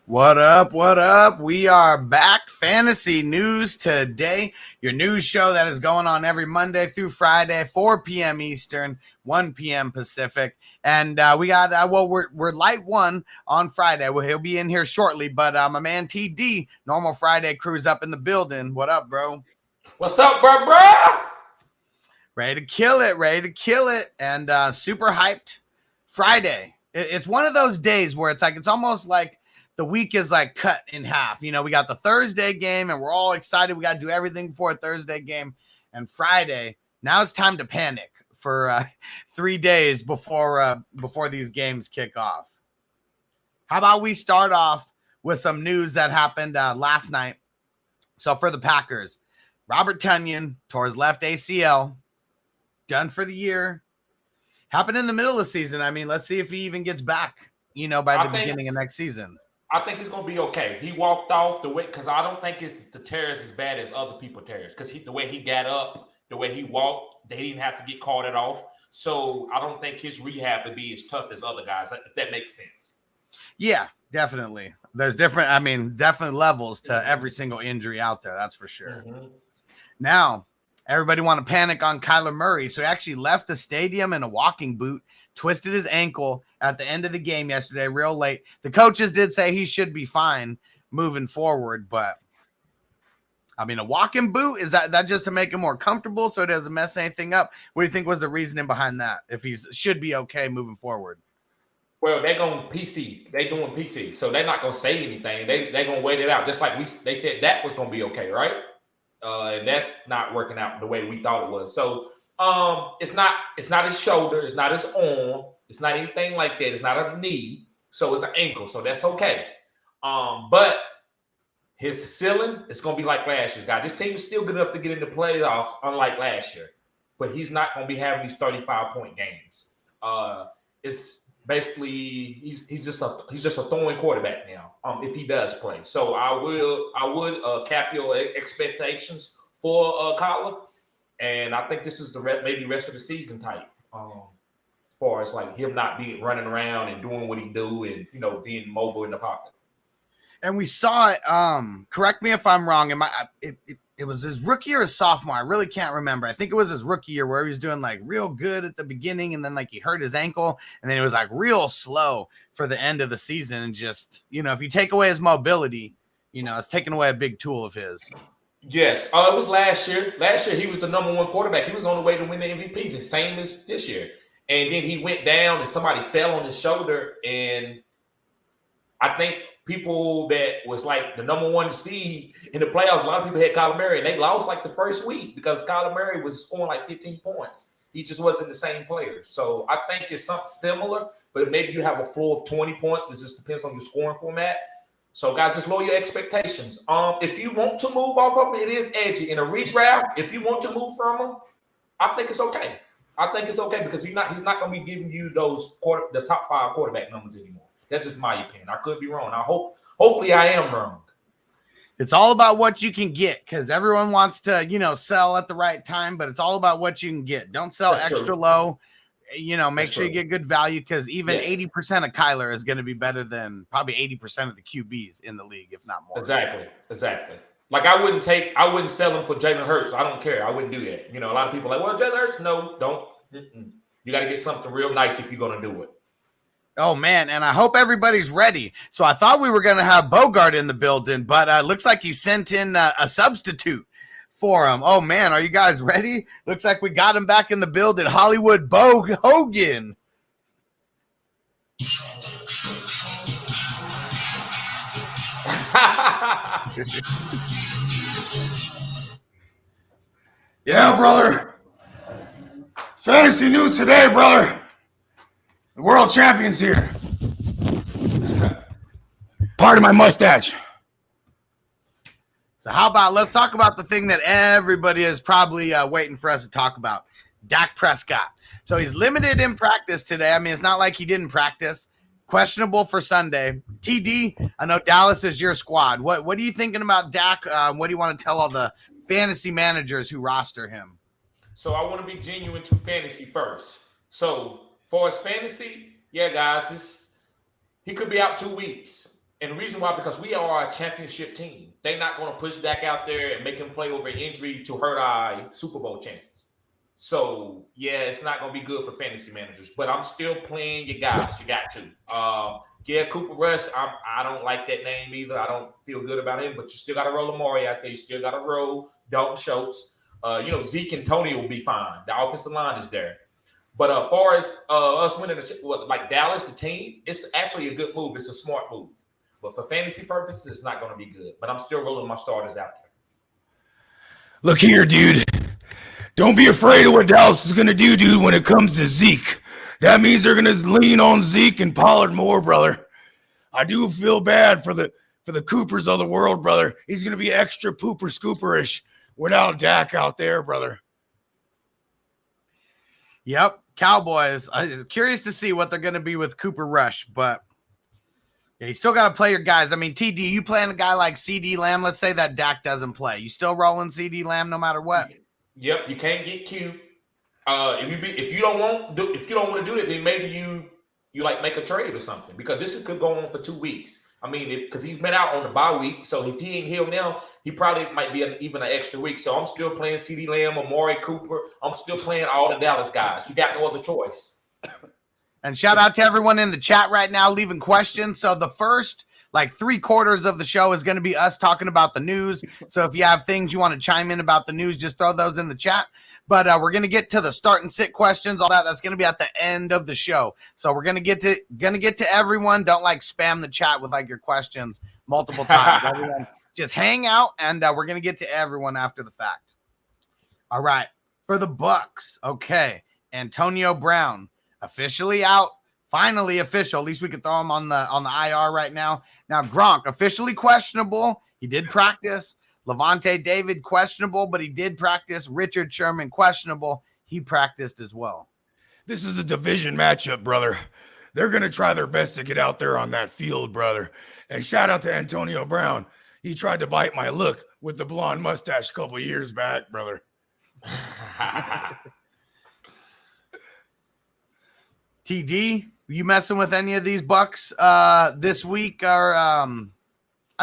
What up? What up? We are back. Fantasy News Today, your news show that is going on every Monday through Friday, 4 p.m. Eastern, 1 p.m. Pacific. And we got, we're light one on Friday. Well, he'll be in here shortly, but my man TD, normal Friday crew's up in the building. What up, bro? What's up, bro? Ready to kill it, and super hyped Friday. It's one of those days where it's almost like the week is like cut in half. You know, we got the Thursday game and we're all excited. We got to do everything before a Thursday game. And Friday, now it's time to panic for 3 days before these games kick off. How about we start off with some news that happened last night? So for the Packers, Robert Tonyan tore his left ACL, done for the year. Happened in the middle of the season. I mean, let's see if he even gets back, by the beginning of next season. I think he's going to be okay. He walked off the way, because I don't think the tear is as bad as other people tears, because the way he got up, the way he walked, they didn't have to get carted off. So I don't think his rehab would be as tough as other guys, if that makes sense. Yeah, definitely. There's definitely levels to every single injury out there. That's for sure. Mm-hmm. Now, everybody want to panic on Kyla Murray. So he actually left the stadium in a walking boot, twisted his ankle at the end of the game yesterday, real late. The coaches did say he should be fine moving forward, but I mean, a walking boot, is that just to make him more comfortable so it doesn't mess anything up? What do you think was the reasoning behind that, if he should be okay moving forward? Well, they're going PC. They doing PC, so they're not going to say anything. They're going to wait it out. Just like they said that was going to be okay, right? And that's not working out the way we thought it was. So it's not his shoulder, it's not his arm, it's not anything like that. It's not a knee, so it's an ankle. So that's okay. But his ceiling is going to be like last year's guy. This team is still good enough to get into playoffs, unlike last year. But he's not going to be having these 35-point games. It's basically he's just a throwing quarterback now. If he does play, so I would cap your expectations for Kyla, and I think this is maybe rest of the season type. As far as like him not being running around and doing what he do and being mobile in the pocket. And we saw it. Correct me if I'm wrong. It was his rookie or his sophomore. I really can't remember. I think it was his rookie year where he was doing like real good at the beginning, and then like he hurt his ankle, and then it was like real slow for the end of the season. And just if you take away his mobility, it's taking away a big tool of his. Yes. It was last year. Last year he was the number one quarterback. He was on the way to win the MVP, the same as this year. And then he went down and somebody fell on his shoulder. And I think people that was like the number one seed in the playoffs, a lot of people had Kyla Murray, and they lost like the first week because Kyla Murray was scoring like 15 points. He just wasn't the same player. So I think it's something similar, but maybe you have a floor of 20 points. It just depends on your scoring format. So guys, just lower your expectations. If you want to move off of him, it is edgy. In a redraft, if you want to move from him, I think it's okay. I think it's okay because he's not going to be giving you the top 5 quarterback numbers anymore. That's just my opinion. I could be wrong. Hopefully I am wrong. It's all about what you can get, because everyone wants to, sell at the right time, but it's all about what you can get. Don't sell extra low. Make sure you get good value, because even 80% of Kyler is going to be better than probably 80% of the QBs in the league, if not more. Exactly. Like I wouldn't sell him for Jalen Hurts. I don't care. I wouldn't do that. A lot of people are like, well, Jalen Hurts, no, don't. You got to get something real nice if you're going to do it. Oh, man, and I hope everybody's ready. So I thought we were going to have Bogard in the building, but looks like he sent in a substitute for him. Oh, man, are you guys ready? Looks like we got him back in the building. Hollywood Hogan. Yeah, brother. Fantasy news today, brother. The world champion's here. Pardon my mustache. So how about let's talk about the thing that everybody is probably waiting for us to talk about, Dak Prescott. So he's limited in practice today. I mean, it's not like he didn't practice. Questionable for Sunday. TD, I know Dallas is your squad. What are you thinking about Dak? What do you want to tell all the fantasy managers who roster him? So I want to be genuine to fantasy first. So for his fantasy, yeah, guys, he could be out 2 weeks. And the reason why, because we are a championship team. They're not going to push Dak out there and make him play over injury to hurt our Super Bowl chances. So, yeah, it's not going to be good for fantasy managers. But I'm still playing your guys. You got to. Yeah, Cooper Rush, I don't like that name either. I don't feel good about him. But you still got to roll Amari out there. You still got to roll Dalton Schultz. Zeke and Tony will be fine. The offensive line is there. But as far as us winning, like Dallas, the team, it's actually a good move. It's a smart move. But for fantasy purposes, it's not going to be good. But I'm still rolling my starters out there. Look here, dude. Don't be afraid of what Dallas is going to do, dude, when it comes to Zeke. That means they're going to lean on Zeke and Pollard more, brother. I do feel bad for the Coopers of the world, brother. He's going to be extra pooper scooperish without Dak out there, brother. Yep. Cowboys. I'm curious to see what they're going to be with Cooper Rush, but yeah, you still got to play your guys. I mean, TD, you playing a guy like CD Lamb? Let's say that Dak doesn't play. You still rolling CD Lamb no matter what? Yep, you can't get cute. If you don't want to do it, then maybe you like make a trade or something, because this could go on for 2 weeks. I mean, because he's been out on the bye week, so if he ain't healed now, he probably might be even an extra week. So I'm still playing CD Lamb, Amari Cooper. I'm still playing all the Dallas guys. You got no other choice. And shout out to everyone in the chat right now leaving questions. So the first like 3/4 of the show is going to be us talking about the news. So if you have things you want to chime in about the news, just throw those in the chat. But we're going to get to the start and sit questions, all that. That's going to be at the end of the show. So we're going to get to everyone. Don't like spam the chat with like your questions multiple times. Everyone just hang out, and we're going to get to everyone after the fact. All right. For the Bucks, okay. Antonio Brown officially out. Finally official. At least we can throw him on the IR right now. Now Gronk officially questionable. He did practice. Levante David questionable, but he did practice. Richard Sherman questionable. He practiced as well. This is a division matchup, brother. They're going to try their best to get out there on that field, brother. And shout out to Antonio Brown. He tried to bite my look with the blonde mustache a couple years back, brother. TD, you messing with any of these Bucks this week? Or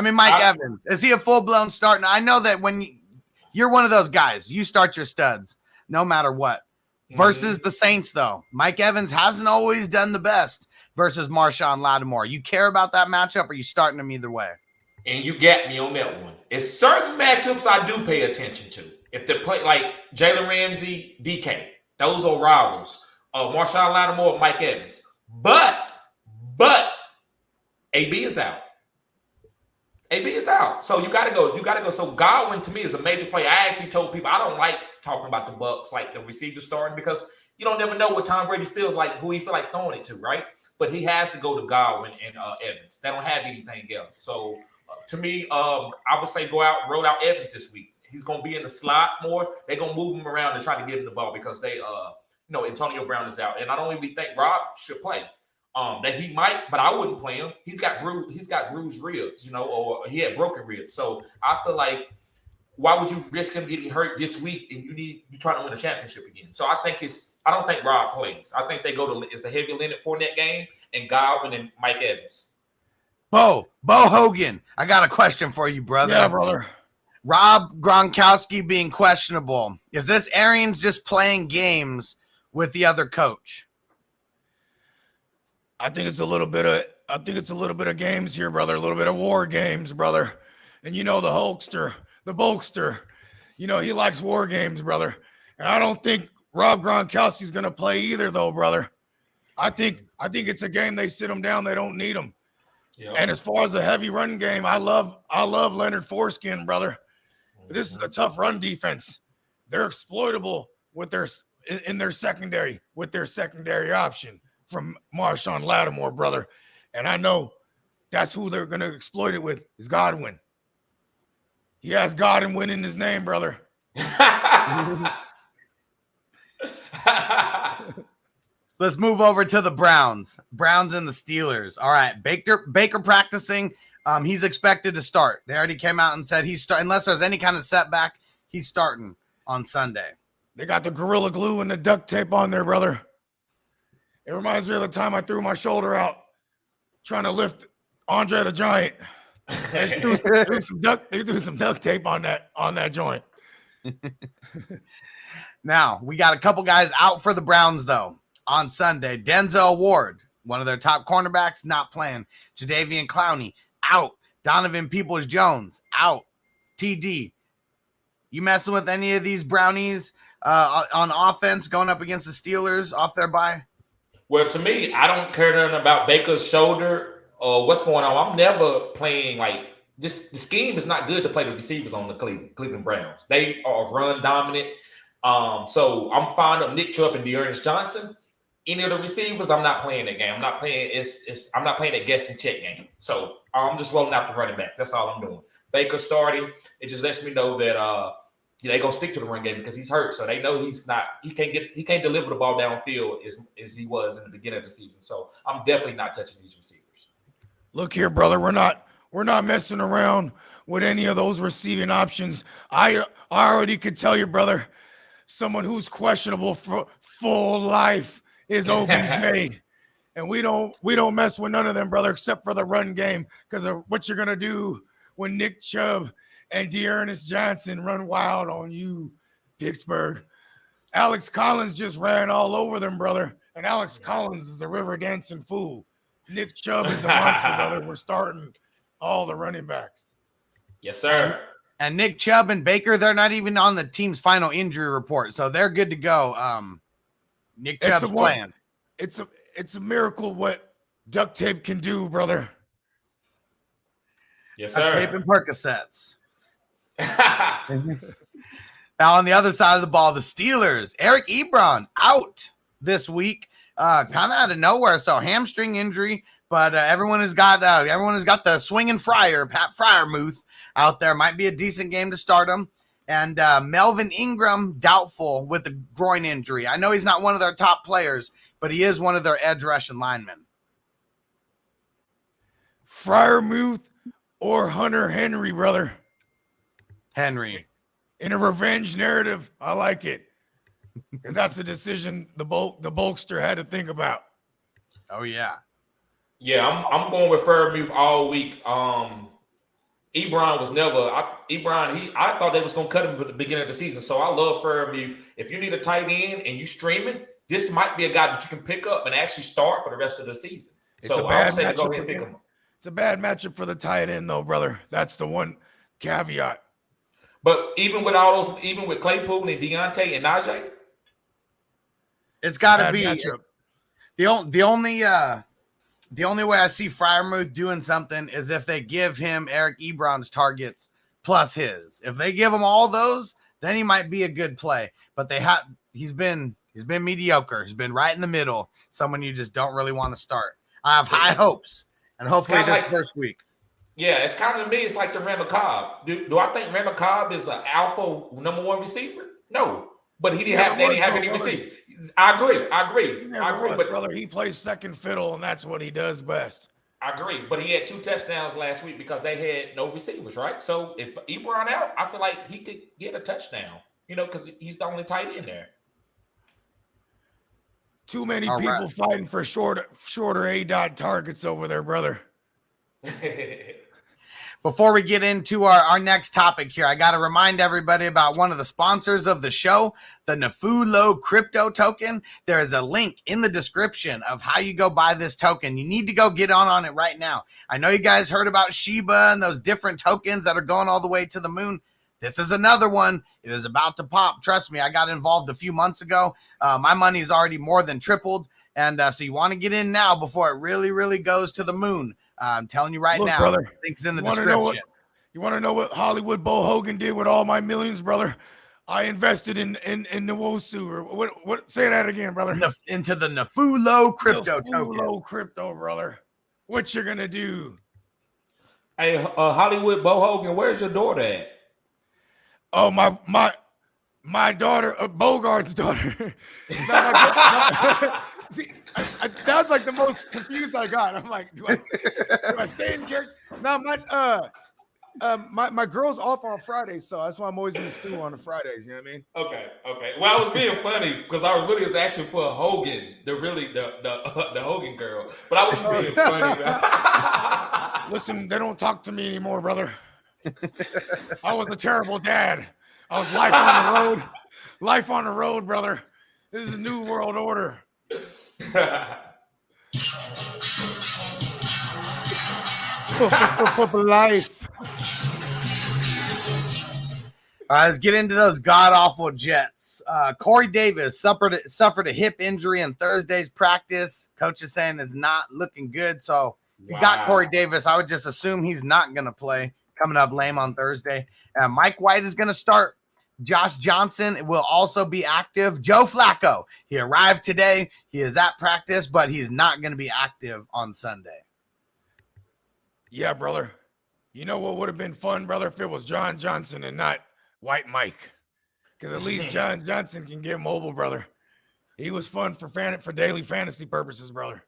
Mike Evans, is he a full-blown starter? I know that when you're one of those guys, you start your studs no matter what. Versus the Saints, though, Mike Evans hasn't always done the best versus Marshawn Lattimore. You care about that matchup, or you starting them either way? And you got me on that one. It's certain matchups I do pay attention to. If they play like Jalen Ramsey, DK, those are rivals. Marshawn Lattimore, Mike Evans. But AB is out. AB is out. So you got to go. So Godwin, to me, is a major player. I actually told people I don't like talking about the Bucks, like the receiver starting, because you don't never know what Tom Brady feels like, who he feel like throwing it to, right? But he has to go to Godwin and Evans. They don't have anything else. So to me, I would say roll out Evans this week. He's going to be in the slot more. They're going to move him around and try to get him the ball because they, Antonio Brown is out. And I don't really think Rob should play. That he might, but I wouldn't play him. He's got bruised ribs, or he had broken ribs. So I feel like, why would you risk him getting hurt this week and you're trying to win a championship again? So I don't think Rob plays. I think they it's a heavy Leonard Fournette game and Godwin and Mike Evans. Bo Hogan, I got a question for you, brother. Yeah, brother. Rob Gronkowski being questionable. Is this Arians just playing games with the other coach? I think it's a little bit of games here, brother. A little bit of war games, brother. And the Hulkster, the Bolkster, he likes war games, brother. And I don't think Rob Gronkowski's going to play either, though, brother. I think it's a game they sit him down. They don't need him. Yep. And as far as a heavy run game, I love Leonard Foreskin, brother. This is a tough run defense. They're exploitable in their secondary with their secondary option from Marshawn Lattimore, brother. And I know that's who they're going to exploit it with is Godwin. He has Godwin in his name, brother. Let's move over to the Browns. Browns and the Steelers. All right, Baker practicing. He's expected to start. They already came out and said he's starting. Unless there's any kind of setback, he's starting on Sunday. They got the Gorilla Glue and the duct tape on there, brother. It reminds me of the time I threw my shoulder out trying to lift Andre the Giant. They threw some duct tape on that joint. Now, we got a couple guys out for the Browns, though, on Sunday. Denzel Ward, one of their top cornerbacks, not playing. Jadeveon Clowney, out. Donovan Peoples-Jones, out. TD, you messing with any of these Brownies on offense going up against the Steelers off their bye? Well, to me, I don't care nothing about Baker's shoulder or what's going on. I'm never playing like this. The scheme is not good to play the receivers on the Cleveland Browns. They are run dominant. So I'm fond of Nick Chubb and Dearness Johnson. Any of the receivers, I'm not playing that game. I'm not playing. I'm not playing that guess and check game. So I'm just rolling out the running backs. That's all I'm doing. Baker starting. It just lets me know that they're gonna stick to the run game because he's hurt. So they know he can't deliver the ball downfield as he was in the beginning of the season. So I'm definitely not touching these receivers. Look here, brother. We're not messing around with any of those receiving options. I already could tell you, brother, someone who's questionable for full life is OBJ. And we don't mess with none of them, brother, except for the run game because of what you're gonna do when Nick Chubb and Dearness Johnson run wild on you, Pittsburgh. Alex Collins just ran all over them, brother. And Alex Collins is a river dancing fool. Nick Chubb is a monster, brother. We're starting all the running backs. Yes, sir. And Nick Chubb and Baker, they're not even on the team's final injury report, so they're good to go. Nick Chubb's playing. It's a miracle what duct tape can do, brother. Yes, sir. Tape and Percocets. Now on the other side of the ball, the Steelers, Eric Ebron out this week, kind of out of nowhere. So hamstring injury, but everyone has got the swinging Pat Freiermuth out there. Might be a decent game to start him. And Melvin Ingram doubtful with a groin injury. I know he's not one of their top players, but he is one of their edge rushing linemen. Freiermuth or Hunter Henry, brother. Henry. In a revenge narrative, I like it. Because that's a decision the Bulkster had to think about. Oh, yeah. Yeah, I'm going with Freiermuth all week. Ebron was never I thought they was gonna cut him at the beginning of the season. So I love Freiermuth. If you need a tight end and you streaming, this might be a guy that you can pick up and actually start for the rest of the season. So I would say go ahead and pick him up. It's a bad matchup for the tight end, though, brother. That's the one caveat. But even with all those, even with Claypool and Deontay and Najee, it's got to be the only way I see Freiermuth doing something is if they give him Eric Ebron's targets plus his. If they give him all those, then he might be a good play. But he's been mediocre. He's been right in the middle. Someone you just don't really want to start. I have high hopes, and hopefully this first week. Yeah, it's kind of to me. It's like the Randall Cobb. Do I think Randall Cobb is an alpha number one receiver? No, but he didn't have any receivers. I agree. But brother, he plays second fiddle, and that's what he does best. I agree, but he had 2 touchdowns last week because they had no receivers, right? So if Ebron out, I feel like he could get a touchdown, because he's the only tight end there. Too many people fighting for shorter A-dot targets over there, brother. Before we get into our next topic here, I got to remind everybody about one of the sponsors of the show, the Nafulo crypto token. There is a link in the description of how you go buy this token. You need to go get on it right now. I know you guys heard about Shiba and those different tokens that are going all the way to the moon. This is another one. It is about to pop. Trust me, I got involved a few months ago. My money's already more than tripled. And so you want to get in now before it really, really goes to the moon. I'm telling you now, brother, links in the description. You want to know what Hollywood Bo Hogan did with all my millions, brother? I invested in the Wosu, or what? Say that again, brother. Into the Nafulo crypto token. Nafulo crypto, brother. What you gonna do? Hey, Hollywood Bo Hogan, where's your daughter at? Oh, my daughter, Bogard's daughter. See, that's like the most confused I got. I'm like, do I stay in character? No, my girl's off on Fridays, so that's why I'm always in the stew on the Fridays. You know what I mean? Okay. Well, I was being funny because I was actually for Hogan, the Hogan girl, but I was being funny. Listen, they don't talk to me anymore, brother. I was a terrible dad. I was life on the road. Life on the road, brother. This is a new world order. Life. All right, let's get into those god-awful Jets. Corey Davis suffered a hip injury in Thursday's practice. Coach is saying it's not looking good. So if you got Corey Davis, I would just assume he's not going to play coming up lame on Thursday. Mike White is going to start. Josh Johnson will also be active. Joe Flacco, he arrived today. He is at practice, but he's not going to be active on Sunday. Yeah, brother. You know what would have been fun, brother, if it was John Johnson and not White Mike? Because at least John Johnson can get mobile, brother. He was fun for daily fantasy purposes, brother.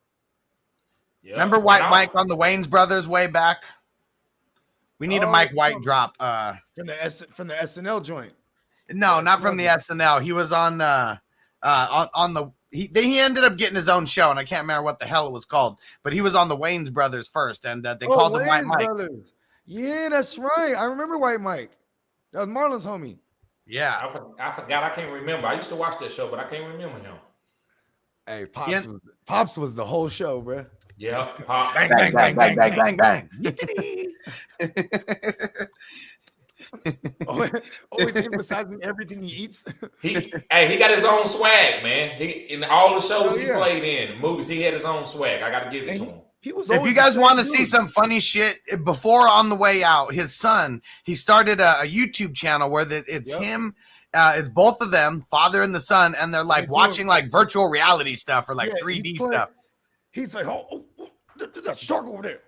Yep. Remember White Mike on the Wayans Brothers way back? We need a Mike White drop. From the SNL joint. No, not from the SNL. He was on the he ended up getting his own show, and I can't remember what the hell it was called, but he was on the Wayans Brothers first, and they called him White Mike. Brothers. Yeah, that's right. I remember White Mike. That was Marlon's homie. Yeah. I forgot. I can't remember. I used to watch that show, but I can't remember him. Hey, Pops was the whole show, bro. Yeah. Pops. Bang, bang, bang, bang, bang, bang. Always emphasizing everything he eats. He got his own swag, man. In all the shows he played in, movies, he had his own swag. I got to give it to him. If you guys want to see some funny shit, before On the Way Out, his son, he started a YouTube channel where it's him, it's both of them, father and the son, and they're like watching like virtual reality stuff or like 3D stuff. He's like, oh, there's a shark over there.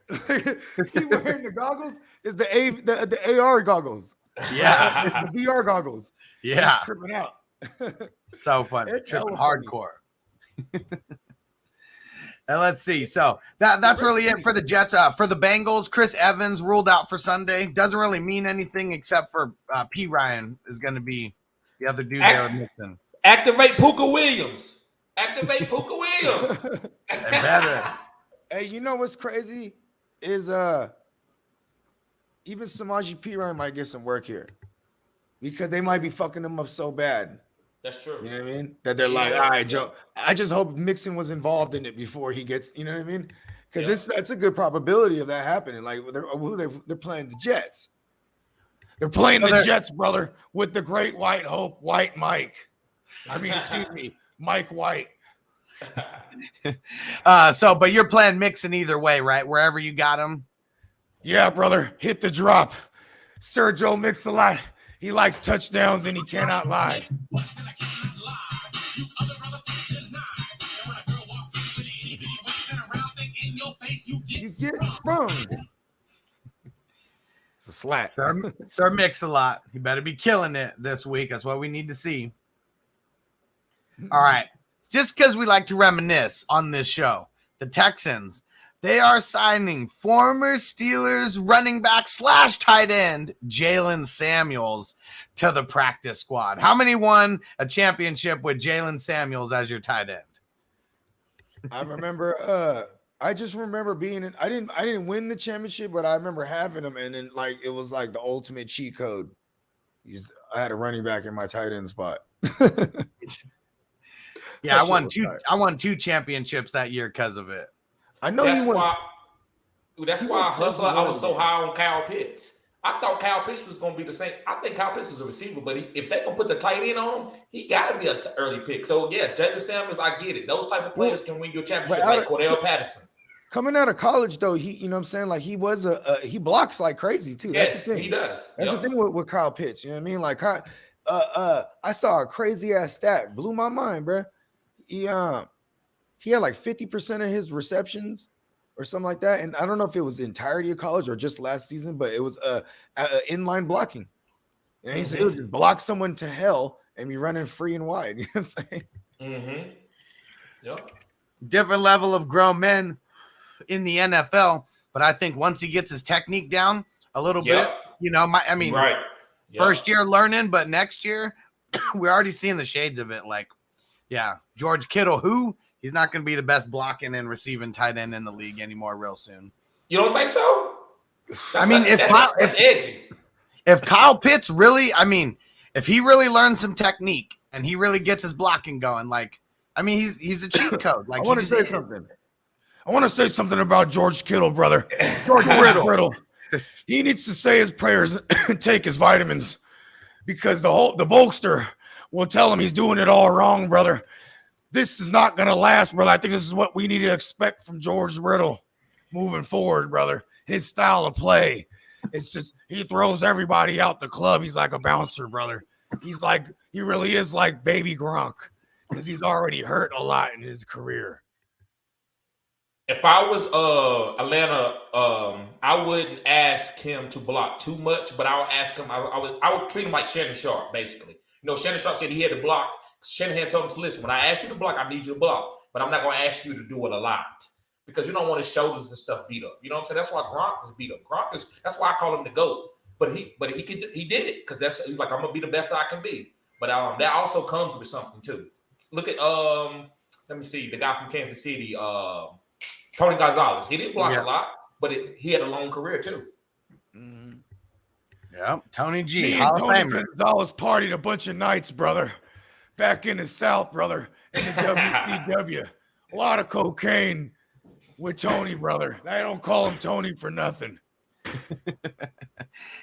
He wearing the goggles. Is the AR goggles? Yeah, the VR goggles. Yeah, he's tripping out. So funny, tripping hardcore. And let's see. So that's really it for the Jets. For the Bengals, Chris Evans ruled out for Sunday. Doesn't really mean anything except for P. Ryan is going to be the other dude there with Nixon. Activate Puka Williams. Activate Puka Williams. They better. Hey, you know what's crazy is even Samaje Perine might get some work here because they might be fucking him up so bad. That's true. You know what I mean? That they're like, all right, Joe. I just hope Mixon was involved in it before he gets. You know what I mean? Because that's a good probability of that happening. Like they're playing the Jets. They're playing the Jets, brother, with the great white hope, White Mike. Excuse me, Mike White. But you're playing Mixon either way, right? Wherever you got him. Yeah, brother. Hit the drop. Sergio Mix-a-Lot. He likes touchdowns and he cannot lie. You get sprung. It's a slap. Sir Mix-a-Lot. He better be killing it this week. That's what we need to see. All right. Just because we like to reminisce on this show, the Texans, they are signing former Steelers running back / tight end Jalen Samuels to the practice squad. How many won a championship with Jalen Samuels as your tight end? I remember. I just remember being in. I didn't win the championship, but I remember having them, and then it was like the ultimate cheat code. I had a running back in my tight end spot. Yeah, I won two championships that year because of it. I know that's why I was so high on Kyle Pitts. I thought Kyle Pitts was going to be the same. I think Kyle Pitts is a receiver, but if they're going to put the tight end on him, he got to be an early pick. So, yes, Jalen Samuels, I get it. Those type of players can win you a championship like Cordell Patterson. Coming out of college, though, you know what I'm saying? Like, he was he blocks like crazy, too. Yes, he does. That's the thing with Kyle Pitts. You know what I mean? Like, I saw a crazy-ass stat. Blew my mind, bro. He had like 50% of his receptions or something like that. And I don't know if it was the entirety of college or just last season, but it was inline blocking. And he said it would just block someone to hell and be running free and wide. You know what I'm saying? Mm-hmm. Yep. Different level of grown men in the NFL. But I think once he gets his technique down a little bit, right. First year learning, but next year we're already seeing the shades of it. Like, yeah, George Kittle, he's not going to be the best blocking and receiving tight end in the league anymore real soon. You don't think so? That's edgy. If Kyle Pitts really, if he really learns some technique and he really gets his blocking going, he's a cheat code. I want to say something. I want to say something about George Kittle, brother. George Riddle. He needs to say his prayers and take his vitamins because the Bolster will tell him he's doing it all wrong, brother. This is not going to last, brother. I think this is what we need to expect from George Riddle moving forward, brother. His style of play. It's just he throws everybody out the club. He's like a bouncer, brother. He really is like baby Gronk because he's already hurt a lot in his career. If I was Atlanta, I wouldn't ask him to block too much, but I would ask him. I would treat him like Shannon Sharp, basically. Shannon Sharp said he had to block. Shanahan told him to listen. When I ask you to block, I need you to block, but I'm not going to ask you to do it a lot because you don't want his shoulders and stuff beat up. You know what I'm saying? That's why Gronk is beat up. That's why I call him the GOAT. But he did it because he's like, I'm gonna be the best I can be. But that also comes with something too. Look at let me see, the guy from Kansas City, Tony Gonzalez. He didn't block a lot, but he had a long career too. Mm-hmm. Yeah, Tony G. Me and Tony Gonzalez partied a bunch of nights, brother. Back in the South, brother, in the WCW. A lot of cocaine with Tony, brother. I don't call him Tony for nothing.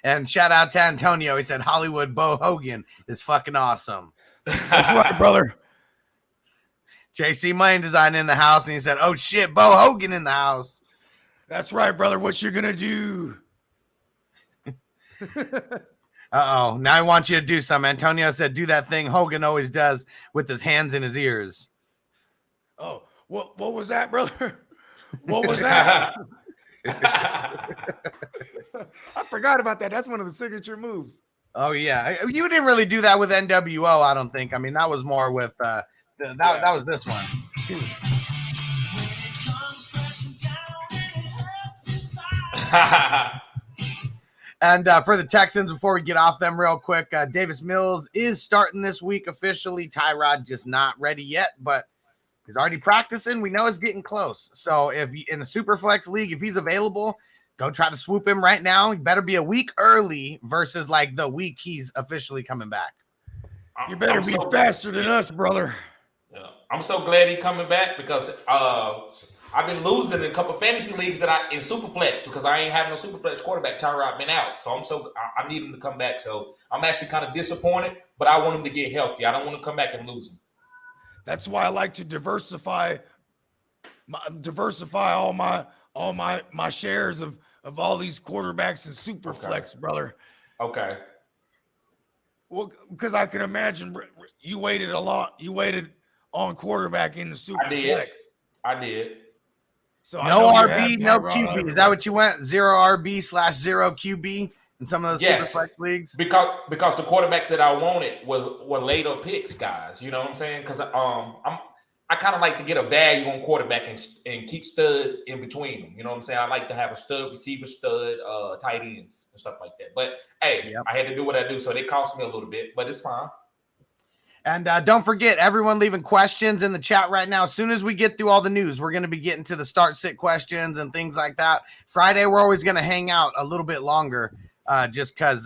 And shout out to Antonio. He said Hollywood Bo Hogan is fucking awesome. That's right, brother. JC Mine Design in the house, and he said, "Oh shit, Bo Hogan in the house." That's right, brother. What you gonna do? Uh-oh. Now I want you to do something. Antonio said, "Do that thing Hogan always does with his hands in his ears." Oh, what was that, brother? What was that? I forgot about that. That's one of the signature moves. Oh yeah, you didn't really do that with NWO. I don't think. That was more with that was this one. And for the Texans, before we get off them real quick, Davis Mills is starting this week officially. Tyrod just not ready yet, but he's already practicing. We know it's getting close. So if in the Superflex League, if he's available, go try to swoop him right now. He better be a week early versus like the week he's officially coming back. You better be faster than us, brother. Yeah. I'm so glad he's coming back because I've been losing in a couple of fantasy leagues in Superflex because I ain't having no Superflex quarterback. Tyrod been out, so I need him to come back. So I'm actually kind of disappointed, but I want him to get healthy. I don't want to come back and lose him. That's why I like to diversify all my shares of all these quarterbacks in Superflex, brother. Okay. Well, because I can imagine you waited a lot. You waited on quarterback in the Superflex. I did. So no RB, no QB. Is that what you went? 0 RB/0 QB in some of those Superflex leagues? Because the quarterbacks that I wanted were later picks, guys. You know what I'm saying? Because I kind of like to get a value on quarterback and keep studs in between them. You know what I'm saying? I like to have a stud receiver, stud tight ends and stuff like that. But hey, I had to do what I do, so it cost me a little bit, but it's fine. And don't forget, everyone leaving questions in the chat right now. As soon as we get through all the news, we're going to be getting to the start-sit questions and things like that. Friday, we're always going to hang out a little bit longer just because,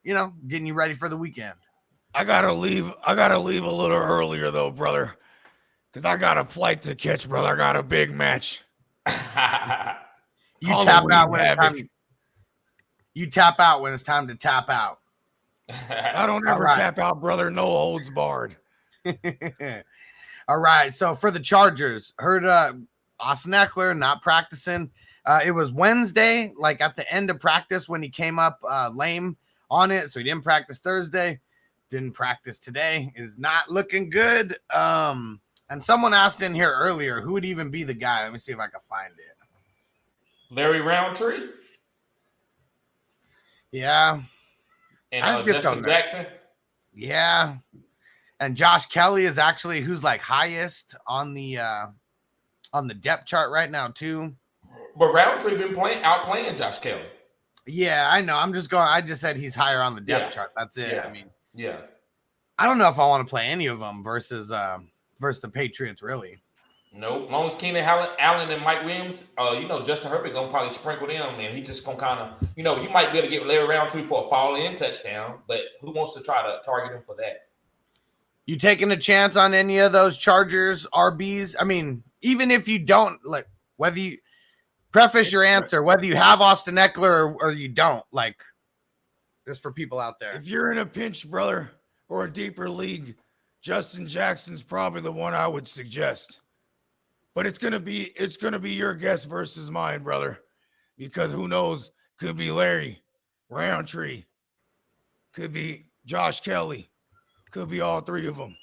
getting you ready for the weekend. I gotta leave a little earlier, though, brother, because I got a flight to catch, brother. I got a big match. You tap out when it's time to tap out. I don't ever tap out, brother. No holds barred. All right. So for the Chargers, heard Austin Eckler not practicing. It was Wednesday, like at the end of practice when he came up lame on it. So he didn't practice Thursday, didn't practice today. It is not looking good. And someone asked in here earlier, who would even be the guy? Let me see if I can find it. Larry Roundtree? Yeah. And Justin Jackson? Yeah. And Josh Kelly is actually who's like highest on the depth chart right now too. But Roundtree been outplaying Josh Kelly. Yeah, I know. I just said he's higher on the depth chart. That's it. Yeah. I don't know if I want to play any of them versus the Patriots, really. No, as long as Keenan Allen and Mike Williams, Justin Herbert gonna probably sprinkle them, and he just gonna kind of, you might be able to get Larry Roundtree for a fall-in touchdown, but who wants to try to target him for that? You taking a chance on any of those Chargers RBs? I mean, even if you don't, like, whether you preface your answer, whether you have Austin Eckler or you don't, like, just for people out there. If you're in a pinch, brother, or a deeper league, Justin Jackson's probably the one I would suggest. But it's gonna be your guess versus mine, brother, because who knows? Could be Larry Roundtree, could be Josh Kelly, could be all three of them.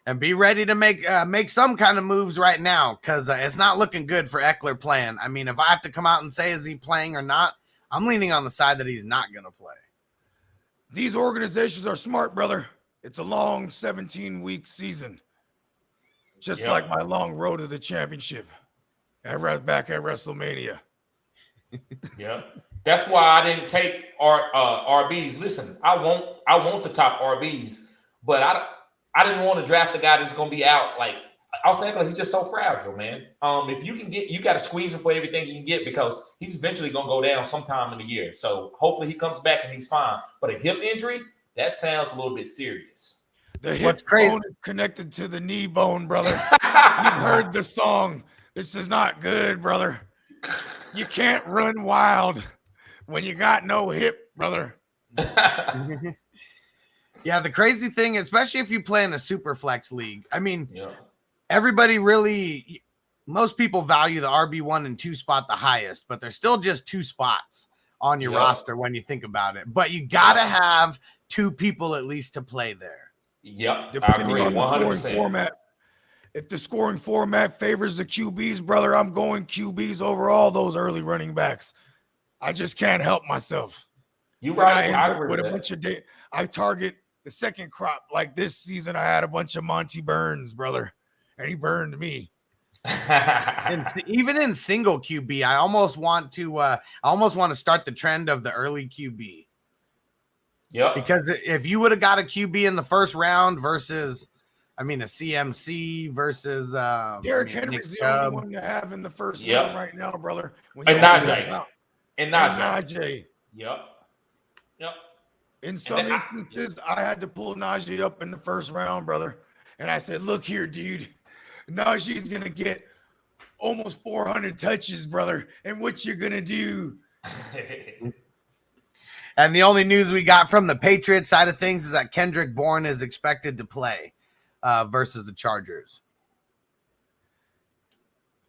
And be ready to make some kind of moves right now, because it's not looking good for Eckler playing. I mean, if I have to come out and say is he playing or not, I'm leaning on the side that he's not going to play. These organizations are smart, brother. It's a long 17-week season. Just like my long road to the championship back at WrestleMania. Yeah. That's why I didn't take RBs. Listen, I want the top RBs, but I didn't want to draft the guy that's going to be out. Like, Austin Eckler, he's just so fragile, man. If you can you got to squeeze him for everything you can get, because he's eventually going to go down sometime in the year. So hopefully he comes back and he's fine. But a hip injury, that sounds a little bit serious. The hip bone is connected to the knee bone, brother. You heard the song. This is not good, brother. You can't run wild when you got no hip, brother. Yeah, the crazy thing, especially if you play in a super flex league, I mean, everybody really, most people value the RB1 and 2 spot the highest, but there's still just 2 spots on your roster when you think about it. But you got to have 2 people at least to play there. Yep, Depending I agree, 100%. Format. If the scoring format favors the QBs, brother, I'm going QBs over all those early running backs. I just can't help myself. You right. I agree with with a bunch of I target the second crop. Like this season, I had a bunch of Monty Burns, brother, and he burned me. And even in single QB, I almost want to start the trend of the early QB. Yep. Because if you would have got a QB in the first round versus, a CMC versus Derrick Henry's the only one to have in the first round right now, brother. And Najee. Yep. In some instances, I had to pull Najee up in the first round, brother. And I said, look here, dude. Najee's going to get almost 400 touches, brother. And what you're going to do? And the only news we got from the Patriots side of things is that Kendrick Bourne is expected to play versus the Chargers.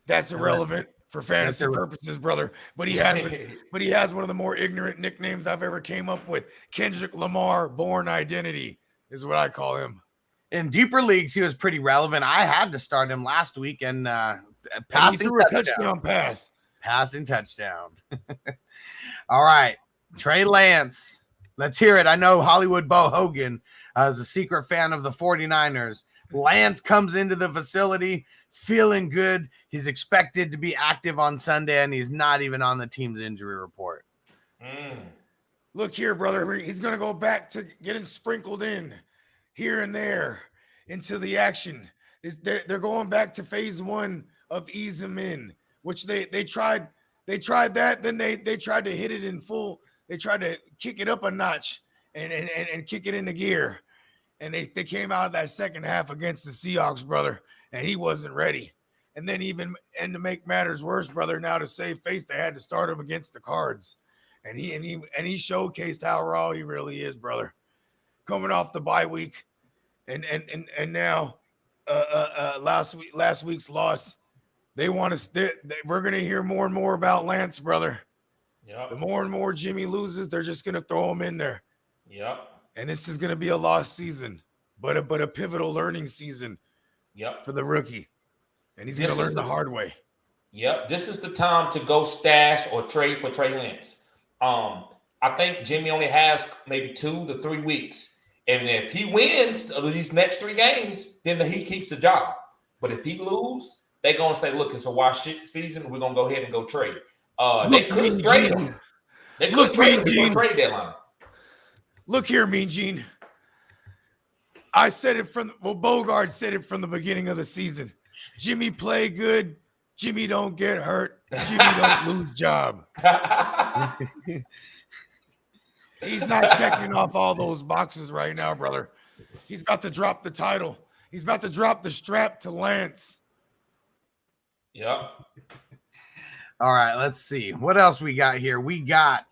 That's irrelevant for fantasy purposes, brother. But he has one of the more ignorant nicknames I've ever came up with. Kendrick Lamar Bourne Identity is what I call him. In deeper leagues, he was pretty relevant. I had to start him last week and passing touchdown pass. Passing touchdown. All right. Trey Lance, let's hear it. I know Hollywood Bo Hogan is a secret fan of the 49ers. Lance comes into the facility feeling good. He's expected to be active on Sunday, and he's not even on the team's injury report. Look here, brother. He's going to go back to getting sprinkled in here and there into the action. They're going back to phase 1 of ease him in, which they tried that. Then they tried to hit it in full. They tried to kick it up a notch and kick it into gear. And they came out of that second half against the Seahawks, brother, and he wasn't ready. And then to make matters worse, brother, now to save face, they had to start him against the Cards. And he showcased how raw he really is, brother. Coming off the bye week and now last week's loss. We're going to hear more and more about Lance, brother. Yep. The more and more Jimmy loses, they're just going to throw him in there. Yep. And this is going to be a lost season, but a pivotal learning season. Yep. For the rookie. And he's going to learn the hard way. Yep. This is the time to go stash or trade for Trey Lance. I think Jimmy only has maybe 2 to 3 weeks. And if he wins these next 3 games, then he keeps the job. But if he loses, they're going to say, look, it's a wash season. We're going to go ahead and go trade. They could trade him. They could trade him before trade deadline. Look here, Mean Gene. I said it Bogard said it from the beginning of the season. Jimmy play good. Jimmy don't get hurt. Jimmy don't lose job. He's not checking off all those boxes right now, brother. He's about to drop the title. He's about to drop the strap to Lance. Yep. All right, let's see. What else we got here? We got,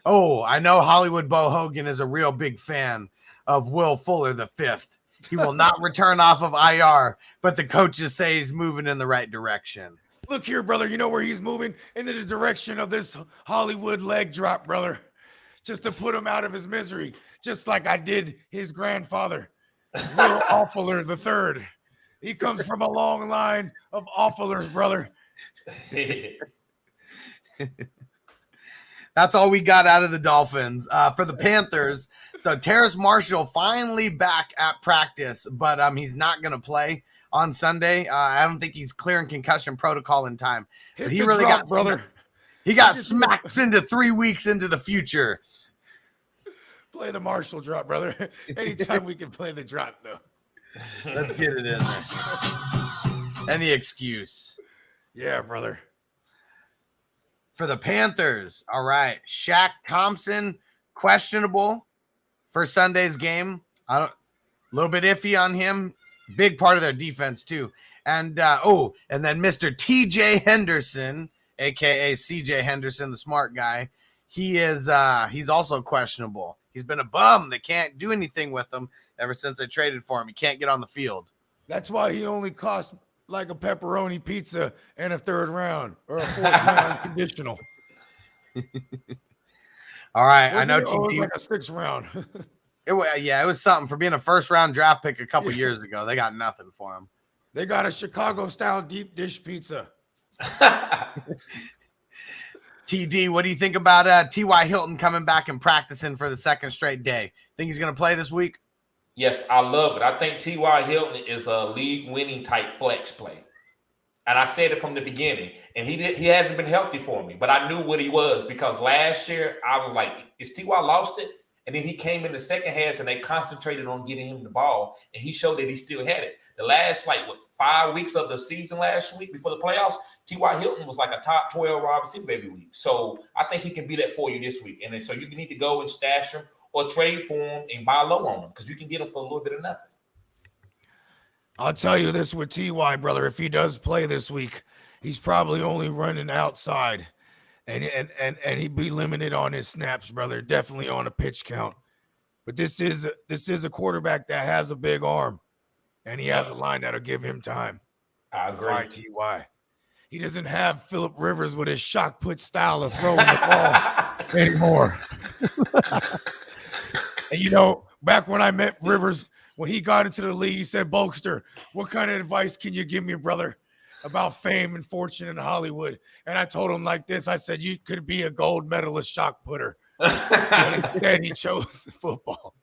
I know Hollywood Bo Hogan is a real big fan of Will Fuller the fifth. He will not return off of IR, but the coaches say he's moving in the right direction. Look here, brother. You know where he's moving? Into the direction of this Hollywood leg drop, brother. Just to put him out of his misery, just like I did his grandfather, Will Awfuller the third. He comes from a long line of Awfullers, brother. That's all we got out of the Dolphins. For the Panthers, so Terrace Marshall finally back at practice, but he's not going to play on Sunday. I don't think he's clearing concussion protocol in time. But he really got brother. He got smacked into 3 weeks into the future. Play the Marshall drop, brother. Anytime we can play the drop, though. Let's get it in there. Any excuse. Yeah, brother. For the Panthers, all right. Shaq Thompson, questionable for Sunday's game. A little bit iffy on him. Big part of their defense, too. And, and then Mr. TJ Henderson, a.k.a. CJ Henderson, the smart guy. He's also questionable. He's been a bum. They can't do anything with him ever since they traded for him. He can't get on the field. That's why he only cost like a pepperoni pizza and a third round or a fourth round conditional. All right. I know TD. Like a 6th round. It was something for being a first round draft pick a couple years ago. They got nothing for him. They got a Chicago style deep dish pizza. TD, what do you think about T.Y. Hilton coming back and practicing for the second straight day? Think he's going to play this week? Yes, I love it. I think T.Y. Hilton is a league-winning type flex play. And I said it from the beginning. And he hasn't been healthy for me, but I knew what he was because last year I was like, is T.Y. lost it? And then he came in the second half and they concentrated on getting him the ball. And he showed that he still had it. The last, 5 weeks of the season last week before the playoffs, T.Y. Hilton was like a top 12 wide receiver every week. So I think he can be that for you this week. And then, so you need to go and stash him or trade for him and buy low on him because you can get him for a little bit of nothing. I'll tell you this with T.Y., brother. If he does play this week, he's probably only running outside. And he'd be limited on his snaps, brother. Definitely on a pitch count. But this is a quarterback that has a big arm, and he has a line that'll give him time. I agree. T.Y. He doesn't have Phillip Rivers with his shock put style of throwing the ball anymore. And back when I met Rivers, when he got into the league, he said, "Bolster, what kind of advice can you give me, brother, about fame and fortune in Hollywood?" And I told him like this. I said, "You could be a gold medalist shot putter." But instead, he chose football.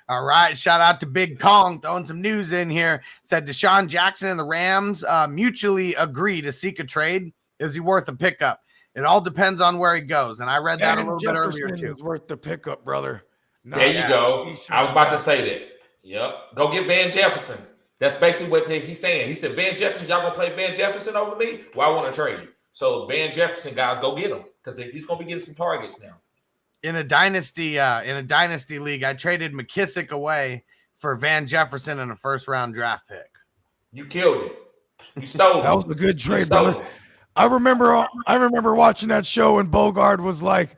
All right. Shout out to Big Kong throwing some news in here. Said Deshaun Jackson and the Rams mutually agree to seek a trade. Is he worth a pickup? It all depends on where he goes. And I read that a little bit earlier, too. Is worth the pickup, brother. There you go. I was about to say that. Yep. Go get Van Jefferson. That's basically what he's saying. He said, Van Jefferson, y'all going to play Van Jefferson over me? Well, I want to trade. So Van Jefferson, guys, go get him because he's going to be getting some targets now. In a dynasty league, I traded McKissick away for Van Jefferson and a first-round draft pick. You killed it. You stole it. That was a good trade, brother. I remember watching that show and Bogard was like,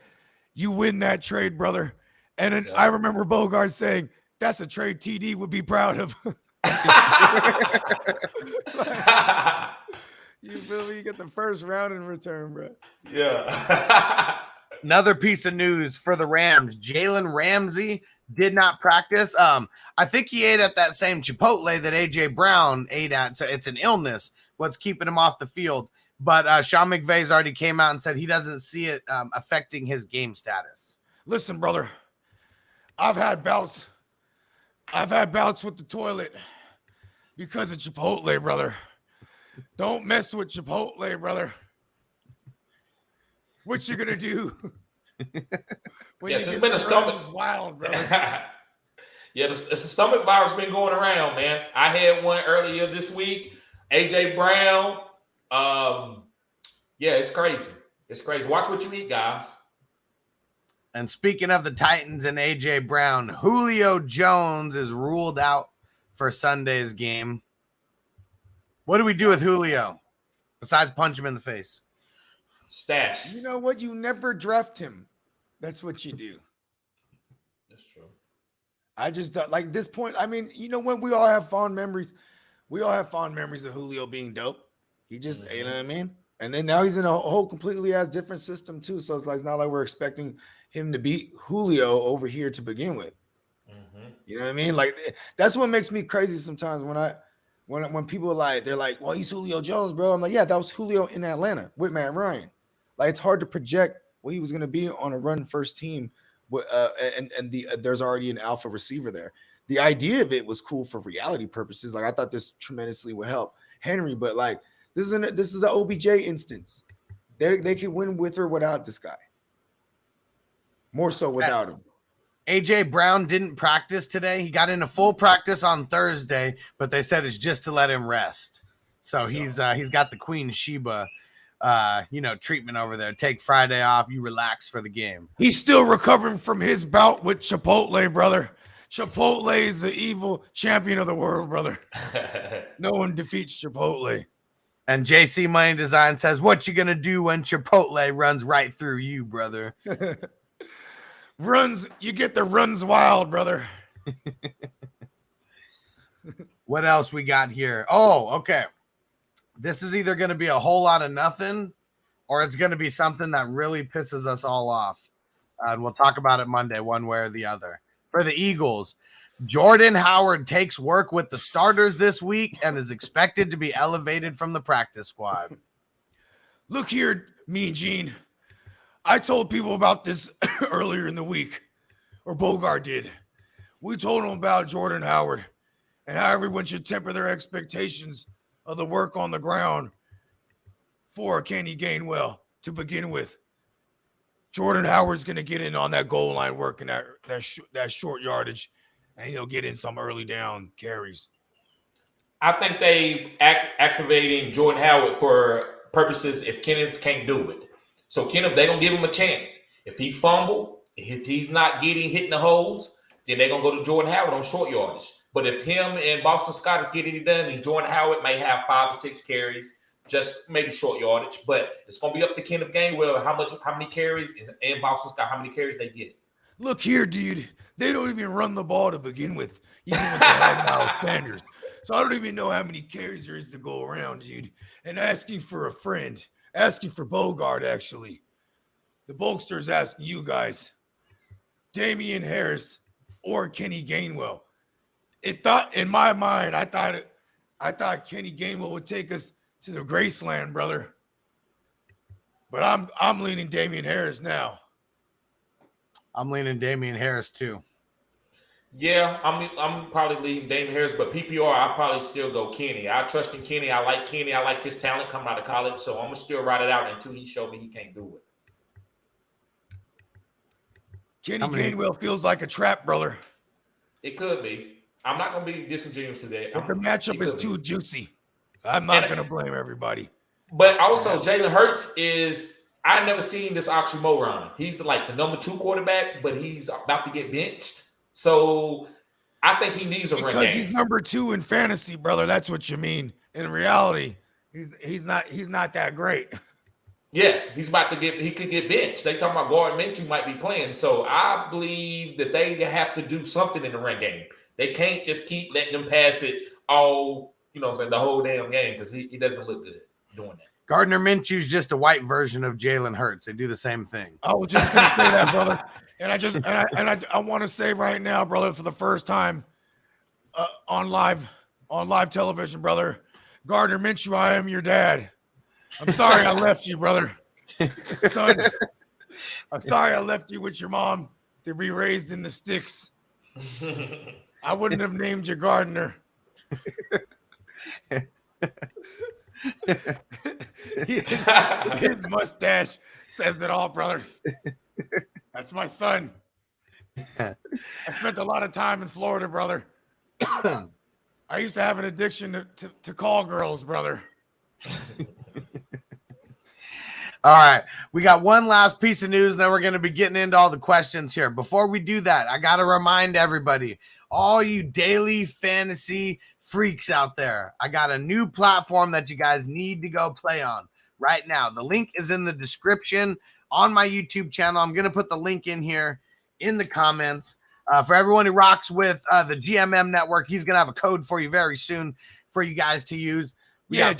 "You win that trade, brother." And then I remember Bogard saying, "That's a trade TD would be proud of." You feel me? You get the first round in return, bro. Yeah. Another piece of news for the Rams. Jalen Ramsey did not practice. I think he ate at that same Chipotle that A.J. Brown ate at. So it's an illness, what's keeping him off the field. But Sean McVay's already came out and said he doesn't see it affecting his game status. Listen, brother, I've had bouts with the toilet because of Chipotle, brother. Don't mess with Chipotle, brother. What you gonna do? Yes, it's been a stomach wild, brother. Yeah, it's a stomach virus been going around, man. I had one earlier this week. AJ Brown. Yeah, it's crazy. It's crazy. Watch what you eat, guys. And speaking of the Titans and AJ Brown, Julio Jones is ruled out for Sunday's game. What do we do with Julio besides punch him in the face? Stash. You know what? You never draft him. That's what you do. That's true. I just like this point. I mean, you know what? We all have fond memories. We all have fond memories of Julio being dope. He just, you know what I mean? And then now he's in a whole completely ass different system too. So it's like not like we're expecting him to beat Julio over here to begin with. You know what I mean? Like that's what makes me crazy sometimes when people are like, they're like, well, he's Julio Jones, bro. I'm like, yeah, that was Julio in Atlanta with Matt Ryan. Like it's hard to project what he was going to be on a run first team. There's already an alpha receiver there. The idea of it was cool for reality purposes. Like I thought this tremendously would help Henry, but like this is an OBJ instance. They can win with or without this guy. More so without him. AJ Brown didn't practice today. He got into full practice on Thursday, but they said it's just to let him rest. So he's got the Queen Sheba treatment over there. Take Friday off, you relax for the game. He's still recovering from his bout with Chipotle, brother. Chipotle is the evil champion of the world, brother. No one defeats Chipotle. And JC Money Design says, what you gonna do when Chipotle runs right through you, brother? You get the runs wild, brother. What else we got here? Oh, okay. This is either going to be a whole lot of nothing or it's going to be something that really pisses us all off. And we'll talk about it Monday, one way or the other. For the Eagles, Jordan Howard takes work with the starters this week and is expected to be elevated from the practice squad. Look here, Mean Gene. I told people about this earlier in the week, or Bogard did. We told them about Jordan Howard and how everyone should temper their expectations of the work on the ground for Kenny Gainwell to begin with. Jordan Howard's going to get in on that goal line work and that short yardage, and he'll get in some early down carries. I think they activating Jordan Howard for purposes if Kenneth can't do it. So Kenneth, they're going to give him a chance. If he fumble, if he's not hitting the holes, then they're going to go to Jordan Howard on short yardage. But if him and Boston Scott is getting it done, then Jordan Howard may have 5 or 6 carries, just maybe short yardage. But it's going to be up to Kenneth Gainwell how many carries, and Boston Scott, how many carries they get. Look here, dude. They don't even run the ball to begin with, even with the Miles Sanders. So I don't even know how many carries there is to go around, dude. And asking for a friend, asking for Bogard, actually. The Bulkster's asking you guys, Damian Harris or Kenny Gainwell. In my mind, I thought Kenny Gainwell would take us to the Graceland, brother. But I'm leaning Damian Harris now. I'm leaning Damian Harris too. Yeah, I'm probably leading Damian Harris, but PPR, I'll probably still go Kenny. I trust in Kenny. I like Kenny. I like his talent coming out of college, so I'm gonna still ride it out until he shows me he can't do it. Kenny Gainwell feels like a trap, brother. It could be. I'm not going to be disingenuous to that. But the matchup is too juicy. I'm not going to blame everybody. But also, Jalen Hurts I've never seen this oxymoron. He's like the number 2 quarterback, but he's about to get benched. So I think he needs a run game. Because he's number 2 in fantasy, brother. That's what you mean. In reality, he's not that great. Yes, he could get benched. They talking about Gardner Minshew might be playing. So I believe that they have to do something in the run game. They can't just keep letting them pass it all, the whole damn game, because he doesn't look good doing that. Gardner Minshew's just a white version of Jalen Hurts. They do the same thing. I was just going to say that, brother. And I want to say right now, brother, for the first time on live television, brother, Gardner Minshew, I am your dad. I'm sorry I left you, brother. Son, I'm sorry I left you with your mom to be raised in the sticks. I wouldn't have named you Gardner. His mustache says it all, brother. That's my son. I spent a lot of time in Florida, brother. I used to have an addiction to call girls, brother. All right. We got one last piece of news, and then we're going to be getting into all the questions here. Before we do that, I got to remind everybody, all you daily fantasy freaks out there, I got a new platform that you guys need to go play on right now. The link is in the description on my YouTube channel. I'm going to put the link in here in the comments. For everyone who rocks with the GMM Network, he's going to have a code for you very soon for you guys to use. We got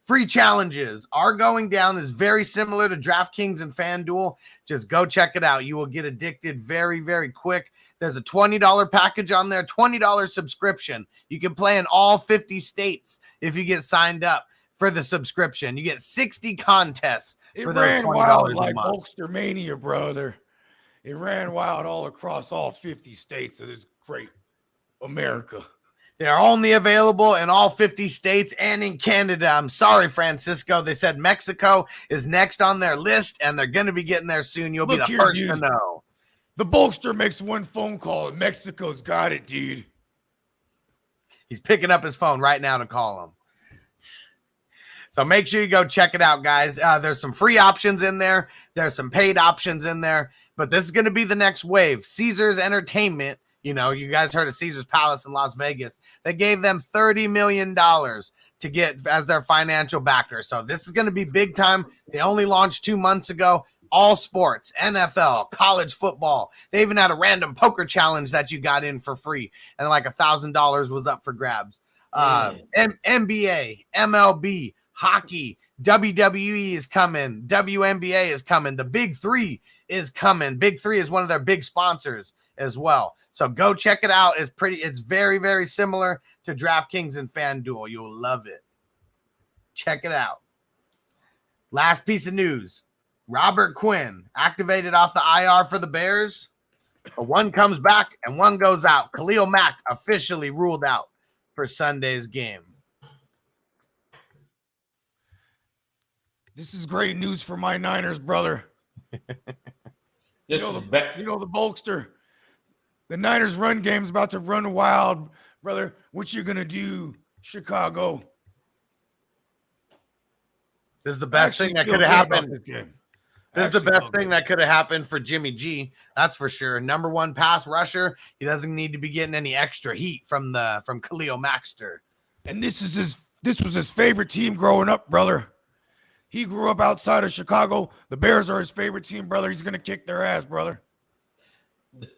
free challenges are going down. Is very similar to DraftKings and FanDuel. Just go check it out. You will get addicted very, very quick. There's a $20 package on there, $20 subscription. You can play in all 50 states if you get signed up for the subscription. You get 60 contests for those $20 a like month. Hulkster Mania, brother. It ran wild all across all 50 states of this great America. They're only available in all 50 states and in Canada. I'm sorry, Francisco. They said Mexico is next on their list, and they're going to be getting there soon. You'll be the first to know. The Bolster makes one phone call, and Mexico's got it, dude. He's picking up his phone right now to call him. So make sure you go check it out, guys. There's some free options in there. There's some paid options in there. But this is going to be the next wave. Caesars Entertainment. You know, you guys heard of Caesar's Palace in Las Vegas. They gave them $30 million to get as their financial backer. So this is going to be big time. They only launched 2 months ago. All sports, NFL, college football. They even had a random poker challenge that you got in for free. And like $1,000 was up for grabs. NBA, MLB, hockey, WWE is coming. WNBA is coming. The Big Three is coming. Big Three is one of their big sponsors as well. So go check it out. It's very, very similar to DraftKings and FanDuel. You'll love it. Check it out. Last piece of news. Robert Quinn activated off the IR for the Bears. One comes back and one goes out. Khalil Mack officially ruled out for Sunday's game. This is great news for my Niners, brother. You know the Bolster. The Niners run game's about to run wild, brother. What you gonna do, Chicago? This is the best thing that could have happened. This is the best thing that could have happened for Jimmy G. That's for sure. Number one pass rusher. He doesn't need to be getting any extra heat from Khalil Mackster. And this was his favorite team growing up, brother. He grew up outside of Chicago. The Bears are his favorite team, brother. He's gonna kick their ass, brother.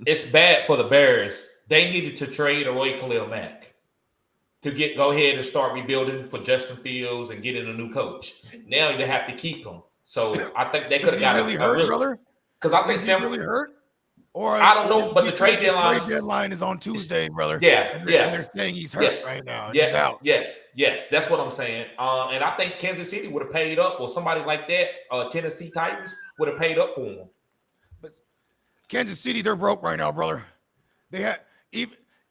It's bad for the Bears. They needed to trade away Khalil Mack to go ahead and start rebuilding for Justin Fields and get in a new coach. Now they have to keep him. So I think they could have got really hurt, brother. Because I think Sam really hurt. Or I don't know, but the trade deadline is on Tuesday, brother. Yeah, and they're saying he's hurt right now. Yeah, he's out. Yes, that's what I'm saying. And I think Kansas City would have paid up, or somebody like that, Tennessee Titans would have paid up for him. But Kansas City, they're broke right now, brother. They had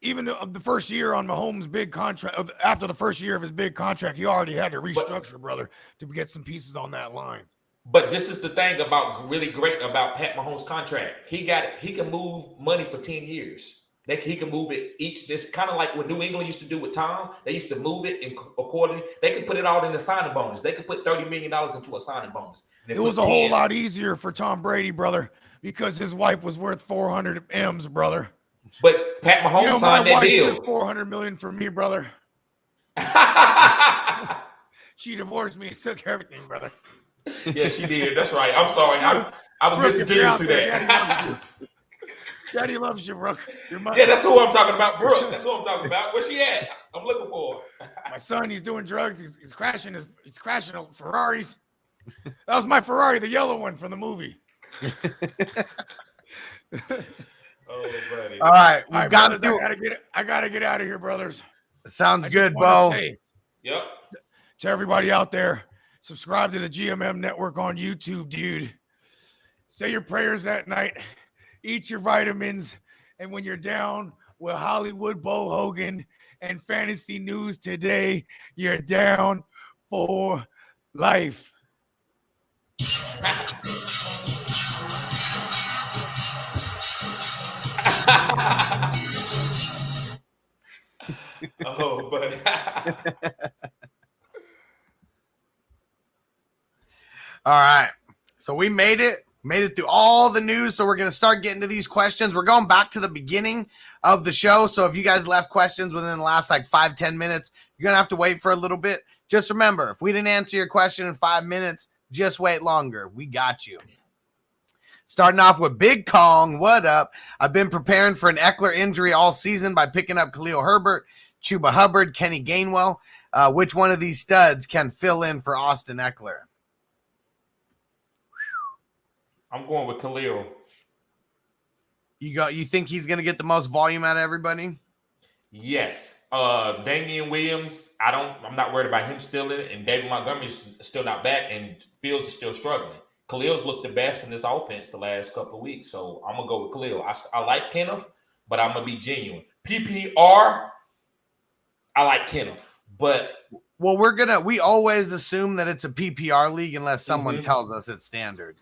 even the first year on Mahomes' big contract. After the first year of his big contract, he already had to restructure, brother, to get some pieces on that line. But this is the thing about really great about Pat Mahomes' contract. He can move money for 10 years. He can move it this kind of like what New England used to do with Tom. They used to move it accordingly. They could put it all in the signing bonus. They could put $30 million into a signing bonus. It was a whole lot easier for Tom Brady, brother, because his wife was worth 400 M's, brother. But Pat Mahomes signed that deal. $400 million for me, brother. She divorced me and took everything, brother. Yeah, she did. That's right. I'm sorry. I was disingenuous to that. Daddy loves you, Brooke. Yeah, that's who I'm talking about, Brooke. That's who I'm talking about. Where's she at? I'm looking for her. My son, he's doing drugs. He's crashing Ferraris. That was my Ferrari, the yellow one from the movie. Oh, buddy. All right, I gotta get out of here, brothers. Sounds good, Bo. Yep. To everybody out there, subscribe to the GMM Network on YouTube, dude. Say your prayers at night. Eat your vitamins. And when you're down with Hollywood Bo Hogan and Fantasy News Today, you're down for life. Oh, but All right. So we made it through all the news. So we're going to start getting to these questions. We're going back to the beginning of the show. So if you guys left questions within the last like 5-10 minutes, you're going to have to wait for a little bit. Just remember, if we didn't answer your question in 5 minutes, just wait longer. We got you. Starting off with Big Kong. What up? I've been preparing for an Eckler injury all season by picking up Khalil Herbert, Chuba Hubbard, Kenny Gainwell. Which one of these studs can fill in for Austin Eckler? I'm going with Khalil. You think he's going to get the most volume out of everybody? Yes. Damian Williams, I'm not worried about him still in it, and David Montgomery's still not back, and Fields is still struggling. Khalil's looked the best in this offense the last couple of weeks, so I'm gonna go with Khalil. I like Kenneth, but I'm gonna be genuine. PPR, I like Kenneth, but we always assume that it's a PPR league unless someone tells us it's standard.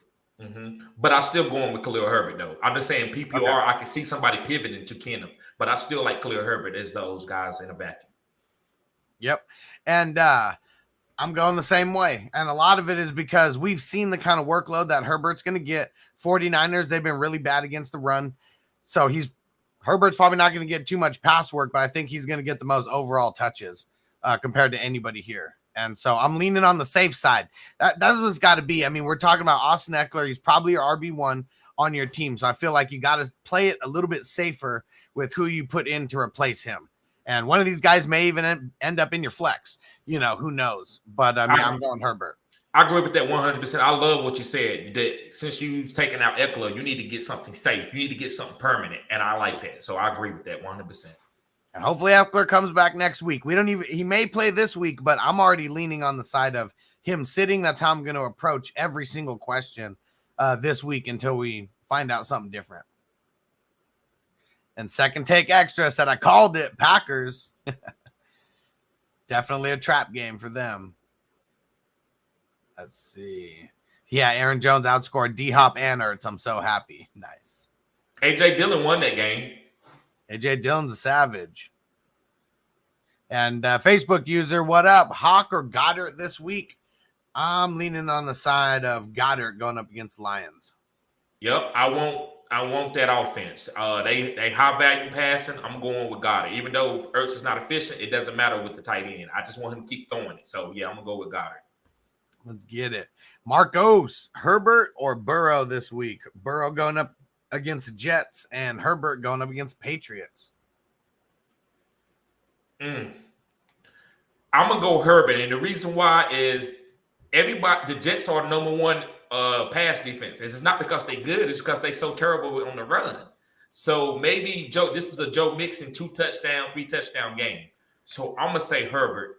But I'm still going with Khalil Herbert, though. I'm just saying PPR, okay. I can see somebody pivoting to Kenneth, but I still like Khalil Herbert as those guys in the vacuum. Yep. And I'm going the same way. And a lot of it is because we've seen the kind of workload that Herbert's going to get. 49ers, they've been really bad against the run. So Herbert's probably not going to get too much pass work, but I think he's going to get the most overall touches compared to anybody here. And so I'm leaning on the safe side. That's what's got to be. I mean, we're talking about Austin Eckler. He's probably your RB1 on your team. So I feel like you got to play it a little bit safer with who you put in to replace him. And one of these guys may even end up in your flex. You know, who knows? But I mean, I'm going Herbert. I agree with that 100%. I love what you said. That since you've taken out Eckler, you need to get something safe. You need to get something permanent. And I like that. So I agree with that 100%. And hopefully Eckler comes back next week. He may play this week, but I'm already leaning on the side of him sitting. That's how I'm going to approach every single question this week until we find out something different. And Second Take Extra said, I called it. Packers. Definitely a trap game for them. Let's see. Yeah, Aaron Jones outscored D-Hop and Ertz. I'm so happy. Nice. A.J. Dillon won that game. A.J. Dillon's a savage. And Facebook user, what up? Hawk or Goddard this week? I'm leaning on the side of Goddard going up against Lions. Yep, I want that offense. They high value passing. I'm going with Goddard. Even though Ertz is not efficient, it doesn't matter with the tight end. I just want him to keep throwing it. So yeah, I'm gonna go with Goddard. Let's get it. Marcos, Herbert or Burrow this week? Burrow going up against the Jets and Herbert going up against Patriots. I'm gonna go Herbert, and the reason why is the Jets are the number one pass defense. It's not because they good; it's because they so terrible on the run. So maybe this is a Joe Mixon 3 touchdown game. So I'm gonna say Herbert,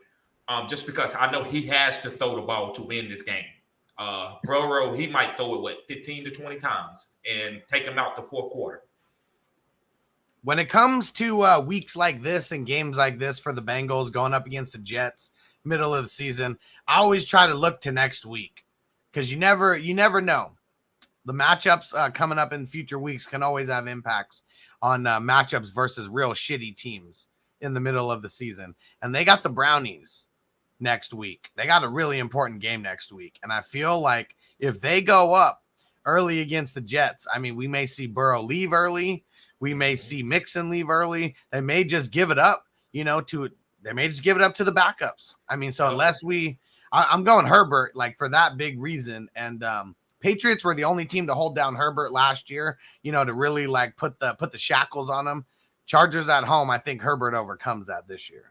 just because I know he has to throw the ball to win this game. Burrow, he might throw it 15 to 20 times and take him out the fourth quarter. When it comes to weeks like this and games like this for the Bengals going up against the Jets, middle of the season, I always try to look to next week because you never know. The matchups coming up in future weeks can always have impacts on matchups versus real shitty teams in the middle of the season. And they got the Brownies next week. They got a really important game next week. And I feel like if they go up early against the Jets, I mean, we may see Burrow leave early. We may see Mixon leave early. They may just give it up, to the backups. I mean, so unless I'm going Herbert, like for that big reason. And Patriots were the only team to hold down Herbert last year, to really like put the shackles on him. Chargers at home, I think Herbert overcomes that this year.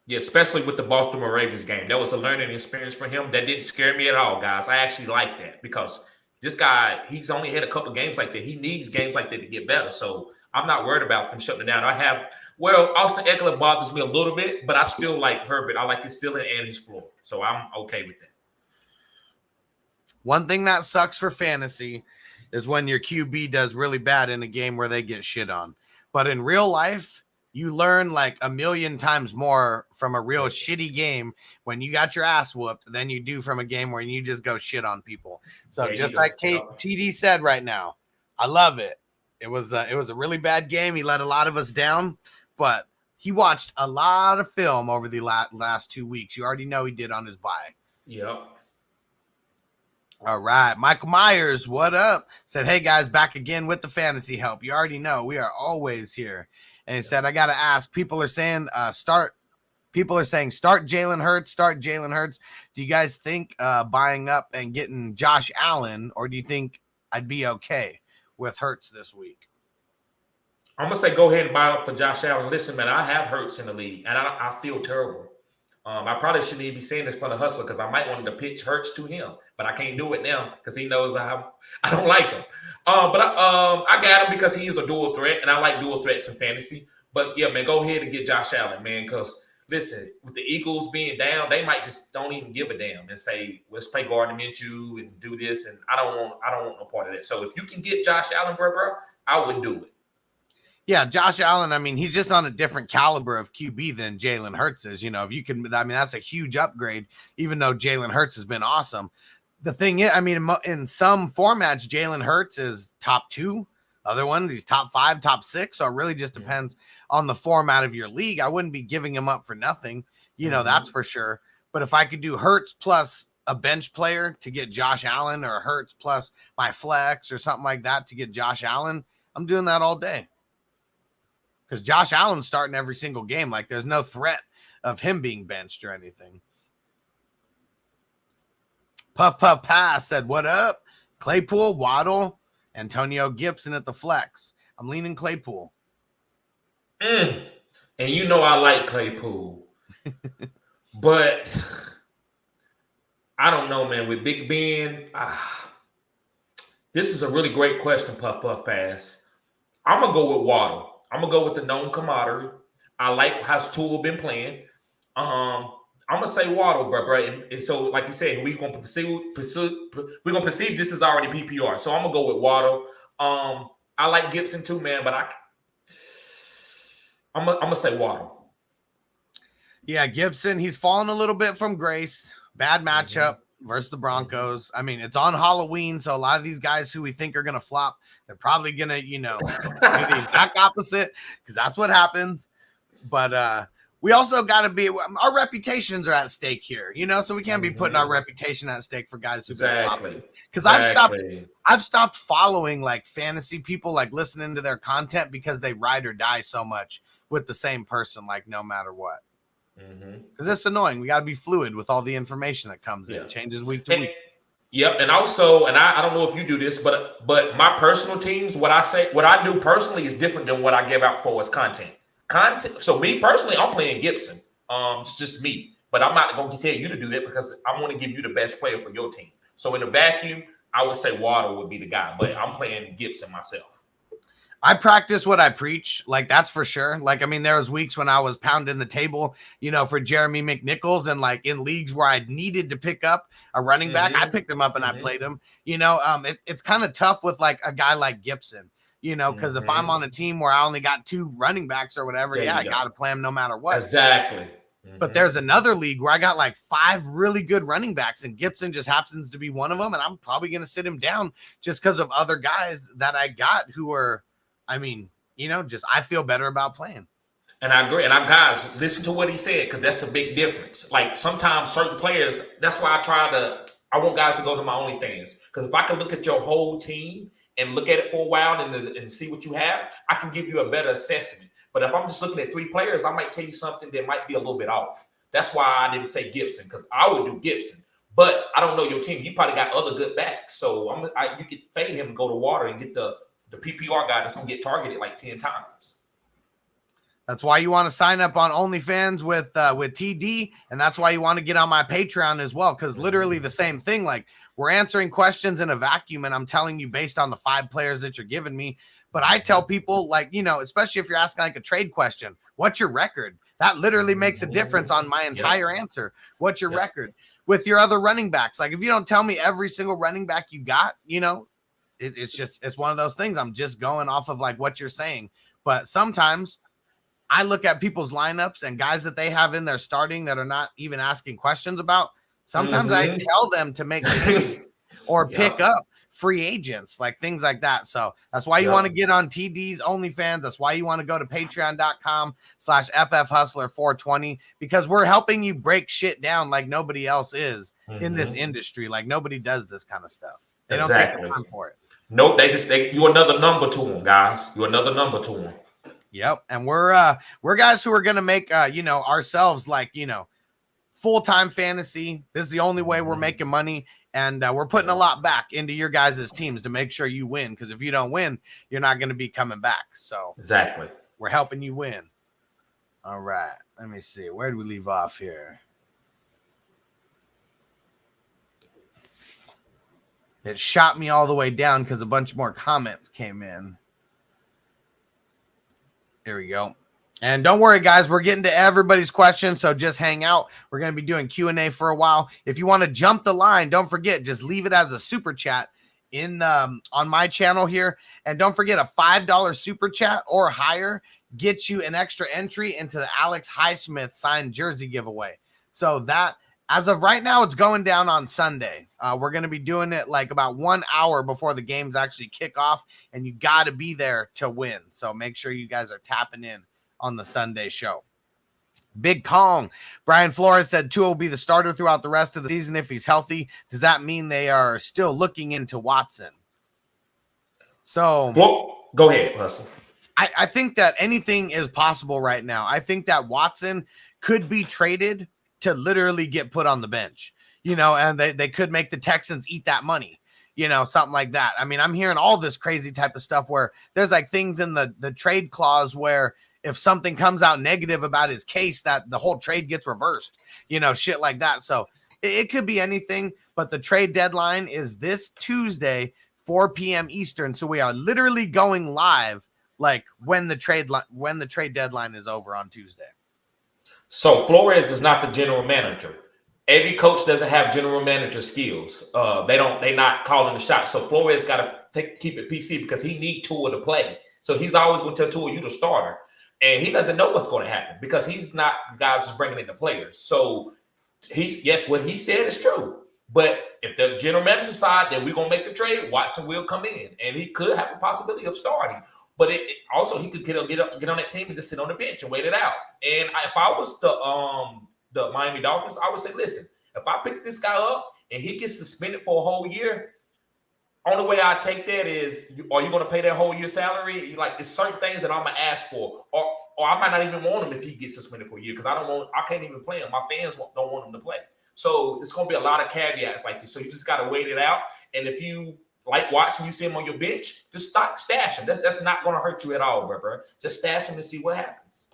Yeah, especially with the Baltimore Ravens game. That was a learning experience for him. That didn't scare me at all, guys. I actually like that because this guy, he's only had a couple games like that. He needs games like that to get better. So I'm not worried about them shutting down. Austin Eckler bothers me a little bit, but I still like Herbert. I like his ceiling and his floor. So I'm okay with that. One thing that sucks for fantasy is when your QB does really bad in a game where they get shit on. But in real life, you learn like a million times more from a real shitty game when you got your ass whooped than you do from a game where you just go shit on people. So just like TD said right now, I love it. It was a really bad game. He let a lot of us down, but he watched a lot of film over the last 2 weeks. You already know he did on his bye. Yep. All right. Michael Myers, what up? Said, hey, guys, back again with the fantasy help. You already know we are always here. And he said, I got to ask, people are saying start Jalen Hurts, start Jalen Hurts. Do you guys think buying up and getting Josh Allen, or do you think I'd be okay with Hurts this week? I'm going to say go ahead and buy up for Josh Allen. Listen, man, I have Hurts in the league, and I feel terrible. I probably shouldn't even be saying this for the hustler because I might want to pitch Hurts to him, but I can't do it now because he knows I don't like him. But I got him because he is a dual threat, and I like dual threats in fantasy. But, yeah, man, go ahead and get Josh Allen, man, because, listen, with the Eagles being down, they might just don't even give a damn and say, let's play Gardner Minshew and do this, and I don't want no part of that. So if you can get Josh Allen, bro, I would do it. Yeah, Josh Allen, I mean, he's just on a different caliber of QB than Jalen Hurts is. You know, if you can, I mean, that's a huge upgrade, even though Jalen Hurts has been awesome. The thing is, I mean, in some formats, Jalen Hurts is top 2. Other ones, he's top 5, top 6. So it really just depends on the format of your league. I wouldn't be giving him up for nothing. You know, that's for sure. But if I could do Hurts plus a bench player to get Josh Allen, or Hurts plus my flex or something like that to get Josh Allen, I'm doing that all day. Because Josh Allen's starting every single game. Like, there's no threat of him being benched or anything. Puff Puff Pass said, what up? Claypool, Waddle, Antonio Gibson at the flex. I'm leaning Claypool. And you know I like Claypool. But I don't know, man. With Big Ben, this is a really great question, Puff Puff Pass. I'm going to go with Waddle. I'm going to go with the known commodity. I like how Tua been playing. I'm going to say Waddle, bro. And so, like you said, we're going to perceive this is already PPR. So I'm going to go with Waddle. I like Gibson too, man, but I'm going to say Waddle. Yeah, Gibson, he's fallen a little bit from grace. Bad matchup versus the Broncos. I mean, it's on Halloween, so a lot of these guys who we think are going to flop, they're probably going to, do the exact opposite, because that's what happens. But we also got to be, our reputations are at stake here, so we can't be putting our reputation at stake for guys who've been flopping. Because I've stopped following like fantasy people, like listening to their content because they ride or die so much with the same person, like no matter what. Because it's annoying. We got to be fluid with all the information that comes in. It changes week to week. Yep, and also, and I don't know if you do this, but my personal teams, what I do personally is different than what I give out for as content. So me personally, I'm playing Gibson. It's just me, but I'm not going to tell you to do that because I want to give you the best player for your team. So in a vacuum, I would say Waddle would be the guy, but I'm playing Gibson myself. I practice what I preach. Like, that's for sure. Like, I mean, there was weeks when I was pounding the table, for Jeremy McNichols, and like in leagues where I needed to pick up a running back, I picked him up and I played him. It's kind of tough with like a guy like Gibson, because if I'm on a team where I only got 2 running backs or whatever, I got to play him no matter what. Exactly. But there's another league where I got like 5 really good running backs, and Gibson just happens to be one of them. And I'm probably going to sit him down just because of other guys that I got who are, I feel better about playing. And I agree. And guys, listen to what he said, because that's a big difference. Like, sometimes certain players, that's why I want guys to go to my OnlyFans. Because if I can look at your whole team and look at it for a while and see what you have, I can give you a better assessment. But if I'm just looking at 3 players, I might tell you something that might be a little bit off. That's why I didn't say Gibson, because I would do Gibson. But I don't know your team. You probably got other good backs. So you could fade him and go to water and get the PPR guy that's going to get targeted like 10 times. That's why you want to sign up on OnlyFans with TD, and that's why you want to get on my Patreon as well, because literally the same thing. Like, we're answering questions in a vacuum, and I'm telling you based on the 5 players that you're giving me. But I tell people, like, especially if you're asking like a trade question, what's your record? That literally makes a difference on my entire answer. What's your record? With your other running backs, like if you don't tell me every single running back you got, it's one of those things. I'm just going off of like what you're saying. But sometimes I look at people's lineups and guys that they have in their starting that are not even asking questions about. Sometimes I tell them to make changes or pick up free agents, like things like that. So that's why you want to get on TD's OnlyFans. That's why you want to go to patreon.com/FFHustler420, because we're helping you break shit down like nobody else is in this industry. Like nobody does this kind of stuff. They don't take the time for it. Nope, you're another number to them, guys. You're another number to them. Yep. And we're guys who are gonna make ourselves like full-time fantasy. This is the only way we're making money, and we're putting a lot back into your guys' teams to make sure you win, because if you don't win, you're not going to be coming back. So exactly, we're helping you win. All right, let me see, where do we leave off here? It shot me all the way down because a bunch more comments came in. There we go. And don't worry, guys, we're getting to everybody's questions, so just hang out. We're going to be doing Q&A for a while. If you want to jump the line, don't forget, just leave it as a super chat on my channel here. And don't forget, a $5 super chat or higher gets you an extra entry into the Alex Highsmith signed jersey giveaway. So that, as of right now, it's going down on Sunday. We're going to be doing it like about 1 hour before the games actually kick off, and you got to be there to win. So make sure you guys are tapping in on the Sunday show. Big Kong. Brian Flores said Tua will be the starter throughout the rest of the season if he's healthy. Does that mean they are still looking into Watson? So go ahead, Hustle. I think that anything is possible right now. I think that Watson could be traded to literally get put on the bench, and they could make the Texans eat that money, something like that. I mean, I'm hearing all this crazy type of stuff where there's like things in the trade clause where if something comes out negative about his case, that the whole trade gets reversed, shit like that. So it could be anything, but the trade deadline is this Tuesday, 4 p.m. Eastern. So we are literally going live like when the trade deadline is over on Tuesday. So Flores is not the general manager. Every coach doesn't have general manager skills. They're not calling the shots. So Flores got to keep it PC because he needs Tua to play. So he's always going to tell Tua, you the starter. And he doesn't know what's going to happen because he's not the guys who's bringing in the players. So what he said is true. But if the general manager decide that we're going to make the trade, Watson will come in. And he could have a possibility of starting. But also he could get on that team and just sit on the bench and wait it out. And if I was the Miami Dolphins, I would say, listen, if I pick this guy up and he gets suspended for a whole year, only way I take that is, are you going to pay that whole year salary? Like, it's certain things that I'm going to ask for. Or I might not even want him if he gets suspended for a year because I can't even play him. My fans don't want him to play. So it's going to be a lot of caveats like this. So you just got to wait it out. And if you like Watson, you see him on your bench, just stash him. That's not going to hurt you at all, bro. Just stash him and see what happens.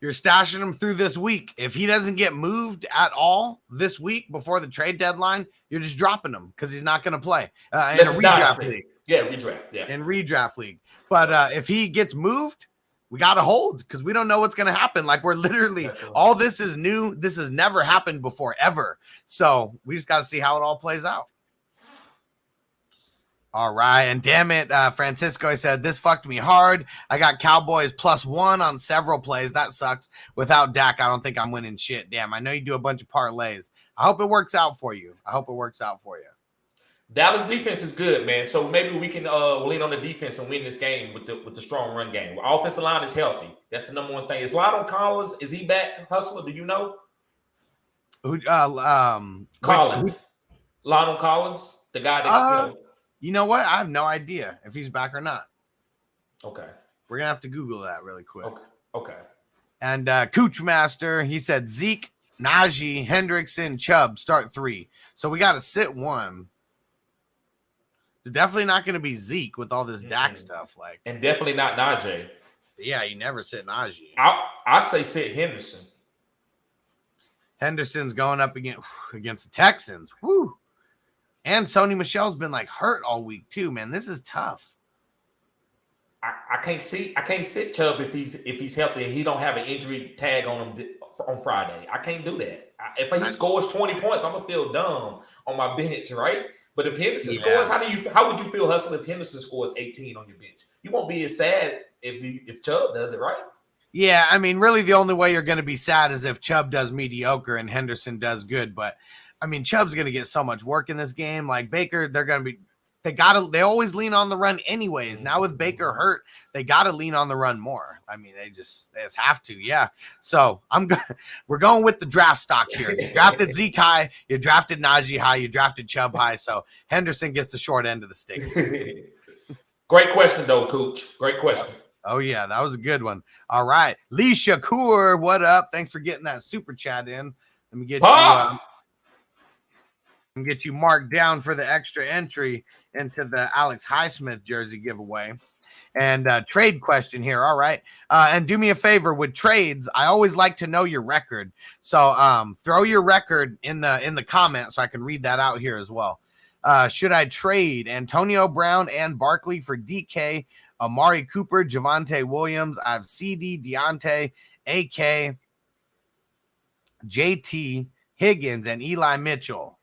You're stashing him through this week. If he doesn't get moved at all this week before the trade deadline, you're just dropping him because he's not going to play in a redraft league. Yeah, redraft. Yeah, in redraft league. But if he gets moved, we got to hold because we don't know what's going to happen. Like, we're literally, all this is new. This has never happened before, ever. So we just got to see how it all plays out. All right. And damn it, Francisco said, this fucked me hard. I got Cowboys +1 on several plays. That sucks. Without Dak, I don't think I'm winning shit. Damn, I know you do a bunch of parlays. I hope it works out for you. Dallas defense is good, man. So maybe we can lean on the defense and win this game with the strong run game. Our offensive line is healthy. That's the number one thing. Is Lionel Collins, is he back, Hustler? Do you know? Collins. Lionel Collins, the guy that you know what? I have no idea if he's back or not. Okay. We're going to have to Google that really quick. Okay. And Cooch Master, he said Zeke, Najee, Hendrickson, Chubb, start 3. So we got to sit 1. It's definitely not going to be Zeke with all this Dak stuff. And definitely not Najee. Yeah, you never sit Najee. I say sit Henderson. Henderson's going up against the Texans. Woo. And Sony Michel's been hurt all week too, man. This is tough. I can't sit Chubb if he's healthy and he don't have an injury tag on him on Friday. I can't do that. If he scores 20 points, I'm gonna feel dumb on my bench, right? But if Henderson scores, how would you feel, Hustle, if Henderson scores 18 on your bench? You won't be as sad if Chubb does it, right? Yeah, I mean, really the only way you're going to be sad is if Chubb does mediocre and Henderson does good. But I mean, Chubb's going to get so much work in this game. Like Baker, they're going to be they always lean on the run anyways. Now with Baker hurt, they gotta lean on the run more. I mean, they just have to, yeah. So we're going with the draft stock here. You drafted Zeke high, you drafted Najee high, you drafted Chubb high. So Henderson gets the short end of the stick. Great question, though, Cooch. Great question. Oh yeah, that was a good one. All right, Lee Shakur, what up? Thanks for getting that super chat in. Let me get you marked down for the extra entry into the Alex Highsmith jersey giveaway. And trade question here. All right. And do me a favor with trades. I always like to know your record. So throw your record in the comments so I can read that out here as well. Should I trade Antonio Brown and Barkley for DK, Amari Cooper, Javonte Williams? I have CD, Deontay, AK, JT, Higgins, and Eli Mitchell.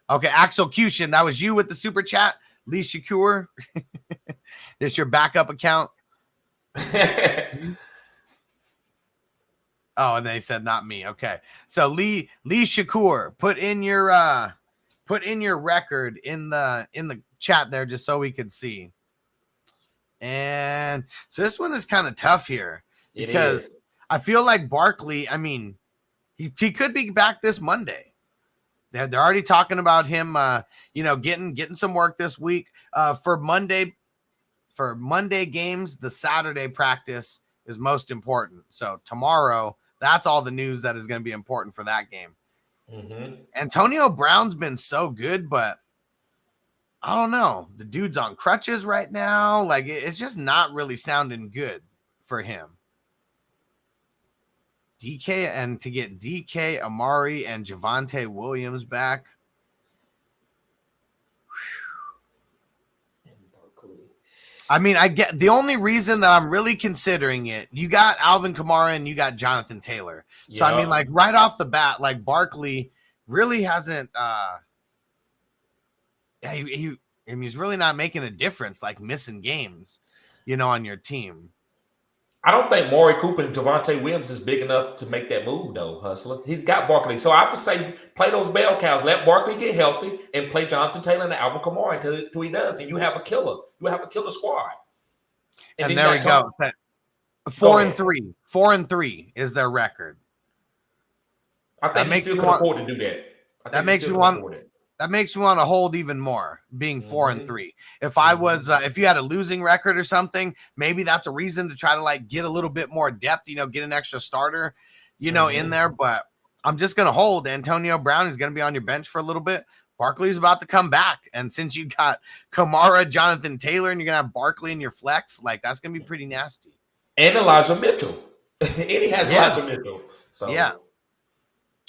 Okay, Axelcution, that was you with the super chat. Lee Shakur, this your backup account? Oh, and they said not me. Okay, so Lee Shakur, put in your record in the chat there just so we could see. And so this one is kind of tough here because I feel like Barkley. I mean, he could be back this Monday. They're already talking about him, getting some work this week. For Monday games, the Saturday practice is most important. So tomorrow, that's all the news that is going to be important for that game. Mm-hmm. Antonio Brown's been so good, but I don't know. The dude's on crutches right now. Like, it's just not really sounding good for him. DK, and to get DK, Amari, and Javonte Williams back. I mean, I get the only reason that I'm really considering it. You got Alvin Kamara and you got Jonathan Taylor. So I mean, like right off the bat, like Barkley really hasn't. He's really not making a difference. Like missing games, on your team. I don't think Amari Cooper and Javonte Williams is big enough to make that move, though, Hustler. He's got Barkley. So I just say play those bell cows. Let Barkley get healthy and play Jonathan Taylor and Alvin Kamara until he does. And you have a killer. You have a killer squad. And there we go. 4-3. 4-3 is their record. I think he still can afford to do that. That makes me want to hold even more, being 4-3. If I was, if you had a losing record or something, maybe that's a reason to try to like get a little bit more depth, get an extra starter, in there. But I'm just going to hold. Antonio Brown is going to be on your bench for a little bit. Barkley's about to come back. And since you got Kamara, Jonathan Taylor, and you're going to have Barkley in your flex, like that's going to be pretty nasty. And Elijah Mitchell. And he has Elijah Mitchell. So yeah.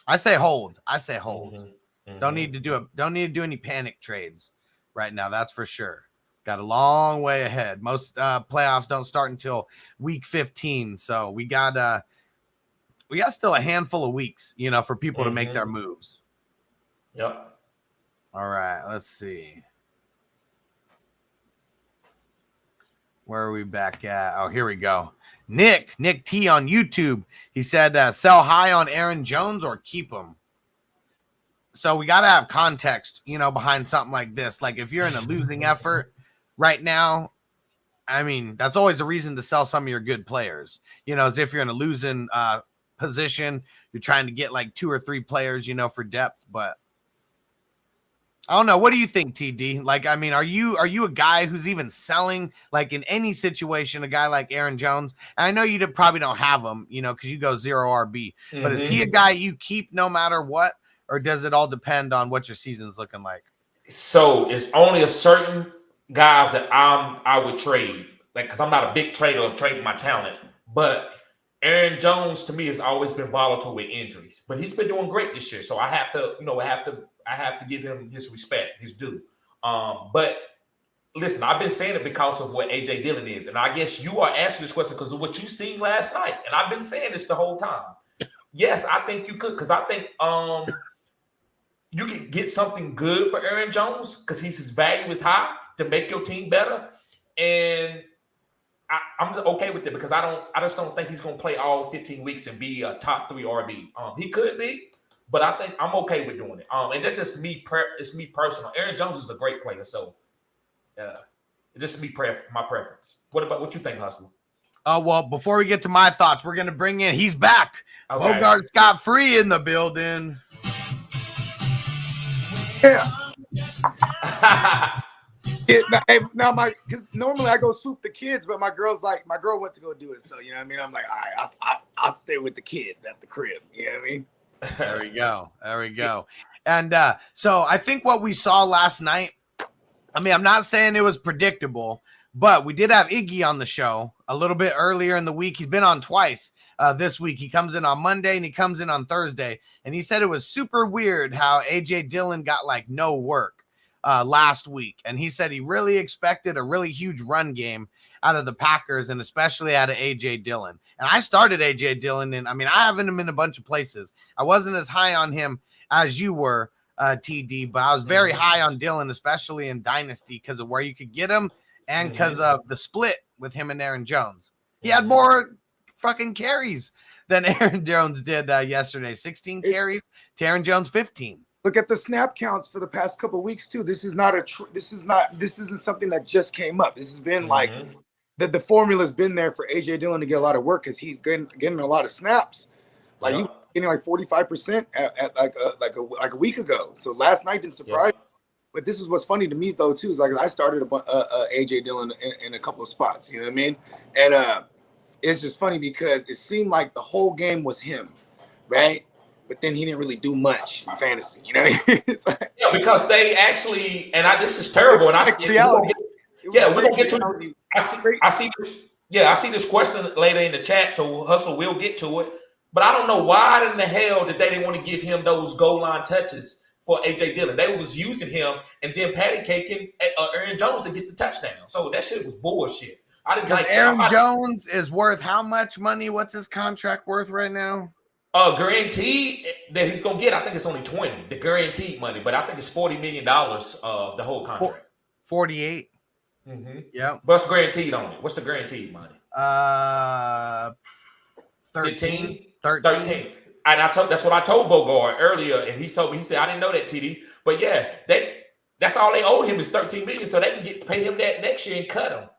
I say hold. Mm-hmm. Don't need to do any panic trades right now. That's for sure. Got a long way ahead. Most playoffs don't start until week 15. So we got still a handful of weeks, for people to make their moves. Yep. All right. Let's see. Where are we back at? Oh, here we go. Nick T on YouTube. He said, sell high on Aaron Jones or keep him. So we got to have context, behind something like this. Like if you're in a losing effort right now, I mean, that's always a reason to sell some of your good players, as if you're in a losing position, you're trying to get like 2 or 3 players, for depth. But I don't know. What do you think, TD? Like, I mean, are you a guy who's even selling, like in any situation, a guy like Aaron Jones? And I know you probably don't have him, because you go 0 RB, but is he a guy you keep no matter what? Or does it all depend on what your season's looking like? So it's only a certain guys that I would trade, like because I'm not a big trader of trading my talent. But Aaron Jones to me has always been volatile with injuries, but he's been doing great this year. So I have to, I have to give him his respect, his due. But listen, I've been saying it because of what AJ Dillon is, and I guess you are asking this question because of what you seen last night, and I've been saying this the whole time. Yes, I think you could, because I think you can get something good for Aaron Jones because his value is high to make your team better. And I'm okay with it because I just don't think he's going to play all 15 weeks and be a top 3 RB. He could be, but I think I'm okay with doing it. And that's just me. It's me personal. Aaron Jones is a great player, so Just my preference. What you think, Hustler? Well, before we get to my thoughts, we're gonna bring in. He's back. Okay. Bogard Scott free in the building. Yeah. Now because normally I go swoop the kids, but my girl went to go do it. So you know what I mean. I'm like, all right, I'll stay with the kids at the crib. You know what I mean. There we go. And so I think what we saw last night. I mean, I'm not saying it was predictable, but we did have Iggy on the show a little bit earlier in the week. He's been on twice this week. He comes in on Monday and he comes in on Thursday. And he said it was super weird how A.J. Dillon got like no work last week. And he said he really expected a really huge run game out of the Packers and especially out of A.J. Dillon. And I started A.J. Dillon, and I mean, I have him in a bunch of places. I wasn't as high on him as you were, TD, but I was very high on Dillon, especially in Dynasty because of where you could get him and because of the split with him and Aaron Jones. He had more fucking carries than Aaron Jones did yesterday. 16 carries to Aaron Jones 15. Look at the snap counts for the past couple of weeks too. This isn't something that just came up. This has been like the formula's been there for A.J. Dillon to get a lot of work because he's getting a lot of snaps. Like he was getting like 45% at like a week ago. So last night didn't surprise me. But this is what's funny to me though too is like I started A.J. Dillon in a couple of spots. You know what I mean? And it's just funny because it seemed like the whole game was him, right? But then he didn't really do much in fantasy. You know what I mean? Like, yeah, because they actually this is terrible. And we're gonna get to. I see this question later in the chat, so Hustle will get to it. But I don't know why in the hell did they didn't want to give him those goal line touches for A.J. Dillon. They was using him and then patty caking Aaron Jones to get the touchdown. So that shit was bullshit. I didn't like Aaron Jones is worth how much money? What's his contract worth right now? Guaranteed that he's gonna get, I think it's only 20, the guaranteed money, but I think it's $40 million the whole contract. 48. Yeah. What's guaranteed on it? What's the guaranteed money? 13. And that's what I told Bogard earlier, and he told me, he said, I didn't know that, TD. But yeah, that's all they owed him is $13 million, so they can pay him that next year and cut him.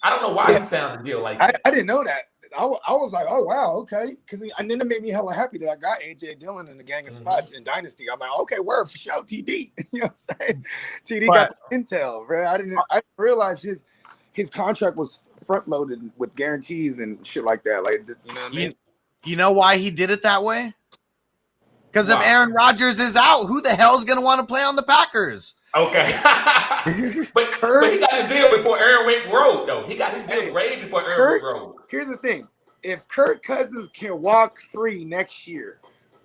I don't know why he sounded a deal like that. I didn't know that. I was like, oh wow, okay, and then it made me hella happy that I got A.J. Dillon in the gang of spots in Dynasty. I'm like, okay, word for show, TD. You know what I'm saying? TD got the intel, bro. I didn't realize his contract was front loaded with guarantees and shit like that. Like, you know what I mean? You know why he did it that way? Because if Aaron Rodgers is out, who the hell is going to want to play on the Packers? Okay. but he got his deal before Aaron went rogue, though. He got his deal way before Aaron went rogue. Here's the thing. If Kirk Cousins can walk free next year,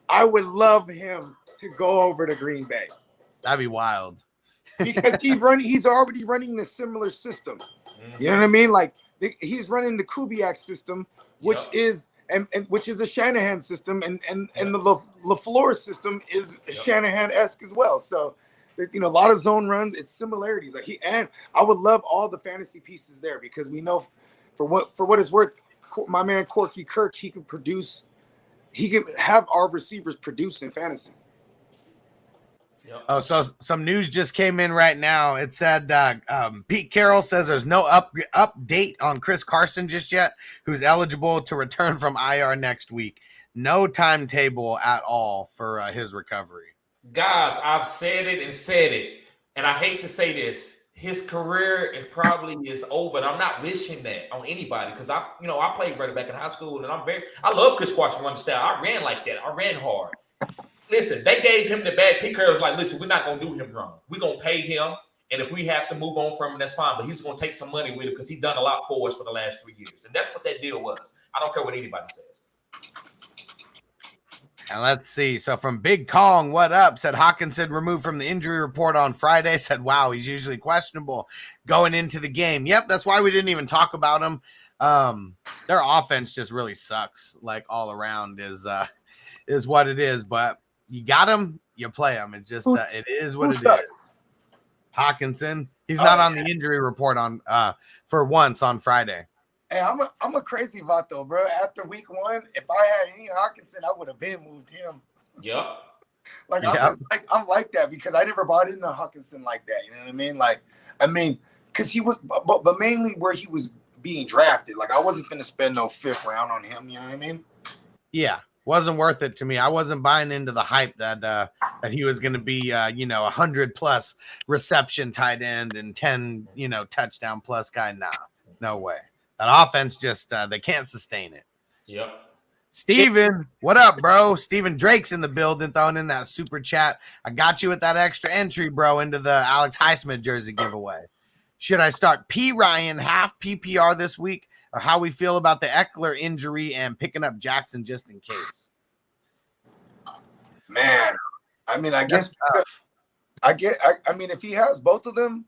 I would love him to go over to Green Bay. That'd be wild. Because he's already running the similar system. You know what I mean? Like he's running the Kubiak system, which is and which is a Shanahan system, and the LaFleur system is Shanahan-esque as well. So there's a lot of zone runs. It's similarities. Like and I would love all the fantasy pieces there because we know for what it's worth, my man Corky Kirk, he can produce. He can have our receivers produce in fantasy. Oh, so some news just came in right now. It said Pete Carroll says there's no update on Chris Carson just yet, who's eligible to return from IR next week. No timetable at all for his recovery. Guys, I've said it, and I hate to say this. His career probably is over, and I'm not wishing that on anybody because I played running back in high school, and I love Chris Carson running style. I ran like that. I ran hard. Listen, they gave him the bad. Pete Carroll's like, listen, we're not going to do him wrong. We're going to pay him, and if we have to move on from him, that's fine. But he's going to take some money with it because he's done a lot for us for the last 3 years. And that's what that deal was. I don't care what anybody says. And let's see. So from Big Kong, what up? Said Hawkinson removed from the injury report on Friday. Said, wow, he's usually questionable going into the game. Yep, that's why we didn't even talk about him. Their offense just really sucks, like all around is what it is. But you got him, you play him. It just it is what it is. Hawkinson, he's not on the injury report on for once on Friday. Hey, I'm a crazy vato, bro. After week 1, if I had any Hawkinson, I would have been moved him. Yep. I'm like that because I never bought into Hawkinson like that. You know what I mean? Like, because he was, but mainly where he was being drafted. Like, I wasn't finna spend no 5th round on him. You know what I mean? Yeah, wasn't worth it to me. I wasn't buying into the hype that he was going to be, 100+ reception tight end and 10, touchdown plus guy. Nah, no way. That offense just they can't sustain it. Yep. Steven, what up, bro? Steven Drake's in the building, throwing in that super chat. I got you with that extra entry, bro, into the Alex Highsmith jersey giveaway. Should I start P. Ryan half PPR this week, or how we feel about the Eckler injury and picking up Jackson just in case? Man, I mean, I guess I mean, if he has both of them,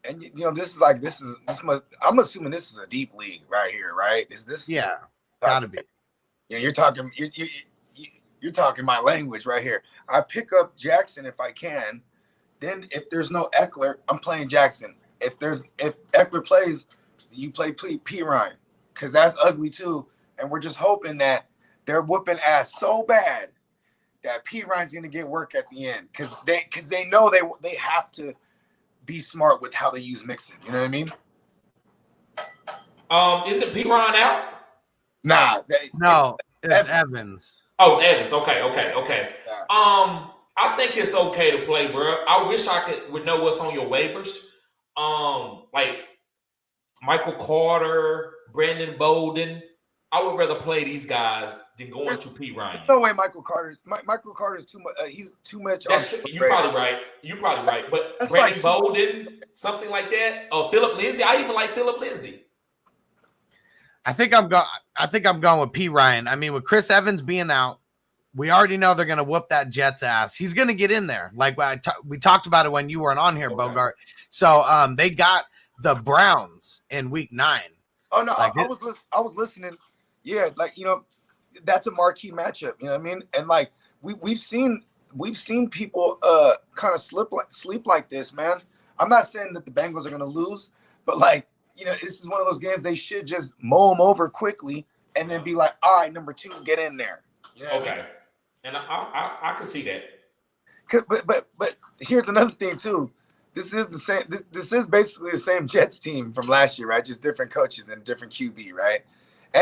and I'm assuming this is a deep league right here, right? Yeah, gotta be. You're talking my language right here. I pick up Jackson if I can. Then if there's no Eckler, I'm playing Jackson. If Eckler plays, you play P. Ryan, because that's ugly too. And we're just hoping that they're whooping ass so bad that P. Ryan's gonna get work at the end, because they know they have to be smart with how they use Mixon. You know what I mean? Isn't P. Ryan out? Nah, it's Evans. Oh, it's Evans. Okay. Yeah. I think it's okay to play, bro. I wish I would know what's on your waivers. Like Michael Carter, Brandon Bolden. I would rather play these guys than going to P. Ryan. No way, Michael Carter's too much. He's too much. That's true. You're probably right. But that's Brandon Bolden, something like that. Philip Lindsay. I even like Philip Lindsay. I think I'm going with P. Ryan. I mean, with Chris Evans being out, we already know they're going to whoop that Jets ass. He's going to get in there. Like we talked about it when you weren't on here, okay. Bogart. So they got the Browns in week 9. Oh no, I was listening. Yeah, that's a marquee matchup. You know what I mean? And like we've seen people kind of sleep like this, man. I'm not saying that the Bengals are going to lose, but this is one of those games they should just mow them over quickly and then be like, all right, number 2's get in there. You know okay. I mean? And I can see that. But here's another thing too. This is the same. This is basically the same Jets team from last year, right? Just different coaches and different QB, right?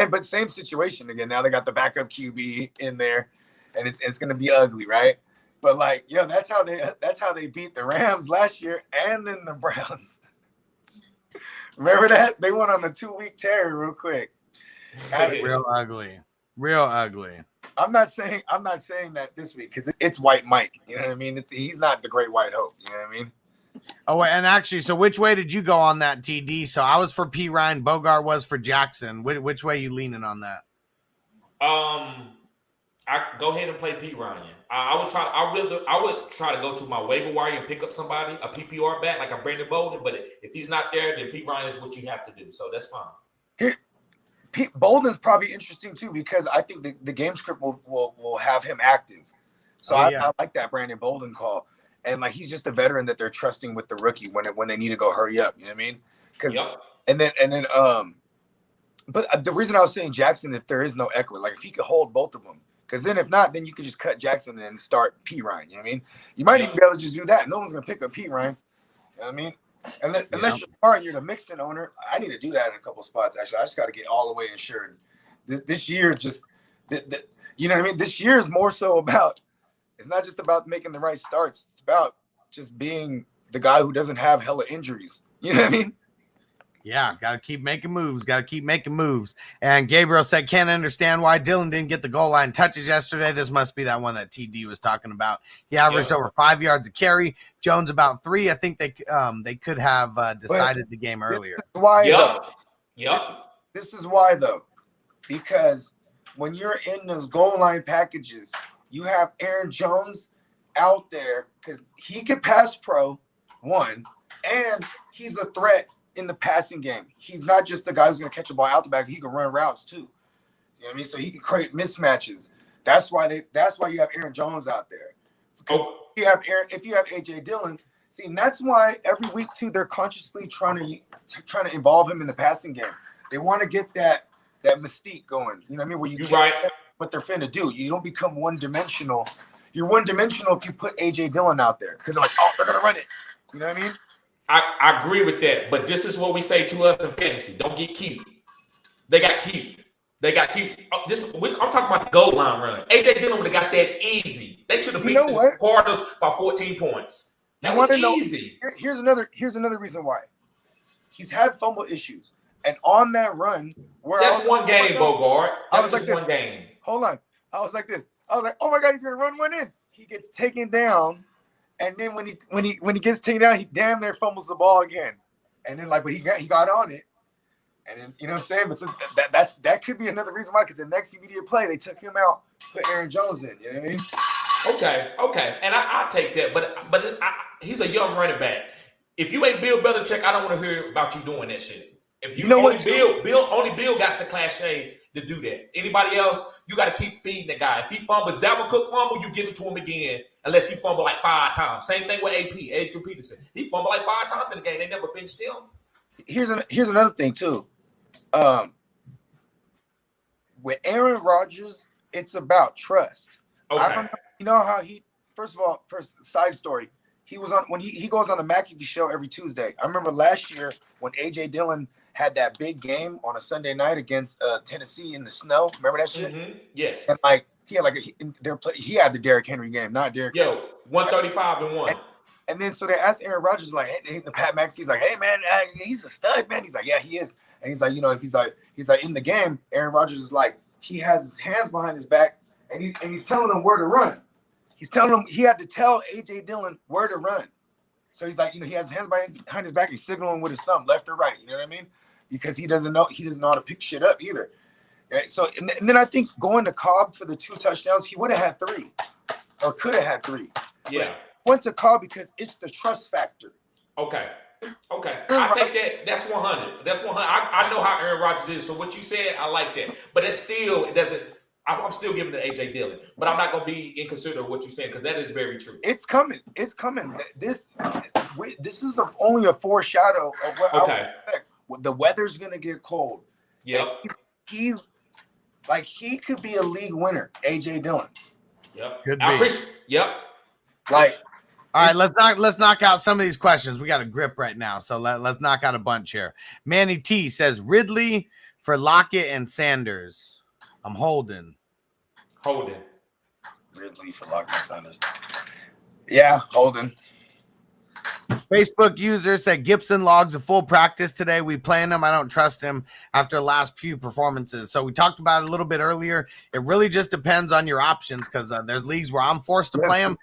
But same situation again. Now they got the backup QB in there, and it's gonna be ugly, right? But that's how they beat the Rams last year, and then the Browns. Remember that? They went on a 2-week tear real quick. Real ugly. I'm not saying that this week, because it's White Mike. You know what I mean? He's not the great white hope. You know what I mean? Oh, and actually, so which way did you go on that, TD? So I was for P. Ryan, Bogart was for Jackson. Which way you leaning on that? I go ahead and play P. Ryan. I would try to go to my waiver wire and pick up somebody, a PPR back like a Brandon Bolden. But if he's not there, then P. Ryan is what you have to do. So that's fine. Bolden's probably interesting too, because I think the game script will have him active. So I like that Brandon Bolden call. And he's just a veteran that they're trusting with the rookie when they need to go hurry up. You know what I mean? But the reason I was saying Jackson, if there is no Eckler, if he could hold both of them, because then if not, then you could just cut Jackson and start P. Ryan. You know what I mean? You might even be able to just do that. No one's gonna pick up P. Ryan. You know what I mean? Unless you're the Mixon owner, I need to do that in a couple spots. Actually, I just got to get all the way insured. This year, you know what I mean? This year is more so about. It's not just about making the right starts. It's about just being the guy who doesn't have hella injuries. You know what I mean? Yeah, got to keep making moves. And Gabriel said, can't understand why Dylan didn't get the goal line touches yesterday. This must be that one that TD was talking about. He averaged over 5 yards a carry. Jones about 3. I think they could have decided the game earlier. This is why, though. Because when you're in those goal line packages, you have Aaron Jones out there because he could pass pro, one, and he's a threat in the passing game. He's not just the guy who's going to catch a ball out the back. He can run routes too. You know what I mean? So he can create mismatches. That's why you have Aaron Jones out there. Because if you have AJ Dillon, see, and that's why every week too they're consciously trying to involve him in the passing game. They want to get that mystique going. You know what I mean? Where you can't what they're finna do. You don't become one-dimensional. You're one-dimensional if you put AJ Dillon out there because they're like, oh, they're gonna run it. You know what I mean? I agree with that, but this is what we say to us in fantasy: don't get cute. They got cute. I'm talking about the goal line run. AJ Dillon would have got that easy. They should have beat the Cardinals by 14 points. That was easy. Here's another reason why. He's had fumble issues, and on that run, just one game, Bogard. I was like, one game. Hold on. I was like this. I was like, oh my God, he's gonna run one in. He gets taken down, and then when he gets taken down, he damn near fumbles the ball again. And then but he got on it, and then you know what I'm saying. But so that could be another reason why, because the next immediate play they took him out, put Aaron Jones in. You know what I mean? Okay, and I take that, but he's a young running back. If you ain't Bill Belichick, I don't want to hear about you doing that shit. If you know only Bill got the cliche to do that. Anybody else, you got to keep feeding the guy. If he fumble, if Dalvin Cook fumble, you give it to him again, unless he fumble like 5 times. Same thing with Adrian Peterson. He fumbled like 5 times in the game. They never benched him. Here's another thing too. With Aaron Rodgers, it's about trust. Okay. I don't know, you know how first side story. He was on when he goes on the McAfee show every Tuesday. I remember last year when AJ Dillon had that big game on a Sunday night against Tennessee in the snow. Remember that shit? Mm-hmm. Yes. And he had he had the Derrick Henry game, not Derrick. 135-1. And then so they asked Aaron Rodgers hey, Pat McAfee's like, hey man, he's a stud, man. He's like, yeah, he is. And he's like, if he's like in the game, Aaron Rodgers is like, he has his hands behind his back and he's telling him where to run. He's telling him he had to tell AJ Dillon where to run. So he's like, he has his hands behind his back. He's signaling with his thumb, left or right. You know what I mean? Because he doesn't know how to pick shit up either. Right? So and then I think going to Cobb for the 2 touchdowns, he would have had 3 or could have had 3. Yeah. But went to Cobb because it's the trust factor. Okay. I take that. That's 100. That's 100. I know how Aaron Rodgers is. So what you said, I like that. But it doesn't. I'm still giving it to AJ Dillon, but I'm not going to be inconsiderate of what you're saying because that is very true. It's coming. This is only a foreshadow of what I would expect. The weather's going to get cold. Yep. He's like he could be a league winner, AJ Dillon. Yep. Could be. Yep. Like, all right, let's knock out some of these questions. We got a grip right now, so let's knock out a bunch here. Manny T says Ridley for Lockett and Sanders. I'm holding. Ridley for Lockett and Sanders. Yeah, holding. Facebook user said Gibson logs a full practice today. We playing him. I don't trust him after the last few performances. So we talked about it a little bit earlier. It really just depends on your options because there's leagues where I'm forced to play him.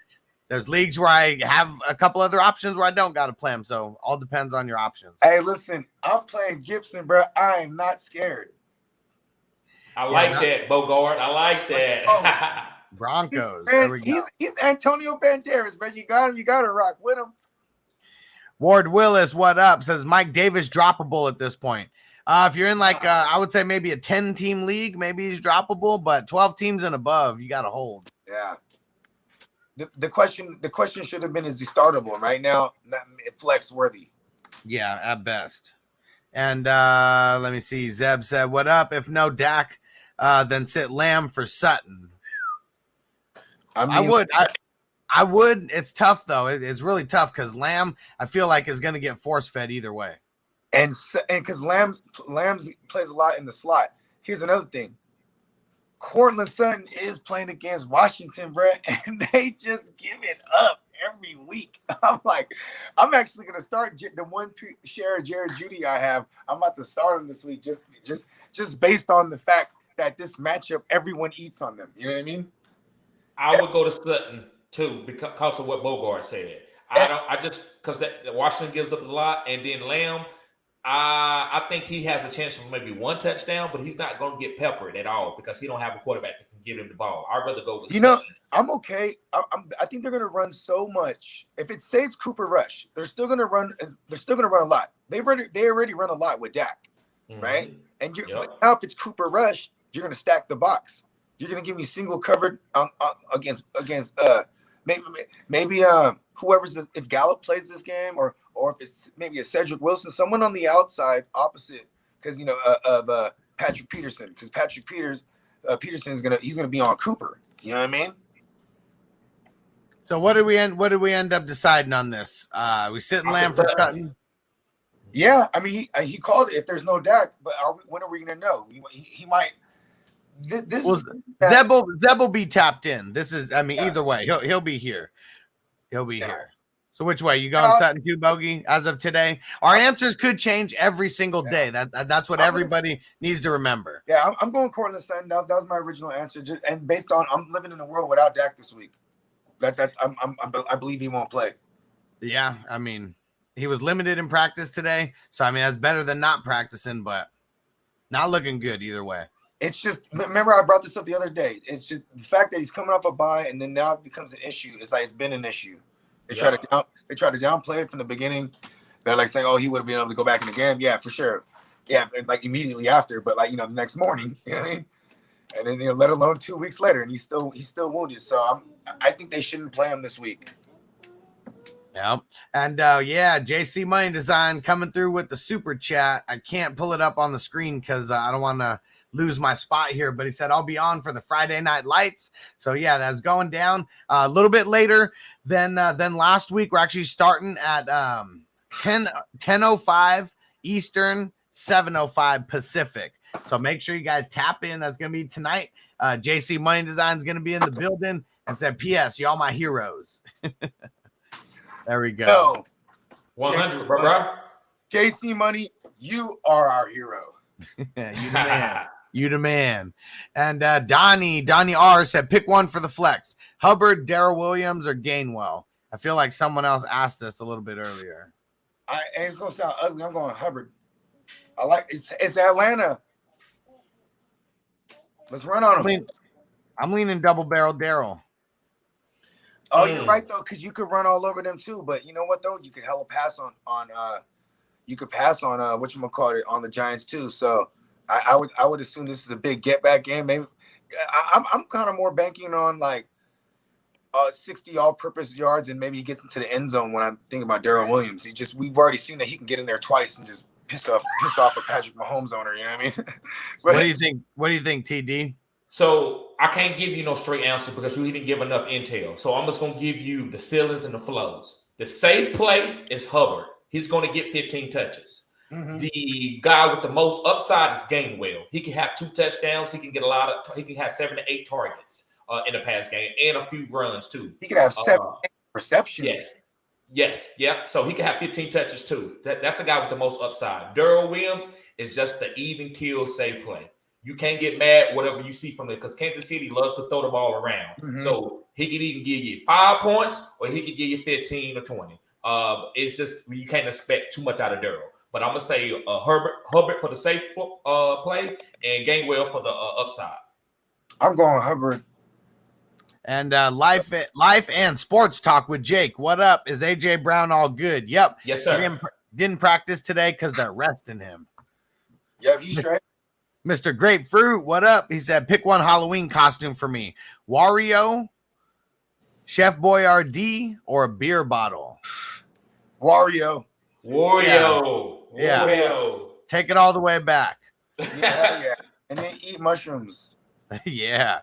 There's leagues where I have a couple other options where I don't got to play him. So all depends on your options. Hey, listen, I'm playing Gibson, bro. I am not scared. I like that, Bogard. I like that. Broncos. He's Antonio Banderas, bro. You got him. You got to rock with him. Ward Willis, what up? Says Mike Davis droppable at this point. If you're in I would say maybe a 10-team league, maybe he's droppable, but 12 teams and above, you got to hold. Yeah. The question should have been, is he startable? Right now, not flex worthy. Yeah, at best. And let me see. Zeb said, what up? If no Dak, then sit Lamb for Sutton. I would. It's tough, though. It's really tough because Lamb, I feel like, is going to get force-fed either way. And because Lamb plays a lot in the slot. Here's another thing. Cortland Sutton is playing against Washington, bro, and they just give it up every week. I'm actually going to start the one share of Jared Judy I have. I'm about to start him this week just based on the fact that this matchup, everyone eats on them. You know what I mean? I would go to Sutton too because of what Bogard said. Because that Washington gives up a lot, and then Lamb, I think he has a chance for maybe 1 touchdown, but he's not going to get peppered at all because he don't have a quarterback that can give him the ball. I'd rather go with Sutton. I'm okay. I think they're going to run so much. If it says Cooper Rush, they're still going to run. They're still going to run a lot. They already run a lot with Dak, right? And now if it's Cooper Rush, you're going to stack the box. You're going to give me single covered against maybe whoever's if Gallup plays this game or if it's maybe a Cedric Wilson, someone on the outside opposite because of Patrick Peterson, because Patrick Peterson is he's gonna be on Cooper. You know what I mean? So what did we end up deciding on this? We sit in Lamb for Sutton. Yeah, I mean, he called it if there's no Dak, but when are we going to know? He might. This Well, is Zeb will be tapped in. This is, I mean, either way, he'll be here. He'll be here. So which way you going, Sutton too, Bogey? As of today, our answers could change every single day. That's what everybody needs to remember. Yeah, I'm going Cortland Sutton. That was my original answer, and based on I'm living in a world without Dak this week. I believe he won't play. Yeah, I mean, he was limited in practice today, so I mean that's better than not practicing, but not looking good either way. It's just, remember I brought this up the other day. It's just the fact that he's coming off a bye and then now it becomes an issue. It's like it's been an issue. They try to downplay it from the beginning. They're like saying, "Oh, he would have been able to go back in the game." Yeah, for sure. Yeah, like immediately after, but like the next morning, you know what I mean? And then let alone 2 weeks later, and he's still wounded. So I think they shouldn't play him this week. Yeah, and JC Money Design coming through with the super chat. I can't pull it up on the screen because I don't want to lose my spot here, but he said I'll be on for the Friday Night Lights. So yeah, that's going down a little bit later than last week. We're actually starting at 10:05 Eastern, 7:05 Pacific. So make sure you guys tap in. That's going to be tonight. JC Money Design is going to be in the building and said, "P.S. Y'all my heroes." There we go. No. 100, bro. JC Money, you are our hero. You the man. You the man. And Donnie R said, pick one for the flex. Hubbard, Darrell Williams, or Gainwell. I feel like someone else asked this a little bit earlier. It's going to sound ugly. I'm going Hubbard. I like it's Atlanta. Let's run on him. I'm leaning double barrel Darrell. Oh, you're right though, because you could run all over them too. But you know what though, you could hella pass on whatchamacallit on the Giants too. So I would assume this is a big get back game. Maybe I'm kind of more banking on like 60 all-purpose yards, and maybe he gets into the end zone when I'm thinking about Darrell Williams. We've already seen that he can get in there twice and just piss off a Patrick Mahomes owner. You know what I mean? What do you think? What do you think, TD? So I can't give you no straight answer because you didn't give enough intel. So I'm just going to give you the ceilings and the flows. The safe play is Hubbard. He's going to get 15 touches. Mm-hmm. The guy with the most upside is Gainwell. He can have 2 touchdowns. He can get he can have 7 to 8 targets in the pass game and a few runs too. He can have 7 receptions. Yes. So he can have 15 touches too. That's the guy with the most upside. Darrell Williams is just the even kill safe play. You can't get mad whatever you see from it because Kansas City loves to throw the ball around. Mm-hmm. So he could even give you 5 points or he could give you 15 or 20. It's just you can't expect too much out of Darrell. But I'm gonna say Hubbard for the safe play and Gainwell for the upside. I'm going Hubbard. And life and sports talk with Jake. What up? Is AJ Brown all good? Yep. Yes, sir. Didn't practice today because they're resting him. Yep, he's straight. Mr. Grapefruit, what up? He said, pick one Halloween costume for me. Wario, Chef Boyardee, or a beer bottle? Wario. Yeah. Take it all the way back. Yeah. And then eat mushrooms. Yeah.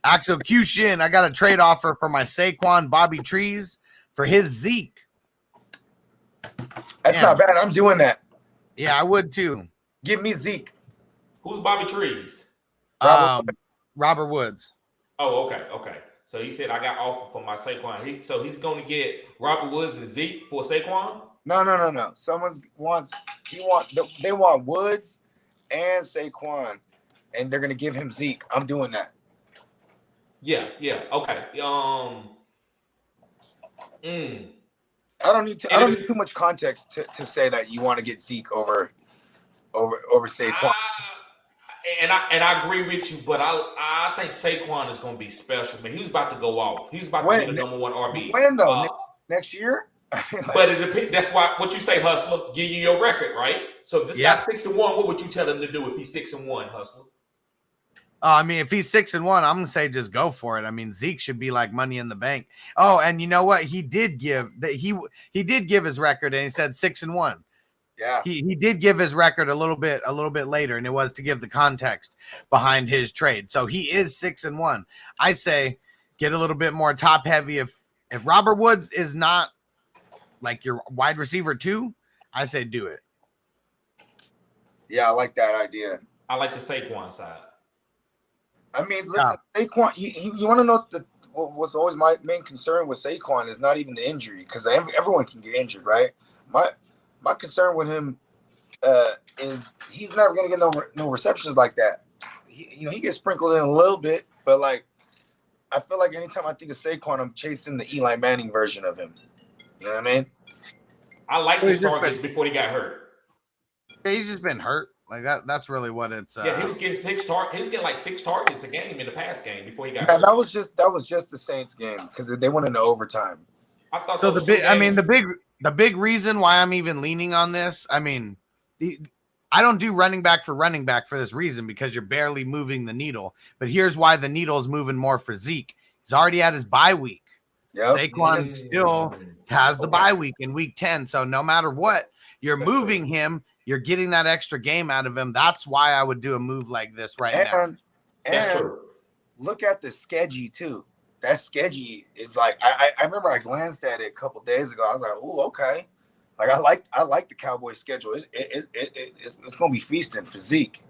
Execution. I got a trade offer for my Saquon Bobby Trees for his Zeke. That's not bad. I'm doing that. Yeah, I would too. Give me Zeke. Who's Bobby Trees? Robert Woods. Oh, okay. So he said I got offer for my Saquon. So he's going to get Robert Woods and Zeke for Saquon? No. They want Woods and Saquon, and they're going to give him Zeke. I'm doing that. Yeah. Okay. I don't need too much context to say that you want to get Zeke over Saquon. And I agree with you, but I think Saquon is going to be special. Man, he was about to go off. He's about to be the number 1 RB. When though? Next year? But it depends. That's why what you say, Hustler. Give you your record, right? So if this guy's 6-1, what would you tell him to do if he's 6-1, Hustler? I mean, if he's 6-1, I'm gonna say just go for it. I mean, Zeke should be like money in the bank. Oh, and you know what? He did give his record, and he said 6-1. Yeah, he did give his record a little bit later, and it was to give the context behind his trade. So he is 6-1. I say get a little bit more top heavy. If Robert Woods is not like your wide receiver 2, I say do it. Yeah, I like that idea. I like the Saquon side. I mean, listen, Saquon. You want to know what's always my main concern with Saquon is not even the injury, because everyone can get injured, right? My concern with him is he's never gonna get no receptions like that. He gets sprinkled in a little bit, but like I feel like anytime I think of Saquon, I'm chasing the Eli Manning version of him. You know what I mean? I like his targets before he got hurt. Yeah, he's just been hurt. Like that's really what it's. Yeah, he was getting 6 targets. He was getting like 6 targets a game in the past game before he got hurt. That was just the Saints game because they went into overtime. I thought so. The big reason why I'm even leaning on this. I mean, I don't do running back for this reason because you're barely moving the needle. But here's why the needle is moving more for Zeke. He's already had his bye week. Yep. Saquon still has the bye week in week 10. So no matter what, you're moving him. You're getting that extra game out of him. That's why I would do a move like this now. That's true. Look at the schedule too. That schedule is like I remember I glanced at it a couple days ago. I was like, oh, okay. Like I like the Cowboys schedule. It's gonna be feasting for Zeke.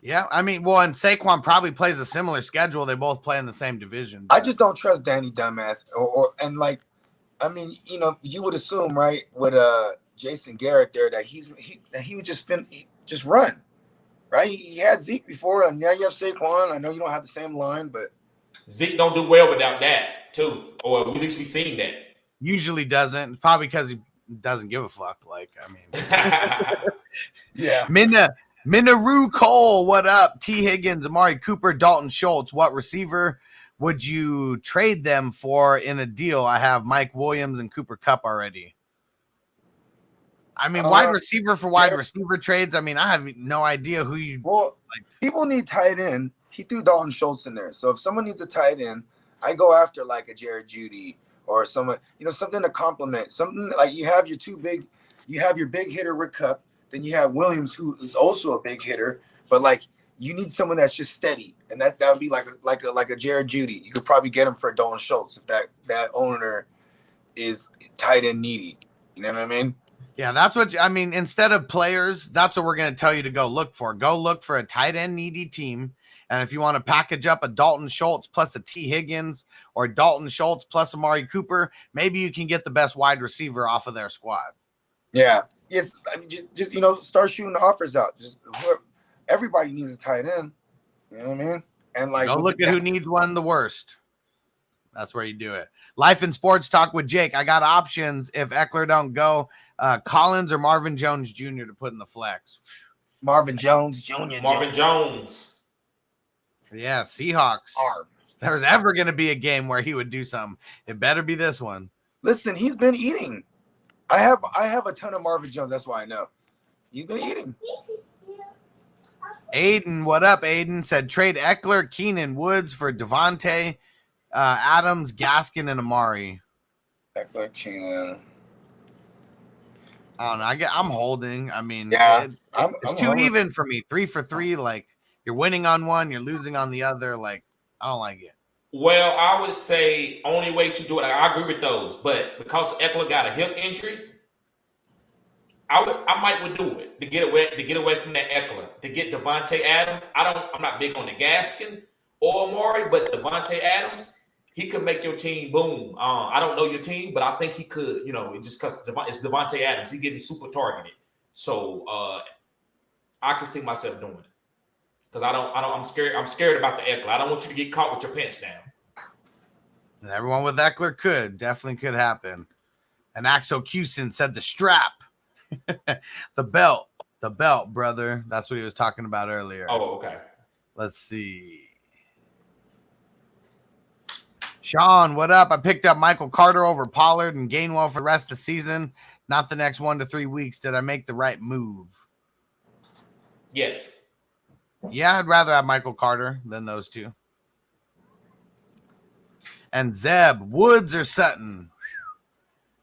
Yeah, I mean, well, and Saquon probably plays a similar schedule. They both play in the same division. But I just don't trust Danny Dumbass. And like, I mean, you would assume, right, with Jason Garrett there that he would just run, right? He had Zeke before, and now you have Saquon. I know you don't have the same line, but Zeke don't do well without that too, or at least we've seen that. Usually doesn't, probably because he doesn't give a fuck. Like, I mean, yeah. Minaru Cole, what up? T. Higgins, Amari Cooper, Dalton Schultz. What receiver would you trade them for in a deal? I have Mike Williams and Cooper Kupp already. I mean, wide receiver for wide receiver trades. I mean, I have no idea who you. Well, people need tight end. He threw Dalton Schultz in there. So if someone needs a tight end, I go after like a Jared Jeudy or someone, something to complement. Something like you have your big hitter Rick Kupp. Then you have Williams, who is also a big hitter, but like you need someone that's just steady, and that would be like a Jared Jeudy. You could probably get him for Dalton Schultz if that owner is tight end needy. You know what I mean? Yeah, that's what I mean. Instead of players, that's what we're going to tell you to go look for. Go look for a tight end needy team. And if you want to package up a Dalton Schultz plus a T. Higgins or Dalton Schultz plus Amari Cooper, maybe you can get the best wide receiver off of their squad. Yeah. Yes. I mean, just start shooting the offers out. Everybody needs a tight end. You know what I mean? And like, go look at who needs one the worst. That's where you do it. Life and Sports Talk with Jake. I got options if Eckler don't go. Collins or Marvin Jones Jr. to put in the flex. Marvin Jones Jr. Marvin Jones. Yeah, Seahawks. If there's ever going to be a game where he would do something, it better be this one. Listen, he's been eating. I have a ton of Marvin Jones. That's why I know. He's been eating. Aiden, what up, Aiden? Said trade Eckler, Keenan, Woods for Devontae, Adams, Gaskin, and Amari. Eckler, Keenan. I don't know. I'm holding. I mean, yeah, it's too even for me. 3 for 3. Like, you're winning on one, you're losing on the other. Like, I don't like it. Well, I would say only way to do it. I agree with those, but because Eckler got a hip injury, I might would do it to get away from that Eckler, to get Devontae Adams. I'm not big on the Gaskin or Amari, but Devontae Adams, he could make your team boom. I don't know your team, but I think he could. Just because it's Devontae Adams, he's getting super targeted. So I can see myself doing it because I'm scared. I'm scared about the Eckler. I don't want you to get caught with your pants down. And everyone with Eckler definitely could happen. And Axel Cusin said the strap, the belt, brother. That's what he was talking about earlier. Oh, okay. Let's see. Sean, what up? I picked up Michael Carter over Pollard and Gainwell for the rest of the season. Not the next 1 to 3 weeks. Did I make the right move? Yes. Yeah, I'd rather have Michael Carter than those two. And Zeb, Woods or Sutton?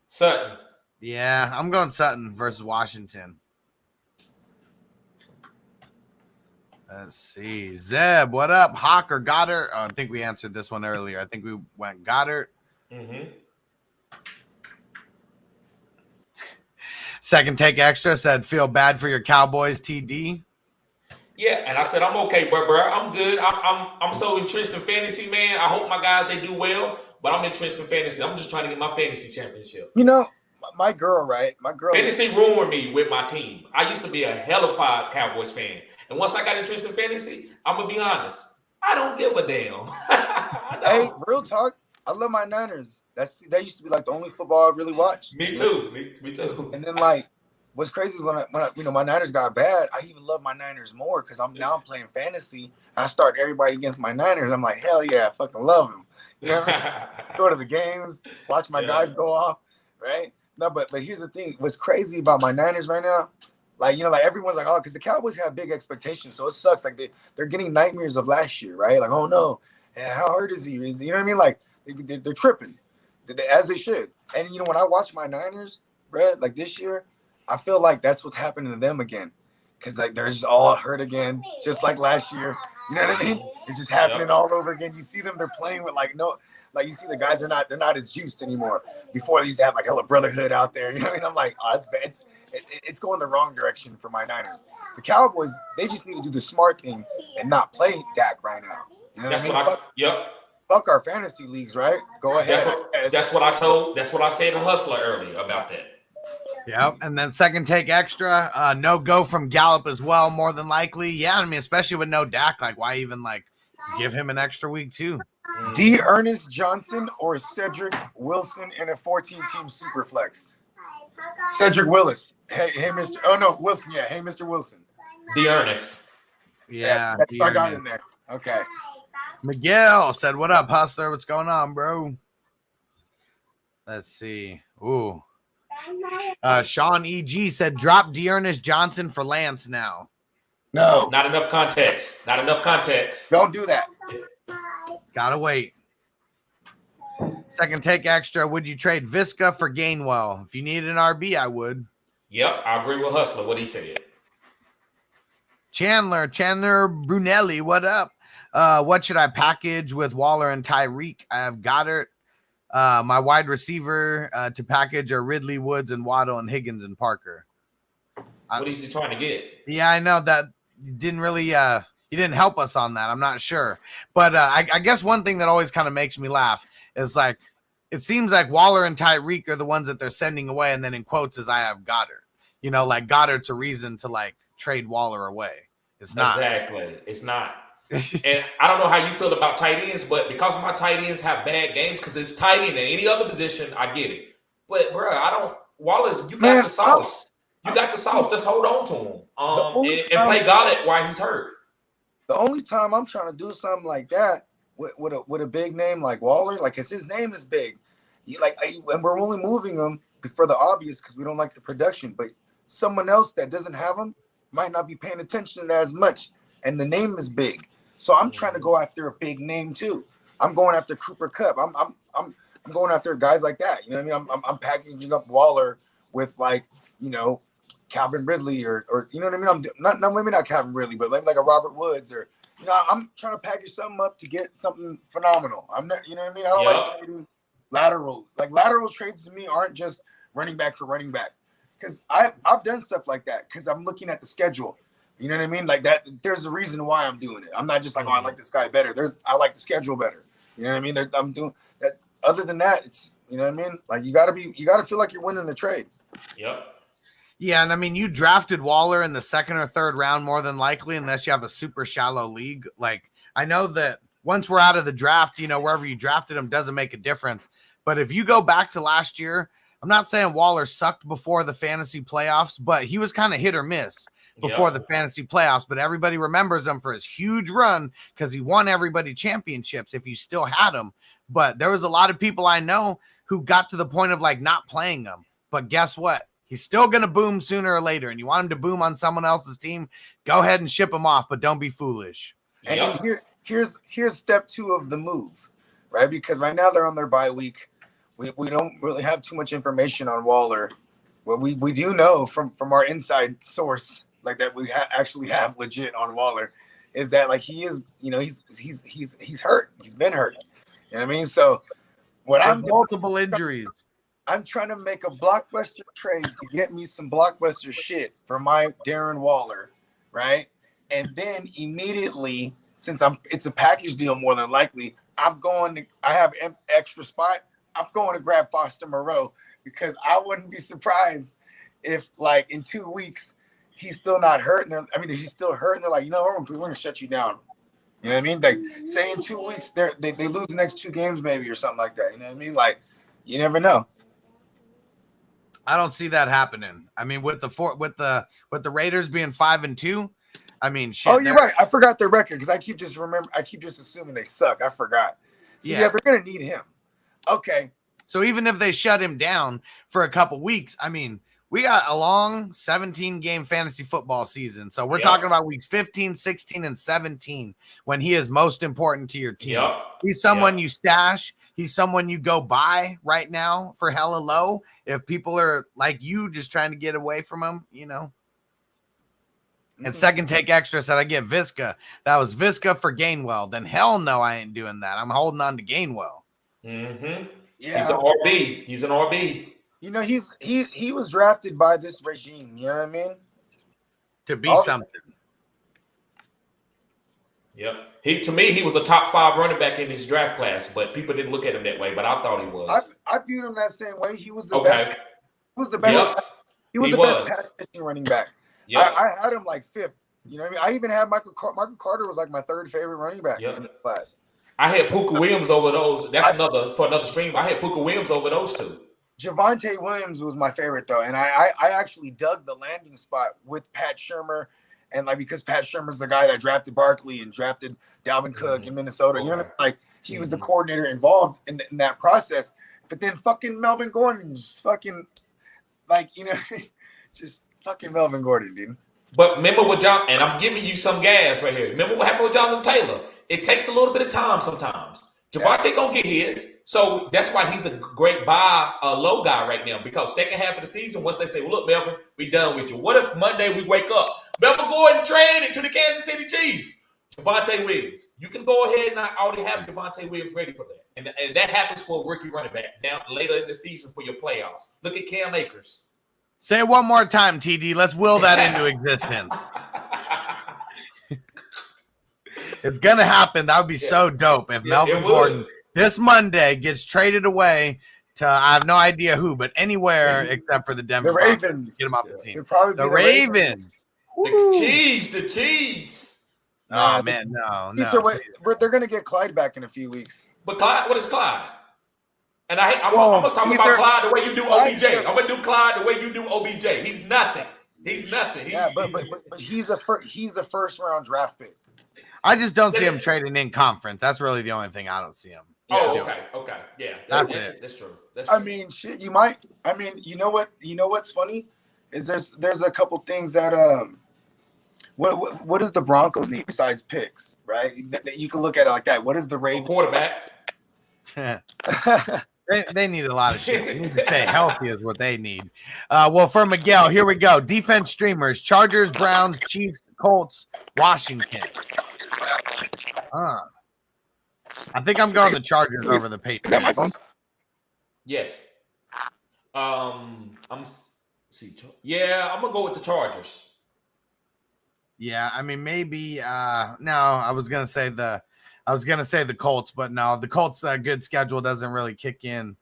Sutton. Yeah, I'm going Sutton versus Washington. Let's see. Zeb, what up? Hawk or Goddard? Oh, I think we answered this one earlier. I think we went Goddard. Mm-hmm. Second Take Extra said, feel bad for your Cowboys, TD. Yeah, and I said I'm okay, bro. I'm good. I'm so entrenched in fantasy, man. I hope my guys they do well, but I'm entrenched in fantasy. I'm just trying to get my fantasy championship. You know, my girl, right? My girl. Fantasy ruined me with my team. I used to be a hellified Cowboys fan, and once I got entrenched in fantasy, I'm gonna be honest. I don't give a damn. Hey, real talk. I love my Niners. That used to be like the only football I really watched. Me too. Me too. And then like. What's crazy is when I my Niners got bad, I even love my Niners more because I'm now playing fantasy. I start everybody against my Niners. I'm like, hell yeah, I fucking love them. You know what I mean? Go to the games, watch my guys go off, right? No, but here's the thing. What's crazy about my Niners right now, like, you know, like everyone's like, oh, because the Cowboys have big expectations, so it sucks. Like they're getting nightmares of last year, right? Like, oh no, how hurt is he? You know what I mean? Like they're tripping, as they should. And you know, when I watch my Niners, Brett, like this year, I feel like that's what's happening to them again, because like they're just all hurt again, just like last year. You know what I mean? It's just happening all over again. You see them; they're playing with like no, like you see the guys they're not as juiced anymore. Before they used to have like hella brotherhood out there. You know what I mean? I'm like, oh, it's going the wrong direction for my Niners. The Cowboys, they just need to do the smart thing and not play Dak right now. You know what I mean? Fuck our fantasy leagues, right? Go ahead. That's what I said to Hustler earlier about that. Yep. And then Second Take Extra, no go from Gallup as well, more than likely. Yeah, I mean, especially with no Dak, like why even like just give him an extra week too? D. Ernest Johnson or Cedric Wilson in a 14-team super flex? Cedric Willis. Hey, Mr. Oh no, Wilson. Yeah, hey, Mr. Wilson. D. Ernest. Yeah, that's what I got in there. Okay. Miguel said, "What up, Hustler? What's going on, bro?" Let's see. Ooh. Sean E.G. said, drop Dearness Johnson for Lance now. No. Not enough context. Don't do that. Gotta wait. Second Take Extra, would you trade Visca for Gainwell? If you need an RB, I would. Yep, I agree with Hustler, what he said. Chandler Brunelli, what up? What should I package with Waller and Tyreek? I have Goddard. My wide receiver to package are Ridley, Woods, and Waddle, and Higgins and Parker. What is he trying to get? Yeah, I know that didn't really he didn't help us on that. I'm not sure. But I guess one thing that always kind of makes me laugh is like it seems like Waller and Tyreek are the ones that they're sending away, and then in quotes is I have Goddard. You know, like Goddard's a reason to like trade Waller away. It's not. Exactly. It's not. And I don't know how you feel about tight ends, but because my tight ends have bad games, because it's tight end in any other position, I get it. But bro, Wallace, you got the sauce. You got the sauce. Just hold on to him. And play Goddard while he's hurt. The only time I'm trying to do something like that with a big name like Waller, like because his name is big, and we're only moving him for the obvious because we don't like the production. But someone else that doesn't have him might not be paying attention as much, and the name is big. So I'm trying to go after a big name too. I'm going after Cooper Kupp. I'm going after guys like that. You know what I mean? I'm packaging up Waller with like, you know, Calvin Ridley or you know what I mean? Maybe not Calvin Ridley, but maybe like a Robert Woods or you know, I'm trying to package something up to get something phenomenal. I'm not, you know what I mean? I don't like trading lateral. Like lateral trades to me aren't just running back for running back. Because I've done stuff like that because I'm looking at the schedule. You know what I mean? Like that, there's a reason why I'm doing it. I'm not just like, oh, I like this guy better. I like the schedule better. You know what I mean? I'm doing that. Other than that, it's, you know what I mean? Like you gotta feel like you're winning the trade. Yep. Yeah, and I mean, you drafted Waller in the second or third round more than likely, unless you have a super shallow league. Like I know that once we're out of the draft, you know, wherever you drafted him doesn't make a difference. But if you go back to last year, I'm not saying Waller sucked before the fantasy playoffs, but he was kind of hit or miss before the fantasy playoffs. But everybody remembers him for his huge run because he won everybody championships if you still had him. But there was a lot of people I know who got to the point of like not playing him. But guess what? He's still going to boom sooner or later. And you want him to boom on someone else's team, go ahead and ship him off, but don't be foolish. And here's step 2 of the move, right? Because right now they're on their bye week. We don't really have too much information on Waller. What we do know from our inside source, like that we actually have legit on Waller, is that like he is, you know, he's hurt. He's been hurt. You know what I mean? So I'm multiple injuries. I'm trying to make a blockbuster trade to get me some blockbuster shit for my Darren Waller, right? And then immediately, since it's a package deal more than likely, I have extra spot. I'm going to grab Foster Moreau because I wouldn't be surprised if, like, in 2 weeks he's still not hurt. I mean, if he's still hurt, and they're like, we're gonna shut you down. You know what I mean? Like, say in 2 weeks they lose the next 2 games maybe or something like that. You know what I mean? Like, you never know. I don't see that happening. I mean, with the Raiders being 5-2, I mean, shit. Oh, you're right. I forgot their record because I keep just assuming they suck. I forgot. So yeah, we're gonna need him. Okay. So even if they shut him down for a couple weeks, I mean, we got a long 17-game fantasy football season. So we're talking about weeks 15, 16, and 17 when he is most important to your team. Yep. He's someone you stash. He's someone you go buy right now for hella low. If people are like you just trying to get away from him, And second take extra said I get Visca. That was Visca for Gainwell. Then hell no, I ain't doing that. I'm holding on to Gainwell. Mm-hmm. Yeah. He's an RB. He's an RB. He was drafted by this regime. You know what I mean? To be something. Yep. To me, he was a top 5 running back in his draft class, but people didn't look at him that way. But I thought he was. I viewed him that same way. He was the best. He was the best. Yep. He was the best pass catching running back. Yep. I had him like 5th. You know what I mean? I even had Michael Carter was like my 3rd favorite running back in the class. I had Puka Williams over those. That's another stream. I had Puka Williams over those 2. Javonte Williams was my favorite though, and I actually dug the landing spot with Pat Shurmur, and like because Pat Shurmur's the guy that drafted Barkley and drafted Dalvin Cook in Minnesota. You know, like he was the coordinator involved in that process. But then fucking Melvin Gordon, just fucking just fucking Melvin Gordon, dude. But remember what John, and I'm giving you some gas right here. Remember what happened with Jonathan Taylor? It takes a little bit of time sometimes. Javonte gonna get his, so that's why he's a great buy low guy right now. Because second half of the season, once they say, "Well, look, Melvin, we done with you." What if Monday we wake up, Melvin Gordon traded to the Kansas City Chiefs? Javonte Williams, you can go ahead and I already have Javonte Williams ready for that, and that happens for a rookie running back down later in the season for your playoffs. Look at Cam Akers. Say it one more time, TD. Let's will that into existence. It's going to happen. That would be so dope if Melvin Gordon this Monday gets traded away to I have no idea who, but anywhere except for the Denver Ravens. Get him off the team. The Ravens. The Chiefs. Oh, man, no. They're going to get Clyde back in a few weeks. But Clyde, what is Clyde? And I'm going to talk about Clyde the way you do OBJ. I'm going to do Clyde the way you do OBJ. He's nothing. But he's a first round draft pick. I just don't see him trading in conference. That's really the only thing I don't see him. Okay. Yeah. That's true. I mean, shit, you might. I mean, you know what's funny is there's a couple things that what does the Broncos need besides picks, right? That you can look at it like that. What is the Ravens quarterback? They need a lot of shit. They need to stay healthy is what they need. Well, for Miguel, here we go. Defense streamers: Chargers, Browns, Chiefs, Colts, Washington. I think I'm going the Chargers over the Patriots. Yes. I'm gonna go with the Chargers. Yeah, I mean maybe. No, I was gonna say the Colts, but no, the Colts' good schedule doesn't really kick in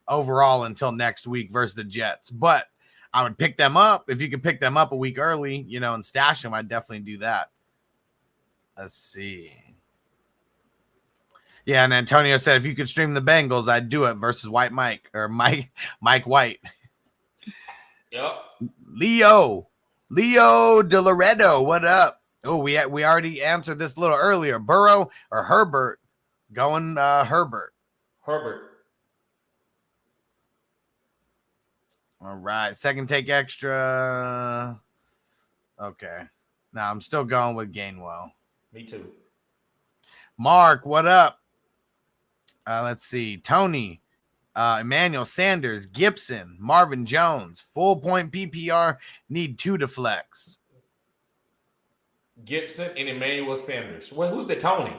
overall until next week versus the Jets. But I would pick them up if you could pick them up a week early, and stash them. I'd definitely do that. Let's see. Yeah, and Antonio said if you could stream the Bengals, I'd do it versus Mike White. Yep. Leo De Loreto, what up? Oh, we already answered this a little earlier. Burrow or Herbert? Going Herbert. All right. Second take extra. Okay. Now I'm still going with Gainwell. Me too. Mark, what up? Let's see. Tony, Emmanuel Sanders, Gibson, Marvin Jones, full point PPR, need 2 to flex. Gibson and Emmanuel Sanders. Well, who's the Tony?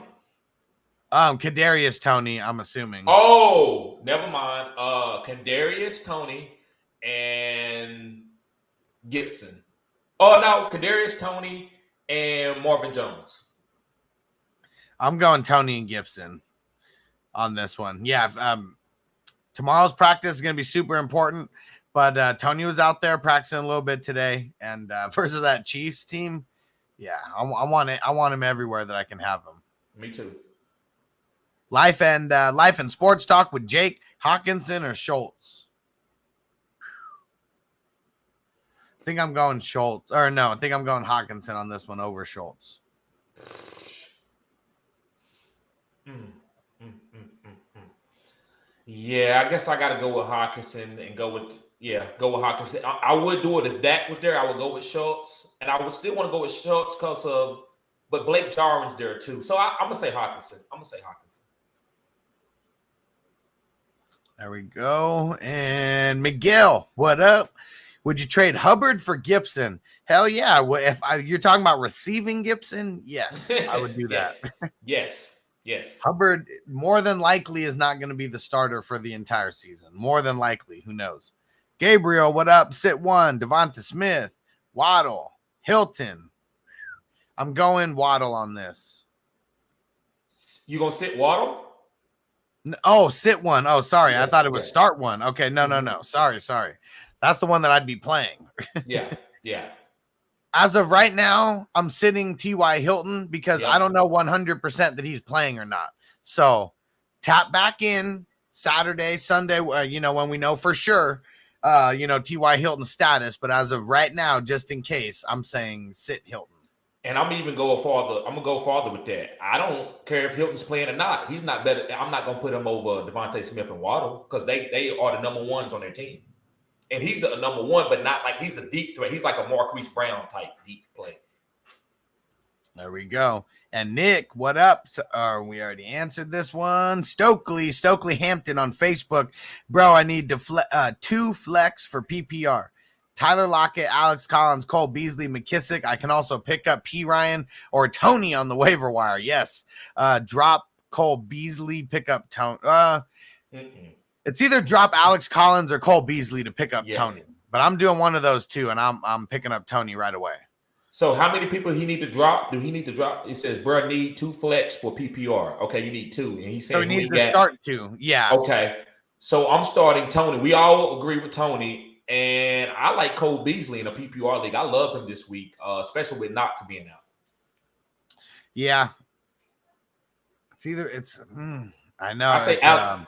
Kadarius Tony, I'm assuming. Oh, never mind. Kadarius Toney and Gibson. Oh no, Kadarius Toney and Marvin Jones. I'm going Toney and Gibson on this one. Yeah, tomorrow's practice is going to be super important, but Toney was out there practicing a little bit today, and versus that Chiefs team, yeah, I want it. I want him everywhere that I can have him. Me too. Life and sports talk with Jake, Hawkinson, or Schultz. I think I'm going Schultz, or no, I think I'm going Hawkinson on this one over Schultz. Yeah, I guess I got to go with Hawkinson and go with Hawkinson. I would do it if Dak was there. I would go with Schultz, and I would still want to go with Schultz but Blake Jarwin's there too. So I'm gonna say Hawkinson. There we go. And Miguel, what up? Would you trade Hubbard for Gibson? Hell yeah. You're talking about receiving Gibson, yes, I would do that. Yes. Hubbard more than likely is not going to be the starter for the entire season. More than likely. Who knows? Gabriel, what up? Sit one. Devonta Smith, Waddle, Hilton. I'm going Waddle on this. You going to sit Waddle? Oh, sit one. Oh, sorry. Yeah, I thought it was start one. Okay. No. Sorry. That's the one that I'd be playing. Yeah. As of right now, I'm sitting T.Y. Hilton because I don't know 100% that he's playing or not. So tap back in Saturday, Sunday, when we know for sure, T.Y. Hilton's status. But as of right now, just in case, I'm saying sit Hilton. And I'm even going farther. I'm gonna go farther with that. I don't care if Hilton's playing or not. He's not better. I'm not gonna put him over Devontae Smith and Waddle because they are the number ones on their team. And he's a number one, but not like he's a deep threat. He's like a Marquise Brown type deep play. There we go. And Nick, what up? We already answered this one. Stokely Hampton on Facebook. Bro, I need two flex for PPR. Tyler Lockett, Alex Collins, Cole Beasley, McKissick. I can also pick up P. Ryan or Tony on the waiver wire. Yes. Drop Cole Beasley, pick up Tony. It's either drop Alex Collins or Cole Beasley to pick up Tony. But I'm doing one of those two, and I'm picking up Tony right away. So how many people he need to drop? Do he need to drop? It says, bro, need two flex for PPR. Okay, you need two. And he said so he needs to start two. Yeah. Okay. So I'm starting Tony. We all agree with Tony. And I like Cole Beasley in a PPR league. I love him this week, especially with Knox being out. Yeah. I know.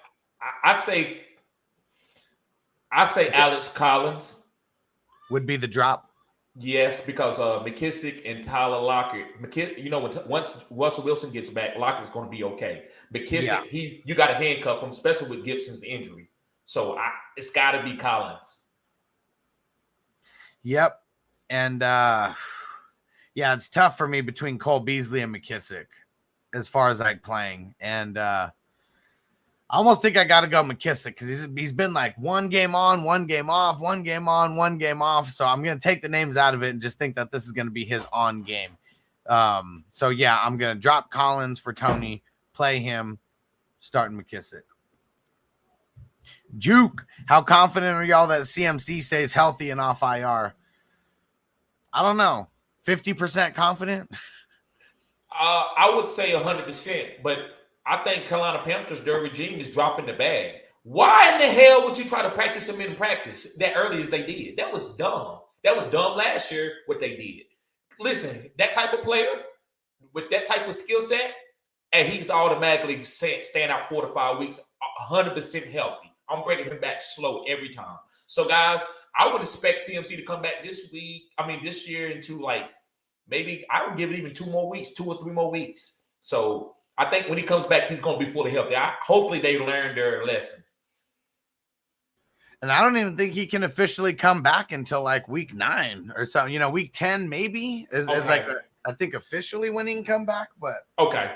I say Alex Collins would be the drop. Yes, because McKissick and Tyler Lockett. Once Russell Wilson gets back, Lockett's going to be okay. McKissick, you got to handcuff him, especially with Gibson's injury. So it's got to be Collins. Yep, and it's tough for me between Cole Beasley and McKissick as far as like playing, and I almost think I got to go McKissick because he's been like one game on, one game off, one game on, one game off. So I'm going to take the names out of it and just think that this is going to be his on game. I'm going to drop Collins for Tony, play him, starting McKissick. Juke, how confident are y'all that CMC stays healthy and off IR? I don't know. 50% confident? I would say 100%, but I think Carolina Panthers, their regime is dropping the bag. Why in the hell would you try to practice him in practice that early as they did? That was dumb. That was dumb last year, what they did. Listen, that type of player with that type of skill set, and he's automatically staying out 4 to 5 weeks, 100% healthy. I'm breaking him back slow every time. So, guys, I would expect CMC to come back this year into like maybe I would give it even 2 or 3 more weeks. So, I think when he comes back, he's going to be fully healthy. Hopefully, they learned their lesson. And I don't even think he can officially come back until like week 9 or something. Week 10 maybe is like I think officially when he can come back. But okay,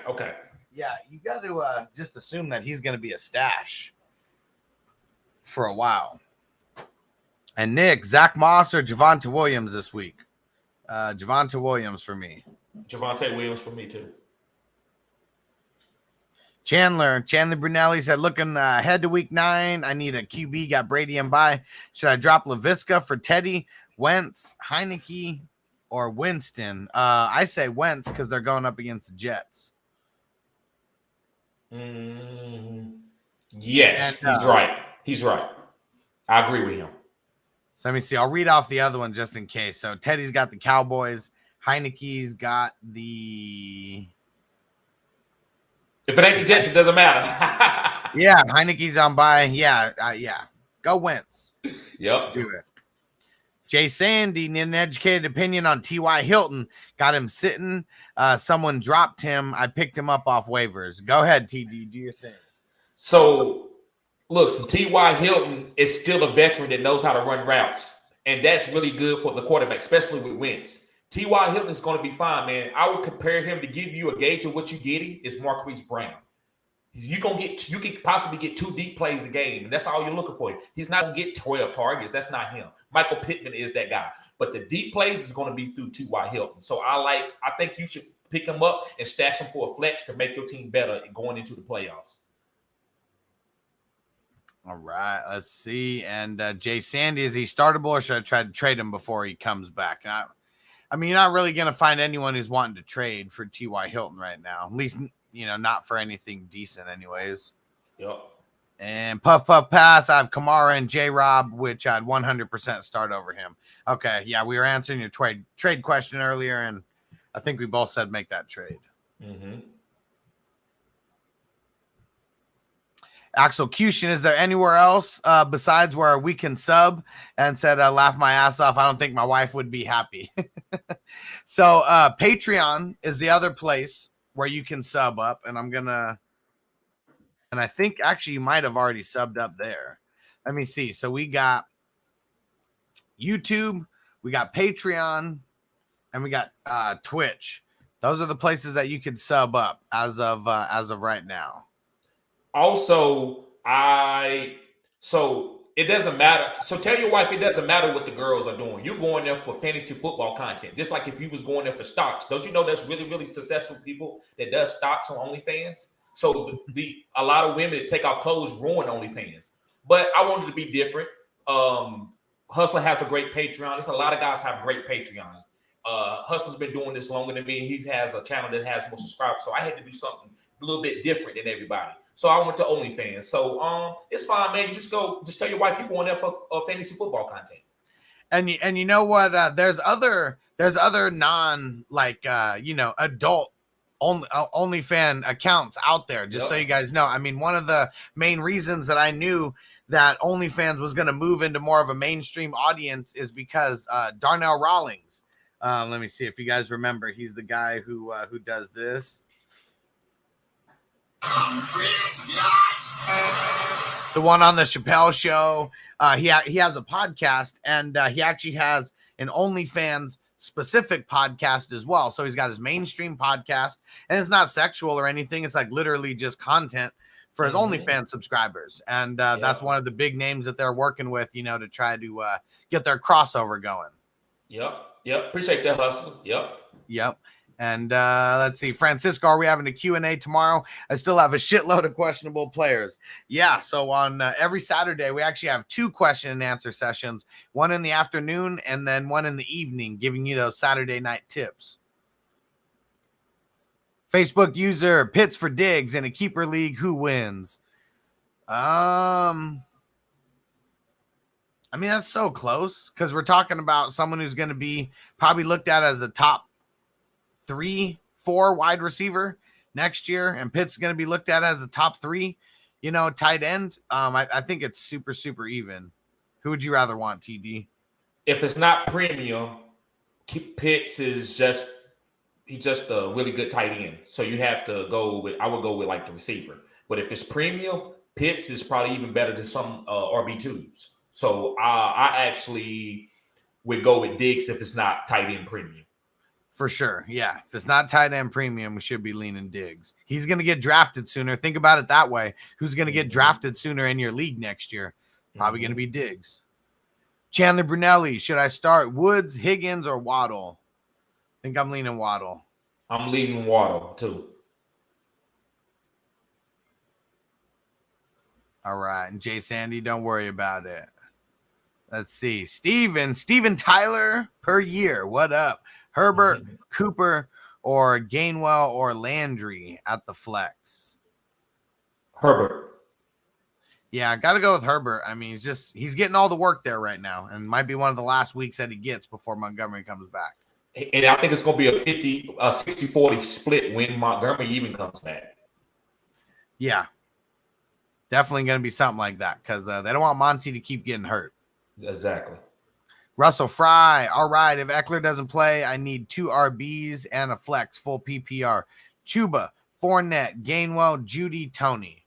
yeah, you got to just assume that he's going to be a stash for a while. And Nick, Zach Moss or Javonte Williams this week? Javonte Williams for me. Javonte Williams for me too. Chandler Brunelli said, looking ahead to week 9, I need a QB. Got Brady and bye. Should I drop LaVisca for Teddy, Wentz, Heineke, or Winston? I say Wentz because they're going up against the Jets. Yes, he's right. He's right. I agree with him. So let me see. I'll read off the other one just in case. So Teddy's got the Cowboys. Heineke's got the... If it ain't the Jets, it doesn't matter. Yeah, Heineke's on bye. Yeah. Go Wentz. Yep. Do it. Jay Sandy need an educated opinion on T.Y. Hilton. Got him sitting. Someone dropped him. I picked him up off waivers. Go ahead, TD. Do your thing. So, look, T.Y. Hilton is still a veteran that knows how to run routes. And that's really good for the quarterback, especially with Wentz. T.Y. Hilton is going to be fine, man. I would compare him to give you a gauge of what you're getting is Marquise Brown. You can possibly get 2 deep plays a game, and that's all you're looking for. He's not going to get 12 targets. That's not him. Michael Pittman is that guy. But the deep plays is going to be through T.Y. Hilton. So I think you should pick him up and stash him for a flex to make your team better going into the playoffs. All right, let's see. And Jay Sandy, is he startable, or should I try to trade him before he comes back? I mean, you're not really going to find anyone who's wanting to trade for T.Y. Hilton right now. At least, not for anything decent anyways. Yep. And Puff Pass, I have Kamara and J-Rob, which I'd 100% start over him. Okay, yeah, we were answering your trade question earlier, and I think we both said make that trade. Mm-hmm. Axel Cushion, is there anywhere else besides where we can sub? And said, laugh my ass off. I don't think my wife would be happy. So Patreon is the other place where you can sub up. And I think actually you might have already subbed up there. Let me see. So we got YouTube, we got Patreon, and we got Twitch. Those are the places that you can sub up as of right now. Also, so it doesn't matter. So tell your wife it doesn't matter what the girls are doing. You're going there for fantasy football content, just like if you was going there for stocks. Don't you know there's really, really successful people that does stocks on OnlyFans? So a lot of women that take off clothes ruin OnlyFans. But I wanted to be different. Hustler has a great Patreon. There's a lot of guys have great Patreons. Hustler's been doing this longer than me. He has a channel that has more subscribers. So I had to do something a little bit different than everybody. So I went to OnlyFans. So it's fine, man. You just tell your wife you're going there for fantasy football content. And you know what? There's other non adult OnlyFans accounts out there. Just so you guys know. I mean, one of the main reasons that I knew that OnlyFans was going to move into more of a mainstream audience is because Darnell Rawlings. Let me see if you guys remember. He's the guy who does this. The one on the Chappelle Show. He has a podcast, and he actually has an OnlyFans specific podcast as well. So he's got his mainstream podcast, and it's not sexual or anything. It's like literally just content for his OnlyFans subscribers. And that's one of the big names that they're working with, to try to get their crossover going. Yep. Appreciate that, Hustle. Yep. And let's see, Francisco, are we having a Q&A tomorrow? I still have a shitload of questionable players. Yeah, so on every Saturday, we actually have 2 question and answer sessions, one in the afternoon and then one in the evening, giving you those Saturday night tips. Facebook user, Pitts for Diggs in a keeper league, who wins? I mean, that's so close because we're talking about someone who's going to be probably looked at as a top 3-4 wide receiver next year, and Pitts is going to be looked at as a top 3, tight end. I think it's super, super even. Who would you rather want, TD? If it's not premium, Pitts is just a really good tight end. So you have to I would go with like the receiver. But if it's premium, Pitts is probably even better than some RB2s. So I actually would go with Diggs if it's not tight end premium. For sure. Yeah. If it's not tight end premium, we should be leaning Diggs. He's going to get drafted sooner. Think about it that way. Who's going to get drafted sooner in your league next year? Probably going to be Diggs. Chandler Brunelli, should I start Woods, Higgins, or Waddle? I think I'm leaning Waddle. I'm leaning Waddle too. All right. And Jay Sandy, don't worry about it. Let's see. Steven Tyler per year. What up? Herbert, Cooper, or Gainwell or Landry at the flex? Herbert. Yeah, I got to go with Herbert. I mean, he's getting all the work there right now, and might be one of the last weeks that he gets before Montgomery comes back. And I think it's going to be a 60-40 split when Montgomery even comes back. Yeah. Definitely going to be something like that because they don't want Monty to keep getting hurt. Exactly. Russell Fry. All right. If Eckler doesn't play, I need 2 RBs and a flex, full PPR. Chuba, Fournette, Gainwell, Judy, Tony.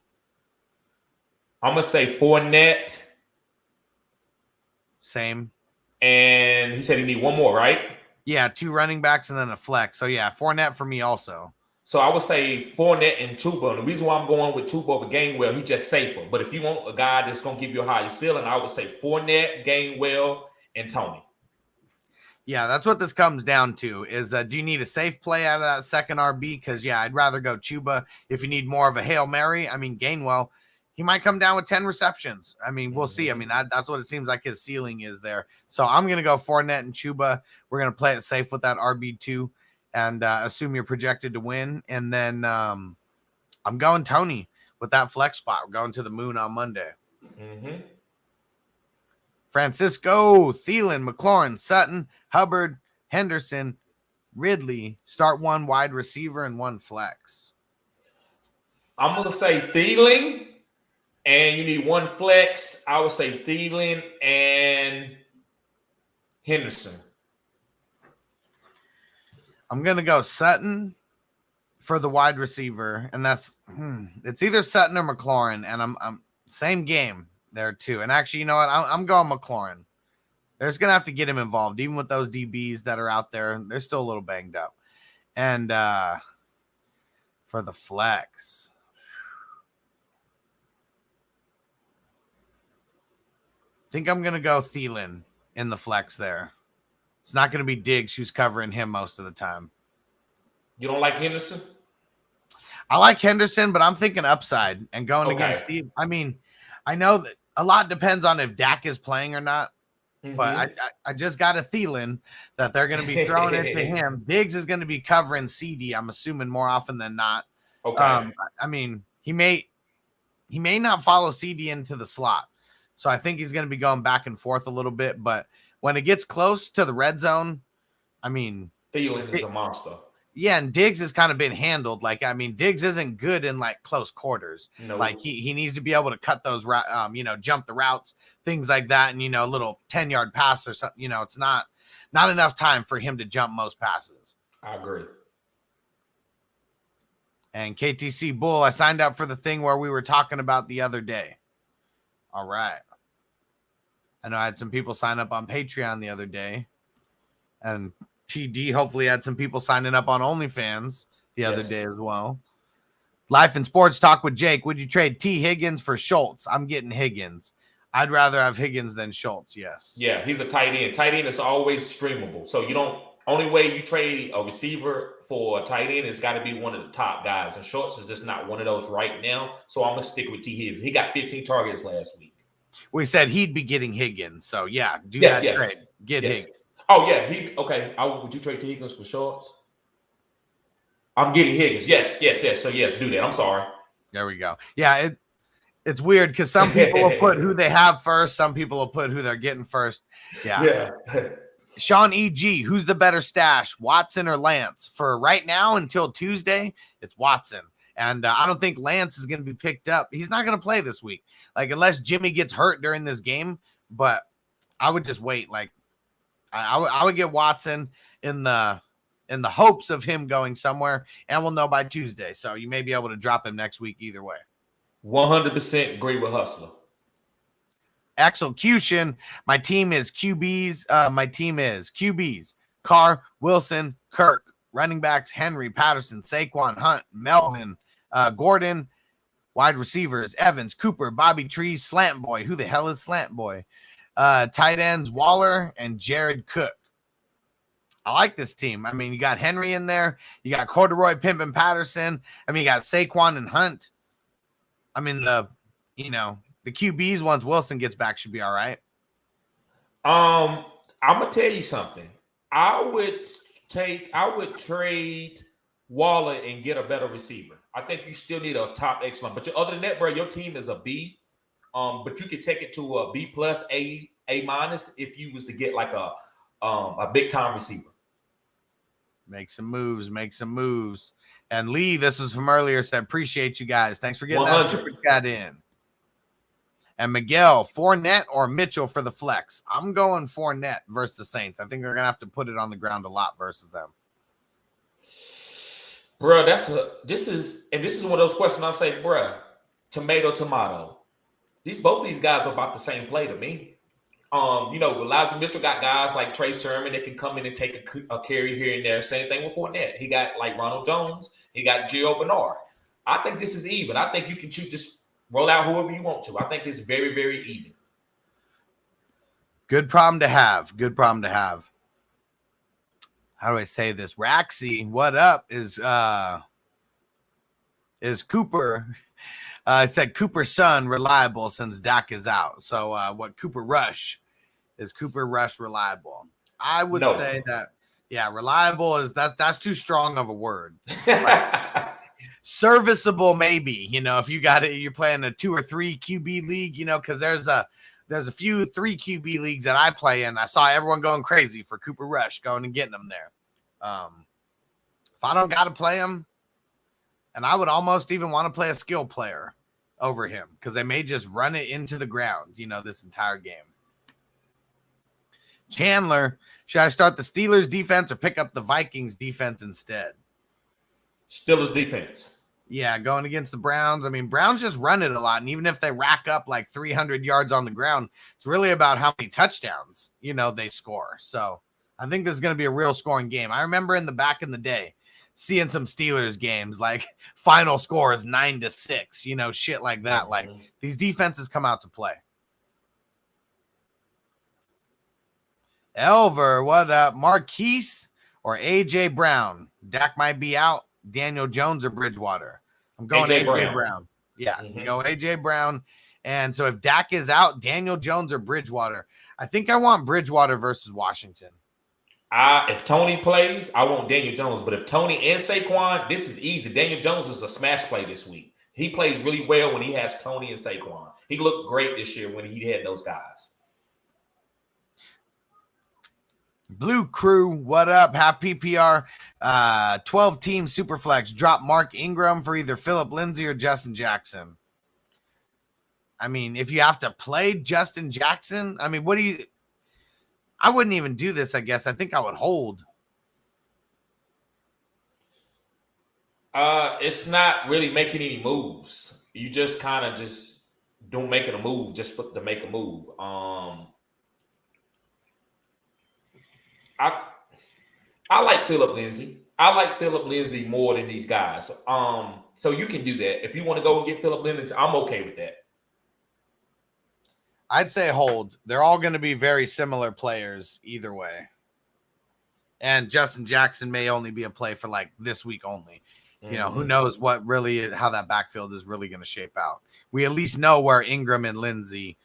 I'm going to say Fournette. Same. And he said he need one more, right? Yeah, 2 running backs and then a flex. So, yeah, Fournette for me also. So I would say Fournette and Chuba. And the reason why I'm going with Chuba over Gainwell, he's just safer. But if you want a guy that's going to give you a higher ceiling, I would say Fournette, Gainwell, and Tony. Yeah, that's what this comes down to is do you need a safe play out of that second RB? Because, yeah, I'd rather go Chuba. If you need more of a Hail Mary, I mean, Gainwell, he might come down with 10 receptions. I mean, we'll see. I mean, that's what it seems like his ceiling is there. So I'm going to go Fournette and Chuba. We're going to play it safe with that RB2 and assume you're projected to win. And then I'm going Tony with that flex spot. We're going to the moon on Monday. Mm-hmm. Francisco, Thielen, McLaurin, Sutton, Hubbard, Henderson, Ridley. Start 1 wide receiver and 1 flex. I'm going to say Thielen. And you need 1 flex. I would say Thielen and Henderson. I'm going to go Sutton for the wide receiver. And that's, it's either Sutton or McLaurin. And I'm same game there too. And actually, you know what? I'm going McLaurin. They're just going to have to get him involved. Even with those DBs that are out there, they're still a little banged up. And for the flex, I think I'm going to go Thielen in the flex there. It's not going to be Diggs who's covering him most of the time. You don't like Henderson? I like Henderson, but I'm thinking upside and going against Steve. I mean, I know that a lot depends on if Dak is playing or not, but I just got a Thielen that they're going to be throwing it to him. Diggs is going to be covering CD, I'm assuming more often than not. Okay. I mean, he may not follow CD into the slot. So I think he's going to be going back and forth a little bit. But when it gets close to the red zone, I mean, Thielen is a monster. Yeah, and Diggs has kind of been handled. Like, I mean, Diggs isn't good in like close quarters. No. Like he needs to be able to cut those, jump the routes, things like that, and a little 10-yard pass or something. It's not enough time for him to jump most passes. I agree. And KTC Bull, I signed up for the thing where we were talking about the other day. All right. I know I had some people sign up on Patreon the other day, and TD hopefully had some people signing up on OnlyFans the other day as well. Life and Sports Talk with Jake. Would you trade T. Higgins for Schultz? I'm getting Higgins. I'd rather have Higgins than Schultz. Yes. Yeah, he's a tight end. Tight end is always streamable. So only way you trade a receiver for a tight end is got to be one of the top guys. And Schultz is just not one of those right now. So I'm going to stick with T. Higgins. He got 15 targets last week. We said he'd be getting Higgins. So, that trade. Get Higgins. Oh, yeah. Okay. Would you trade T. Higgins for Schultz? I'm getting Higgins. Yes. So, yes, do that. I'm sorry. There we go. Yeah, it's weird because some people will put who they have first. Some people will put who they're getting first. Yeah. Sean E.G., who's the better stash, Watson or Lance? For right now until Tuesday, it's Watson. And I don't think Lance is going to be picked up. He's not going to play this week, like unless Jimmy gets hurt during this game. But I would just wait. Like I would get Watson in the hopes of him going somewhere, and we'll know by Tuesday. So you may be able to drop him next week either way. 100% agree with Hustler. Execution. My team is QBs. Carr, Wilson, Kirk. Running backs, Henry, Patterson, Saquon, Hunt, Melvin, Gordon. Wide receivers, Evans, Cooper, Bobby Trees, Slant Boy. Who the hell is Slant Boy? Tight ends, Waller and Jared Cook. I like this team. I mean, you got Henry in there. You got Corduroy, Pimpin, Patterson. I mean, you got Saquon and Hunt. I mean, The QBs, once Wilson gets back, should be all right. I'm gonna tell you something. I would trade Waller and get a better receiver. I think you still need a top excellent. But other than that, bro, your team is a B. But you could take it to a B plus, A minus if you was to get like a big time receiver. Make some moves. And Lee, this was from earlier, said, appreciate you guys. Thanks for getting 100. That super chat in. And Miguel, Fournette or Mitchell for the flex? I'm going Fournette versus the Saints. I think they're going to have to put it on the ground a lot versus them. Bro, this is one of those questions I'm saying, bro, tomato. Both of these guys are about the same play to me. Elijah Mitchell got guys like Trey Sermon that can come in and take a carry here and there. Same thing with Fournette. He got like Ronald Jones. He got Gio Bernard. I think this is even. I think you can just roll out whoever you want to. I think it's very, very even. Good problem to have. How do I say this? Raxy, what up? Is Cooper? It said Cooper's son reliable since Dak is out. So what Cooper Rush? Is Cooper Rush reliable? I would say that, yeah, reliable is that's too strong of a word. Like, serviceable, maybe, if you got it, you're playing a 2 or 3 QB league, because there's a few 3 QB leagues that I play in. I saw everyone going crazy for Cooper Rush, going and getting them there. If I don't got to play him, and I would almost even want to play a skill player over him because they may just run it into the ground, this entire game. Chandler, should I start the Steelers defense or pick up the Vikings defense instead? Steelers defense. Yeah, going against the Browns. I mean, Browns just run it a lot. And even if they rack up like 300 yards on the ground, it's really about how many touchdowns, they score. So I think this is going to be a real scoring game. I remember back in the day, seeing some Steelers games, like final score is 9-6, shit like that. Like these defenses come out to play. Elver, what up? Marquise or AJ Brown? Dak might be out. Daniel Jones or Bridgewater? I'm going AJ Brown. Yeah, go AJ Brown. And so if Dak is out, Daniel Jones or Bridgewater? I think I want Bridgewater versus Washington. If Tony plays, I want Daniel Jones. But if Tony and Saquon, this is easy. Daniel Jones is a smash play this week. He plays really well when he has Tony and Saquon. He looked great this year when he had those guys. Blue Crew, what up? Half PPR, 12-team Superflex. Drop Mark Ingram for either Phillip Lindsay or Justin Jackson. I mean, if you have to play Justin Jackson, I mean, I wouldn't even do this, I guess. I think I would hold. It's not really making any moves. You just kind of just don't make it a move just to make a move. I like Phillip Lindsay. I like Phillip Lindsay more than these guys. So you can do that. If you want to go and get Phillip Lindsay, I'm okay with that. I'd say hold. They're all going to be very similar players either way. And Justin Jackson may only be a play for like this week only. Who knows how that backfield is really going to shape out. We at least know where Ingram and Lindsay,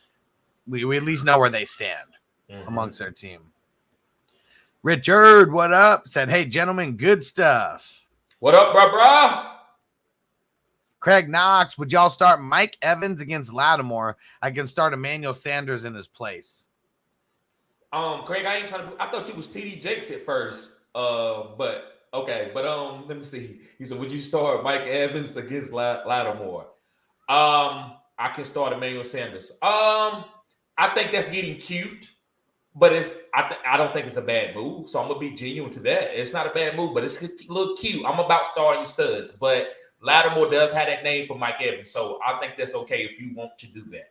we at least know where they stand amongst their team. Richard, what up? Said, hey, gentlemen, good stuff. What up, bro? Craig Knox, would y'all start Mike Evans against Lattimore? I can start Emmanuel Sanders in his place. Craig, I thought you was TD Jakes at first. But okay. But let me see. He said, would you start Mike Evans against Lattimore? I can start Emmanuel Sanders. I think that's getting cute. But I don't think it's a bad move, so I'm gonna be genuine to that. It's not a bad move, but it's a little cute. I'm about starting your studs, but Lattimore does have that name for Mike Evans, so I think that's okay if you want to do that.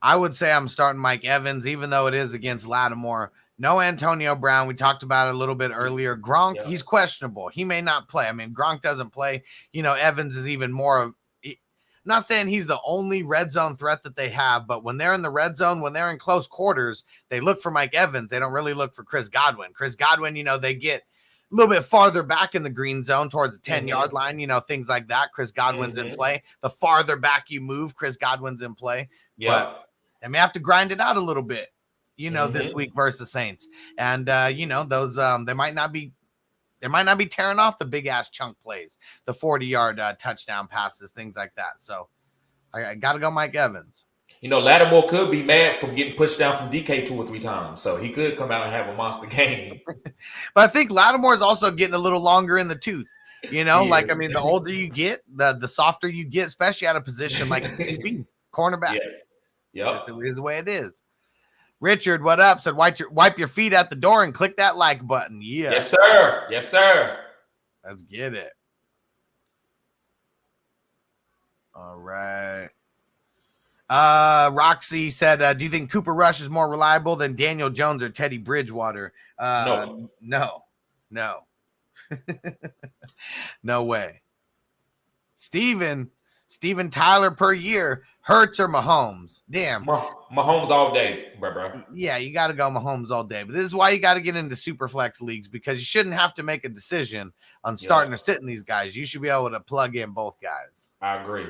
I would say I'm starting Mike Evans, even though it is against Lattimore. No Antonio Brown. We talked about it a little bit earlier. Gronk, He's questionable. He may not play. I mean, Gronk doesn't play. Evans is even more of. I'm not saying he's the only red zone threat that they have, but when they're in the red zone, when they're in close quarters, they look for Mike Evans. They don't really look for Chris Godwin. Chris Godwin, they get little bit farther back in the green zone towards the 10-yard line, things like that. Chris Godwin's in play. The farther back you move, Chris Godwin's in play. Yeah. But they may have to grind it out a little bit, this week versus Saints. And, those they might not be tearing off the big-ass chunk plays, the 40-yard touchdown passes, things like that. So I got to go Mike Evans. Lattimore could be mad from getting pushed down from DK 2 or 3 times. So he could come out and have a monster game. But I think Lattimore is also getting a little longer in the tooth. The older you get, the softer you get, especially at a position like cornerback. Yes. Yep. This is the way it is. Richard, what up? Said wipe your feet at the door and click that like button. Yeah. Yes, sir. Yes, sir. Let's get it. All right. Roxy said, do you think Cooper Rush is more reliable than Daniel Jones or Teddy Bridgewater? No. No way. Steven Tyler per year, Hurts or Mahomes? Damn. Mahomes all day, bro. Yeah, you got to go Mahomes all day. But this is why you got to get into super flex leagues, because you shouldn't have to make a decision on starting or sitting these guys. You should be able to plug in both guys. I agree.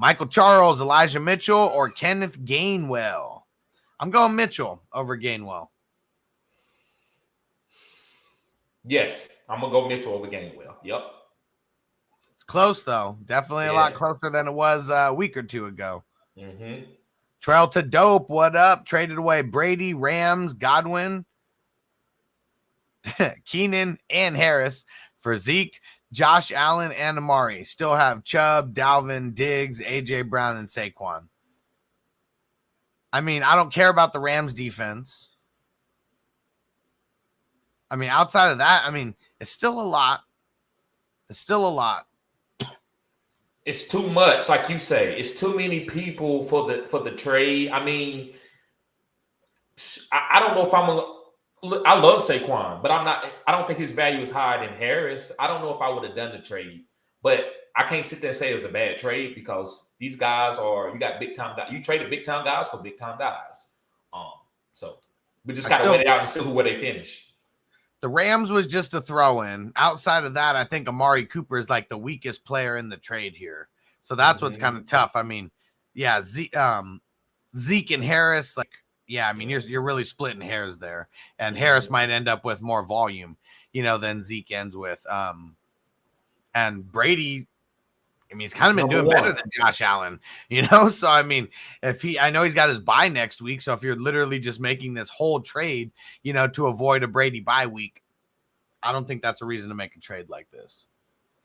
Michael Charles, Elijah Mitchell, or Kenneth Gainwell? I'm going Mitchell over Gainwell. Yes, I'm going to go Mitchell over Gainwell. Yep. It's close, though. Definitely a lot closer than it was a week or two ago. Trail to Dope, what up? Traded away Brady, Rams, Godwin, Keenan, and Harris for Zeke, Josh Allen, and Amari. Still have Chubb, Dalvin, Diggs, A.J. Brown, and Saquon. I mean, I don't care about the Rams defense. I mean, outside of that, it's still a lot. It's too much, like you say. It's too many people for the trade. I mean, I don't know if I love Saquon, but I don't think his value is higher than Harris. I don't know if I would have done the trade, but I can't sit there and say it's a bad trade, because these guys you got big time guys. You traded big time guys for big time guys. So we just got to wait it out and see where they finish. The Rams was just a throw in. Outside of that, I think Amari Cooper is like the weakest player in the trade here. So that's what's kind of tough. I mean, yeah, Zeke and Harris, you're really splitting hairs there. And Harris might end up with more volume, than Zeke ends with. And Brady, he's kind of been doing better than Josh Allen, So, I know he's got his bye next week. So if you're literally just making this whole trade, to avoid a Brady bye week, I don't think that's a reason to make a trade like this.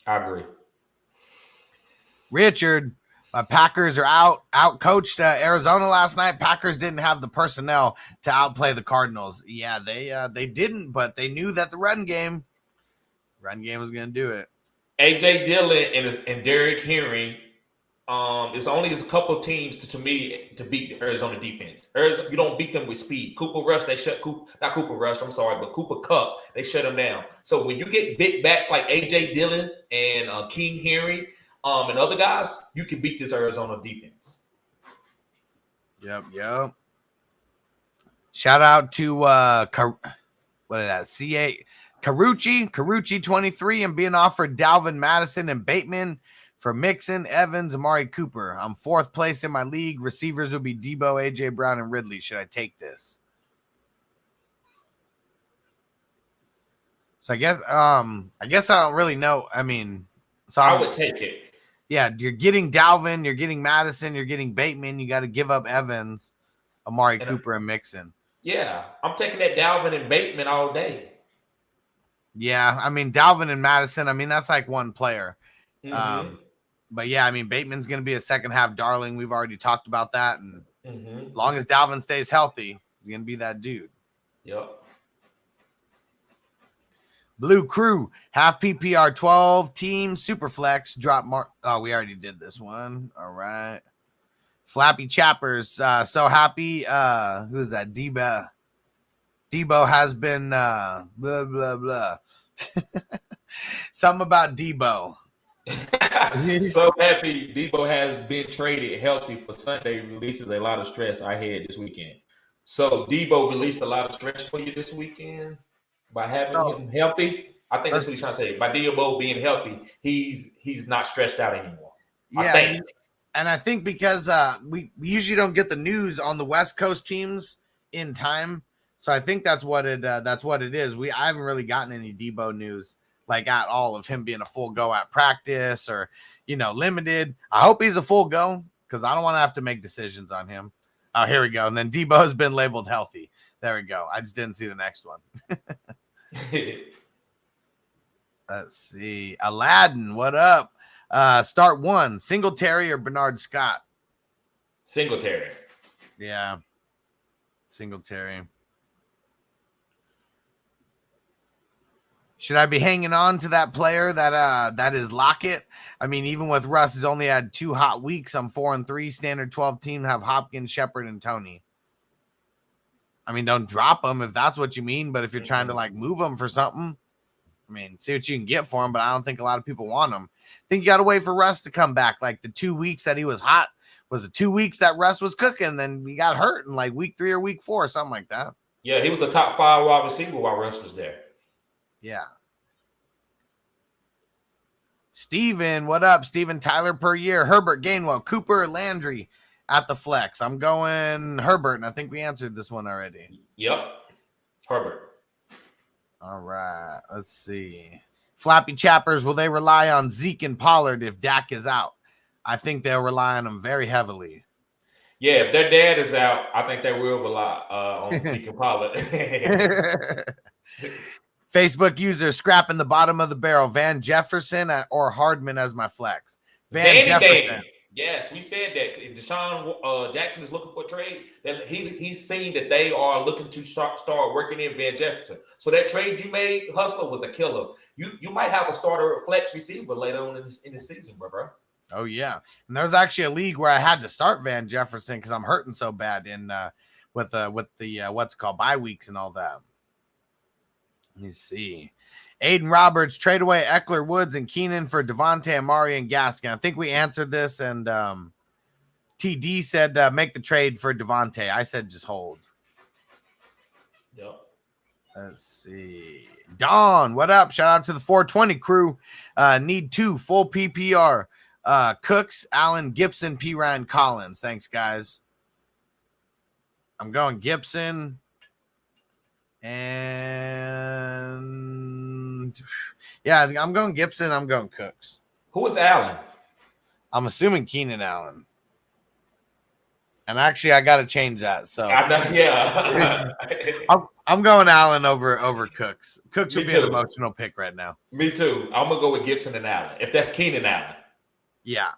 I agree. Richard, Packers are out coached Arizona last night. Packers didn't have the personnel to outplay the Cardinals. Yeah, they didn't, but they knew that the run game was going to do it. A.J. Dillon and Derrick Henry, it's only a couple of teams to me to beat the Arizona defense. You don't beat them with speed. Cooper Kupp, they shut them down. So when you get big backs like A.J. Dillon and King Henry and other guys, you can beat this Arizona defense. Yep. Shout out to C.A. Carucci 23, and being offered Dalvin, Madison, and Bateman for Mixon, Evans, Amari Cooper. I'm 4th place in my league. Receivers will be Debo, A.J. Brown, and Ridley. Should I take this? So I guess I don't really know. I would take it. Yeah, you're getting Dalvin, you're getting Madison, you're getting Bateman. You got to give up Evans, Amari Cooper, and Mixon. Yeah, I'm taking that Dalvin and Bateman all day. Yeah, Dalvin and Madison, that's like one player. But yeah, Bateman's going to be a second half darling. We've already talked about that. And as long as Dalvin stays healthy, he's going to be that dude. Yep. Blue Crew, half PPR 12 team, Superflex, drop mark. Oh, we already did this one. All right. Flappy Chappers, so happy. Who's that? Debo has been blah, blah, blah. Something about Debo. So happy Debo has been traded healthy for Sunday. Releases a lot of stress I had this weekend. So Debo released a lot of stress for you this weekend. by having So, him healthy. I think that's what he's trying to say. By Debo being healthy, he's not stretched out anymore. I yeah, think. and I think because we usually don't get the news on the West Coast teams in time, so I think that's what it is. I haven't really gotten any Debo news like at all of him being a full go at practice or limited. I hope he's a full go because I don't want to have to make decisions on him. Oh, here we go. And then Debo has been labeled healthy. There we go. I just didn't see the next one. Let's see. Aladdin, what up? Start one. Singletary or Bernard Scott? Singletary. Yeah. Singletary. Should I be hanging on to that player that is Lockett? I mean, even with Russ, he's only had 2 hot weeks. I'm 4-3. Standard 12 team have Hopkins, Shepard, and Tony. I mean, don't drop him if that's what you mean. But if you're trying to move him for something, I mean, see what you can get for him. But I don't think a lot of people want him. I think you got to wait for Russ to come back. Like the 2 weeks that he was hot was the 2 weeks that Russ was cooking. Then he got hurt in week 3 or week 4 or something like that. Yeah, he was a top 5 wide receiver while Russ was there. Yeah. Steven, what up? Steven Tyler per year. Herbert, Gainwell, Cooper, Landry at the flex. I'm going Herbert, and I think we answered this one already. Yep. Herbert. All right. Let's see. Flappy Chappers, will they rely on Zeke and Pollard if Dak is out? I think they'll rely on them very heavily. Yeah, if their dad is out, I think they will rely on Zeke and Pollard. Facebook user scrapping the bottom of the barrel. Van Jefferson or Hardman as my flex. Van Jefferson. Yes, we said that. Deshaun Jackson is looking for a trade. That he's seen that they are looking to start working in Van Jefferson. So that trade you made, Hustler, was a killer. You might have a starter flex receiver later on in the season, bro. Oh yeah, and there's actually a league where I had to start Van Jefferson because I'm hurting so bad in with the what's it called bye weeks and all that. Let me see. Aiden Roberts, trade away Eckler, Woods, and Keenan for Devontae, Amari, and Gaskin. I think we answered this, and TD said make the trade for Devontae. I said just hold. Yep. Let's see. Dawn, what up? Shout out to the 420 crew. Need 2 full PPR. Cooks, Allen, Gibson, P. Ryan, Collins. Thanks, guys. I'm going Gibson. And yeah, I'm going Gibson. I'm going Cooks. Who is Allen? I'm assuming Keenan Allen. And actually, I got to change that. So yeah, I'm going Allen over Cooks. Cooks would be an too. emotional pick right now. Me too. I'm gonna go with Gibson and Allen. If that's Keenan Allen. Yeah.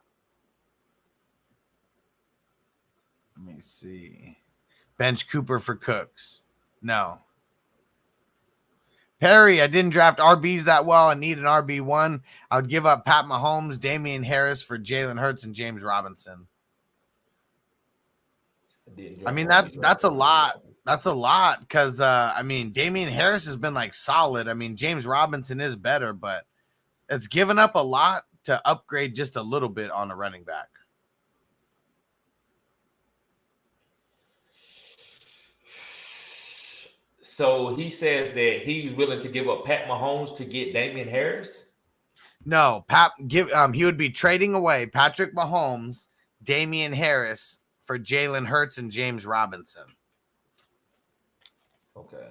Let me see. Bench Cooper for Cooks. No. Perry, I didn't draft RBs that well. I need an RB1. I would give up Pat Mahomes, Damian Harris for Jalen Hurts and James Robinson. I mean, that's a lot. That's a lot because, I mean, Damian Harris has been solid. I mean, James Robinson is better, but it's given up a lot to upgrade just a little bit on a running back. So he says that he's willing to give up Pat Mahomes to get Damian Harris? No, he would be trading away Patrick Mahomes, Damian Harris for Jalen Hurts and James Robinson. Okay.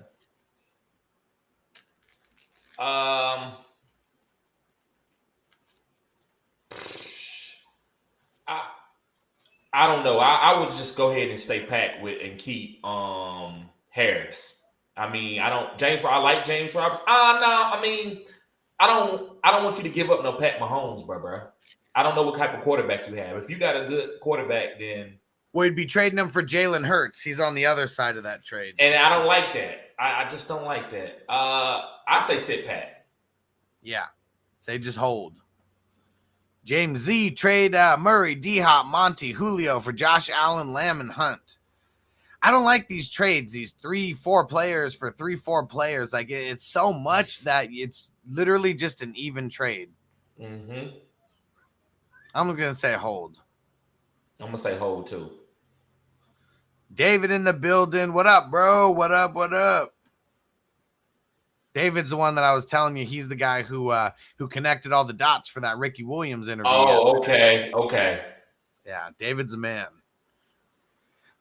I don't know. I would just go ahead and stay packed with and keep Harris. I mean, I like James Robinson. No, I mean, I don't want you to give up no Pat Mahomes, bro. I don't know what type of quarterback you have. If you got a good quarterback, then we'd be trading him for Jalen Hurts. He's on the other side of that trade. And I don't like that. I just don't like that. I say sit pat. Yeah. Say just hold. James Z, trade Murray, D-Hop, Monty, Julio for Josh Allen, Lamb, and Hunt. I don't like these trades, these 3-4 players for 3-4 players. It's so much that it's literally just an even trade. Mm-hmm. I'm going to say hold. I'm going to say hold, too. David in the building. What up, bro? What up? David's the one that I was telling you. He's the guy who connected all the dots for that Ricky Williams interview. Oh, okay. Yeah, David's a man.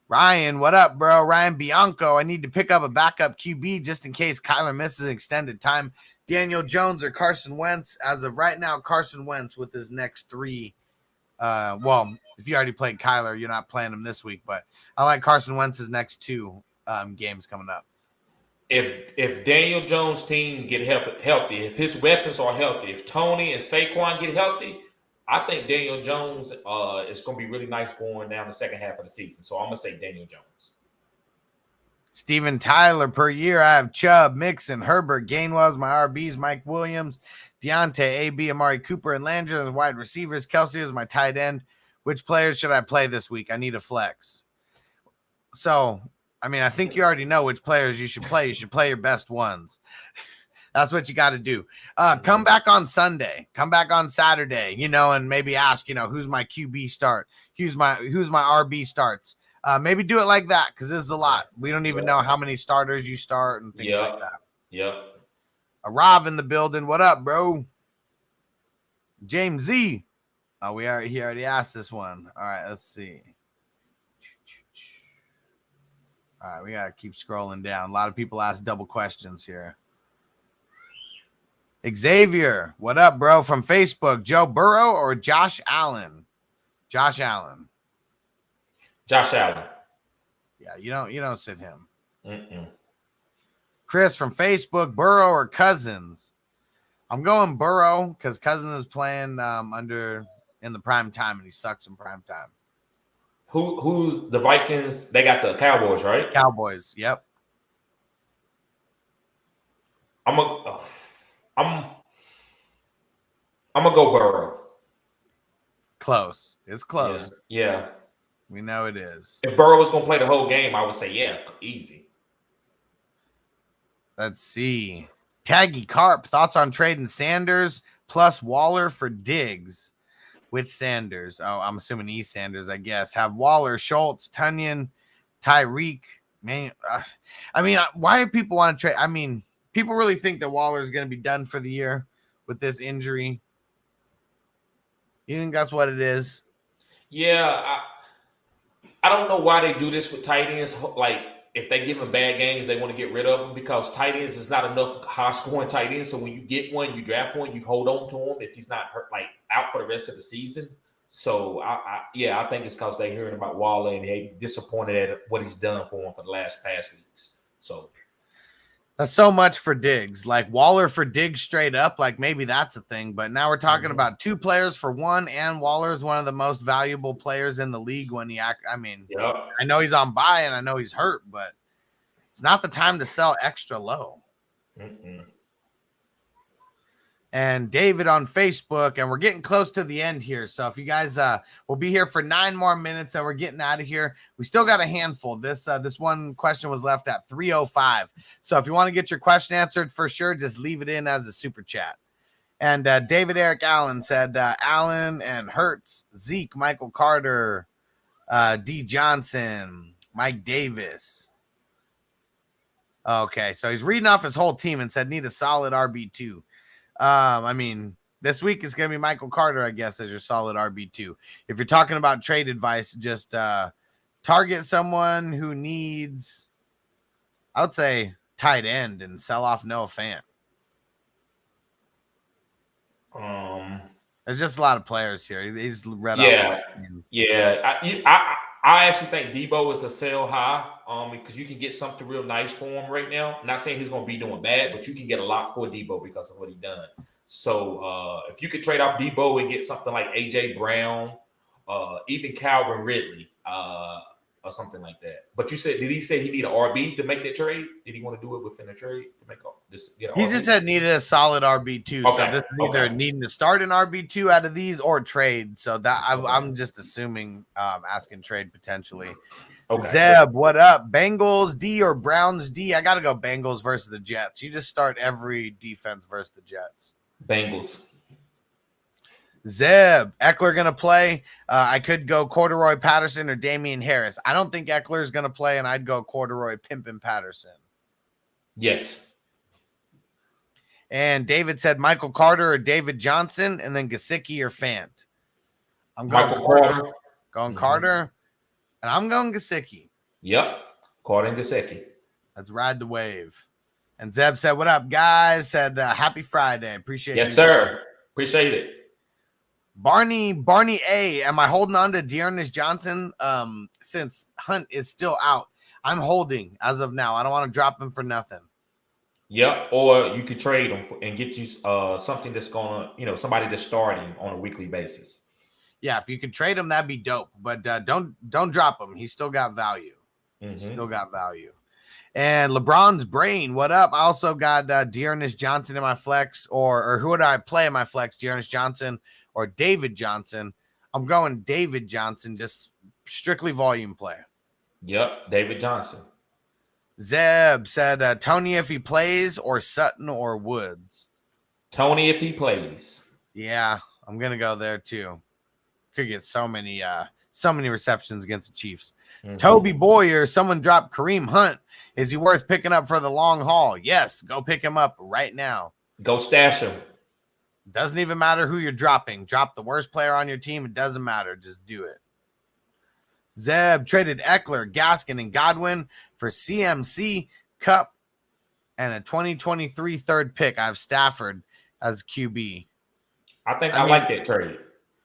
Ryan, what up, bro? Ryan Bianco. I need to pick up a backup QB just in case Kyler misses extended time. Daniel Jones or Carson Wentz. As of right now, Carson Wentz with his next 3. Well, if you already played Kyler, you're not playing him this week, but I like Carson Wentz's next 2 games coming up. If Daniel Jones' team get healthy, if his weapons are healthy, if Tony and Saquon get healthy, I think Daniel Jones is going to be really nice going down the second half of the season. So I'm going to say Daniel Jones. Steven Tyler per year. I have Chubb, Mixon, Herbert, Gainwell's my RBs, Mike Williams, Deontay, AB, Amari Cooper, and Landry as wide receivers. Kelsey is my tight end. Which players should I play this week? I need a flex. So, I mean, I think you already know which players you should play. You should play your best ones. That's what you got to do. Come back on Sunday. Come back on Saturday, and maybe ask, who's my QB start? Who's my RB starts? Maybe do it like that because this is a lot. We don't even know how many starters you start and things like that. Yep. Rob in the building. What up, bro? James Z. Oh, he already asked this one. All right, let's see. All right, we got to keep scrolling down. A lot of people ask double questions here. Xavier, what up, bro? From Facebook, Joe Burrow or Josh Allen? Josh Allen. Josh Allen. Yeah, you don't sit him. Mm-mm. Chris from Facebook, Burrow or Cousins? I'm going Burrow because Cousins is playing in the prime time and he sucks in prime time. Who's the Vikings? They got the Cowboys, right? Cowboys. Yep. I'm gonna go Burrow. Close. It's close. Yeah. We know it is. If Burrow was gonna play the whole game, I would say easy. Let's see. Taggy Carp, thoughts on trading Sanders plus Waller for Diggs? Which Sanders? Oh, I'm assuming E. Sanders, I guess. Have Waller, Schultz, Tunyon, Tyreek. Man, I mean, why do people want to trade? I mean, people really think that Waller is going to be done for the year with this injury. You think that's what it is? Yeah, I don't know why they do this with tight ends. Like, if they give them bad games, they want to get rid of them because tight ends is not enough high-scoring tight ends. So when you get one, you draft one, you hold on to him if he's not hurt, like out for the rest of the season. So I think it's because they're hearing about Waller and they disappointed at what he's done for them for the past weeks. So that's so much for Diggs. Like Waller for Diggs straight up, like maybe that's a thing. But now we're talking about 2 players for one, and Waller is one of the most valuable players in the league when he I know he's on bye and I know he's hurt, but it's not the time to sell extra low. Mm-mm. And David on Facebook, and we're getting close to the end here. So if you guys we'll be here for 9 more minutes and we're getting out of here. We still got a handful. This one question was left at 3:05. So if you want to get your question answered for sure, just leave it in as a super chat. And David Eric Allen said Allen and Hurts, Zeke, Michael Carter, D. Johnson, Mike Davis. Okay, so he's reading off his whole team and said need a solid RB2. I mean, this week is going to be Michael Carter, I guess, as your solid RB2. If you're talking about trade advice, just target someone who needs, I would say, tight end and sell off Noah Fant. There's just a lot of players here. He's read off. Yeah. I actually think Debo is a sell high because you can get something real nice for him right now. I'm not saying he's going to be doing bad, but you can get a lot for Debo because of what he done. So if you could trade off Debo and get something like A.J. Brown, even Calvin Ridley or something like that. But did he say he need an RB to make that trade? Did he want to do it within a trade to make this? He just said needed a solid RB2. Okay. So this is either needing to start an RB2 out of these or trade. So that I'm just assuming asking trade potentially. Okay. Zeb, what up? Bengals D or Browns D? I got to go Bengals versus the Jets. You just start every defense versus the Jets. Bengals. Zeb, Eckler going to play. I could go Corduroy Patterson or Damian Harris. I don't think Eckler is going to play, and I'd go Corduroy Pimpin' Patterson. Yes. And David said Michael Carter or David Johnson, and then Gesicki or Fant. I'm going Michael Carter. Going Carter, and I'm going Gesicki. Yep, Carter and Gesicki. Let's ride the wave. And Zeb said, "What up, guys?" Said, "Happy Friday. Appreciate it." Yes, sir. Appreciate it. Barney A, am I holding on to Dearness Johnson since Hunt is still out? I'm holding as of now. I don't want to drop him for nothing. Yep, or you could trade him and get you something that's gonna, somebody that's starting on a weekly basis. Yeah, if you could trade him, that'd be dope. But don't drop him. He's still got value. Still got value. And LeBron's brain, what up? I also got Dearness Johnson in my flex, or who would I play in my flex? Dearness Johnson or David Johnson? I'm going David Johnson, just strictly volume play. Yep, David Johnson. Zeb said Tony if he plays, or Sutton or Woods. Tony if he plays. Yeah, I'm gonna go there too. Could get so many receptions against the Chiefs. Toby Boyer, someone dropped Kareem Hunt. Is he worth picking up for the long haul? Yes, go pick him up right now. Go stash him. Doesn't even matter who you're dropping. Drop the worst player on your team. It doesn't matter. Just do it. Zeb traded Eckler, Gaskin, and Godwin for CMC, Cup, and a 2023 third pick. I have Stafford as QB. I think I like that trade.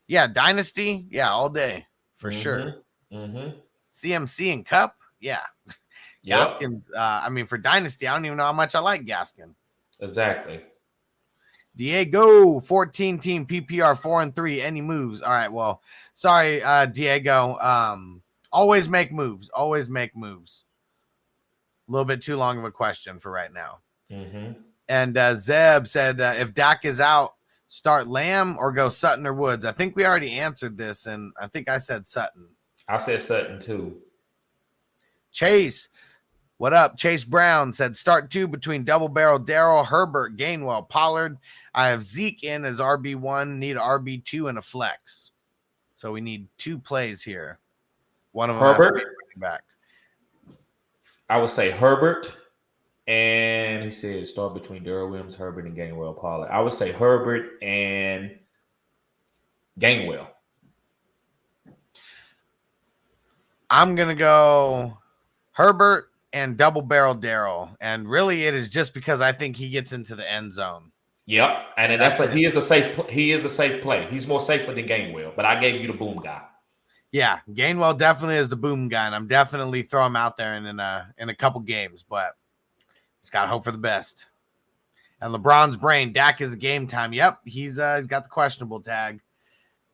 Yeah, Dynasty. Yeah, all day for sure. CMC and Cup. Yeah. Yep. Gaskin's, for Dynasty, I don't even know how much I like Gaskin. Exactly. Diego, 14 team PPR 4-3. Any moves? All right. Well, sorry, Diego. Always make moves. Always make moves. A little bit too long of a question for right now. And Zeb said, if Dak is out, start Lamb or go Sutton or Woods. I think we already answered this, and I think I said Sutton. I said Sutton too. Chase, what up? Chase Brown said start 2 between double barrel Darrell, Herbert, Gainwell, Pollard. I have Zeke in as RB1, need RB2 and a flex. So we need 2 plays here. One of them Herbert has to be back. I would say Herbert, and he said start between Darrell Williams, Herbert, and Gainwell, Pollard. I would say Herbert and Gainwell. I'm gonna go Herbert and double barrel Darrell, and really it is just because I think he gets into the end zone. Yep, and he is a safe play. He's more safer than Gainwell, but I gave you the boom guy. Yeah, Gainwell definitely is the boom guy, and I'm definitely throw him out there in a couple games, but just gotta hope for the best. And LeBron's brain, Dak is game time. Yep, he's got the questionable tag.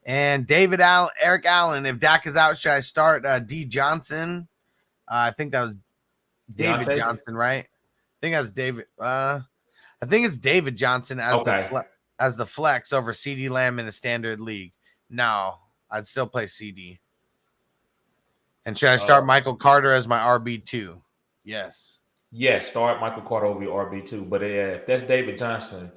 And Eric Allen, if Dak is out, should I start D Johnson? I think that was David Johnson, right? I think that's David. I think it's David Johnson as the flex over CD Lamb in a standard league. No, I'd still play CD. And should I start Michael Carter as my RB2? Yes. Yes, start Michael Carter over your RB2. But if that's David Johnson,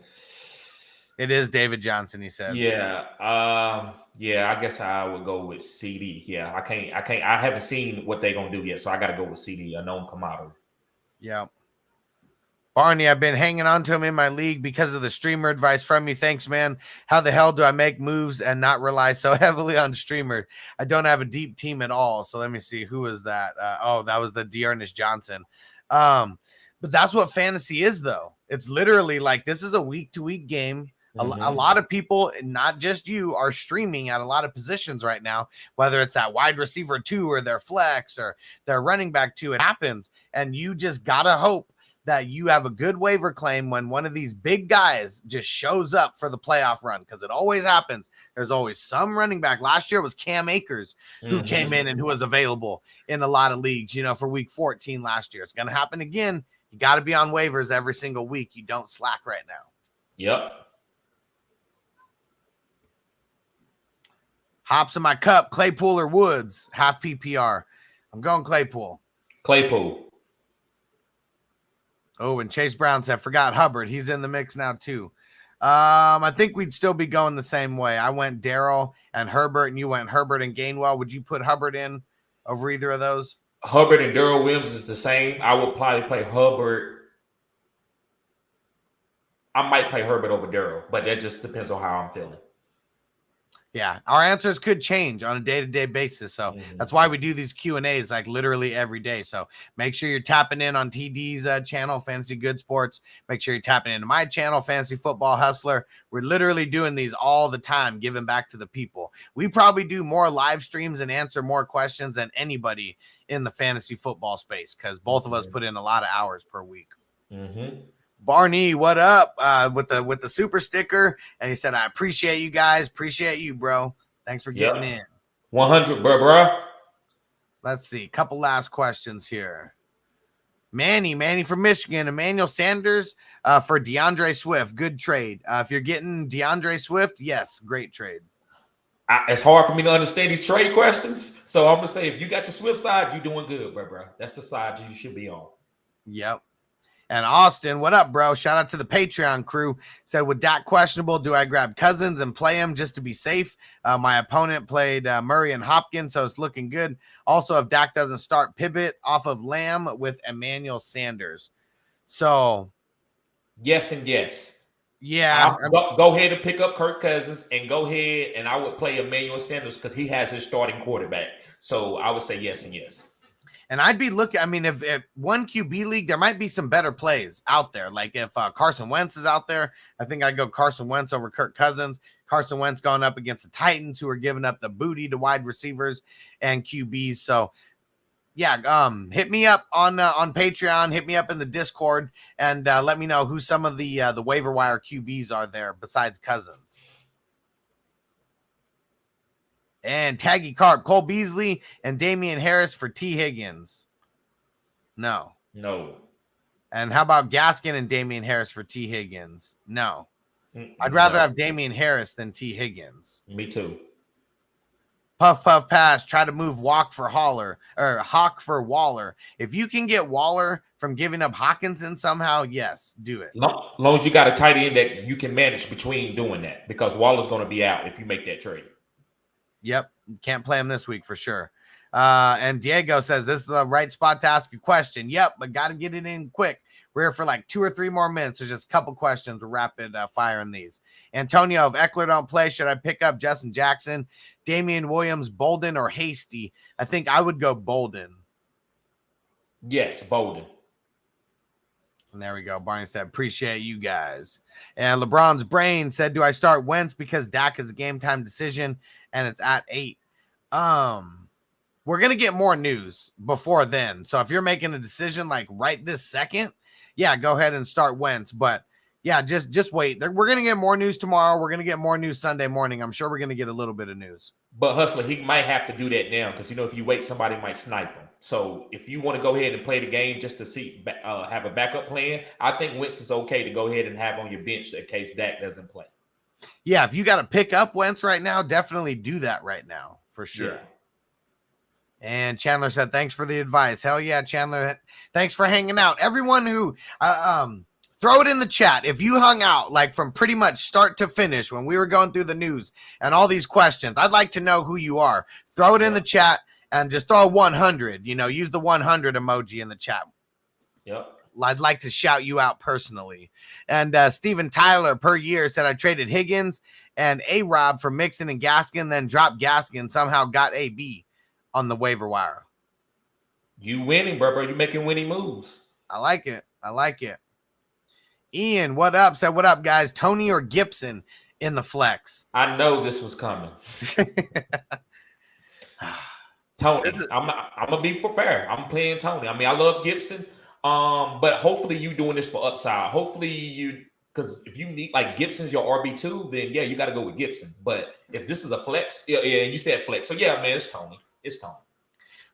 it is David Johnson. He said, "Yeah, I guess I would go with CD. Yeah, I can't. I haven't seen what they're gonna do yet, so I got to go with CD, a known commodity." Yeah. Barney, I've been hanging on to him in my league because of the streamer advice from you. Thanks, man. How the hell do I make moves and not rely so heavily on streamer? I don't have a deep team at all. So let me see. Who was that? That was the Dearness Johnson. But that's what fantasy is, though. It's literally like this is a week-to-week game. A lot of people, not just you, are streaming at a lot of positions right now, whether it's that wide receiver 2 or their flex or their running back 2. It happens. And you just got to hope that you have a good waiver claim when one of these big guys just shows up for the playoff run, because it always happens. There's always some running back. Last year was Cam Akers who came in and who was available in a lot of leagues, for week 14 last year. It's going to happen again. You got to be on waivers every single week. You don't slack right now. Yep. Hops in my cup, Claypool or Woods, half PPR. I'm going Claypool. Oh, and Chase Brown said, forgot Hubbard. He's in the mix now, too. I think we'd still be going the same way. I went Darrell and Herbert, and you went Herbert and Gainwell. Would you put Hubbard in over either of those? Hubbard and Darrell Williams is the same. I would probably play Hubbard I might play Herbert over Darrell, but that just depends on how I'm feeling. Yeah, our answers could change on a day-to-day basis. So that's why we do these Q&As like literally every day. So make sure you're tapping in on TD's channel, Fantasy Good Sports. Make sure you're tapping into my channel, Fantasy Football Hustler. We're literally doing these all the time, giving back to the people. We probably do more live streams and answer more questions than anybody in the fantasy football space because both of us put in a lot of hours per week. Barney, what up? With the super sticker, and he said, "I appreciate you guys. Appreciate you, bro. Thanks for getting in." 100, bro. Let's see. Couple last questions here. Manny from Michigan. Emmanuel Sanders for DeAndre Swift. Good trade. If you're getting DeAndre Swift, yes, great trade. It's hard for me to understand these trade questions, so I'm gonna say if you got the Swift side, you're doing good, bro. That's the side you should be on. Yep. And Austin, what up, bro? Shout out to the Patreon crew. Said, with Dak questionable, do I grab Cousins and play him just to be safe? My opponent played Murray and Hopkins, so it's looking good. Also, if Dak doesn't start, pivot off of Lamb with Emmanuel Sanders. So, yes and yes. Yeah. Go ahead and pick up Kirk Cousins and go ahead and I would play Emmanuel Sanders because he has his starting quarterback. So I would say yes and yes. And I'd be looking, I mean, if one QB league, there might be some better plays out there. Like if Carson Wentz is out there, I think I'd go Carson Wentz over Kirk Cousins. Carson Wentz going up against the Titans, who are giving up the booty to wide receivers and QBs. So, yeah, hit me up on Patreon, hit me up in the Discord, and let me know who some of the waiver wire QBs are there besides Cousins. And Taggy Carp, Cole Beasley, and Damian Harris for T. Higgins. No. And how about Gaskin and Damian Harris for T. Higgins? No. I'd rather have Damian Harris than T. Higgins. Me too. Puff pass. Try to move Hawk for Waller. If you can get Waller from giving up Hawkinson somehow, yes, do it. Long as you got a tight end that you can manage between doing that, because Waller's going to be out if you make that trade. Yep. Can't play him this week for sure. And Diego says, this is the right spot to ask a question. Yep, but got to get it in quick. We're here for like 2 or 3 more minutes. There's just a couple questions. We're rapid firing these. Antonio, if Eckler don't play, should I pick up Justin Jackson, Damian Williams, Bolden, or Hasty? I think I would go Bolden. Yes, Bolden. And there we go. Barney said, appreciate you guys. And LeBron's brain said, do I start Wentz because Dak is a game time decision and it's at 8? We're going to get more news before then. So if you're making a decision like right this second, yeah, go ahead and start Wentz. But yeah, just wait. We're going to get more news tomorrow. We're going to get more news Sunday morning. I'm sure we're going to get a little bit of news. But Hustler, he might have to do that now because, if you wait, somebody might snipe him. So if you want to go ahead and play the game just to see, have a backup plan, I think Wentz is okay to go ahead and have on your bench in case Dak doesn't play. Yeah, if you got to pick up Wentz right now, definitely do that right now for sure. Yeah. And Chandler said, thanks for the advice. Hell yeah, Chandler. Thanks for hanging out. Everyone who throw it in the chat. If you hung out like from pretty much start to finish when we were going through the news and all these questions, I'd like to know who you are. Throw it in the chat and just throw 100. Use the 100 emoji in the chat. Yep. I'd like to shout you out personally. And Steven Tyler per year said I traded Higgins and A-Rob for Mixon and Gaskin, then dropped Gaskin, somehow got AB on the waiver wire. You winning, bro. You making winning moves. I like it. Ian, what up? Said, what up, guys? Tony or Gibson in the flex? I know this was coming. Tony. I'm gonna be fair. I'm playing Tony. I mean, I love Gibson. But hopefully you doing this for upside. Hopefully because if you need like Gibson's your RB2, then yeah, you got to go with Gibson. But if this is a flex, yeah, you said flex. So yeah, man, it's Tony.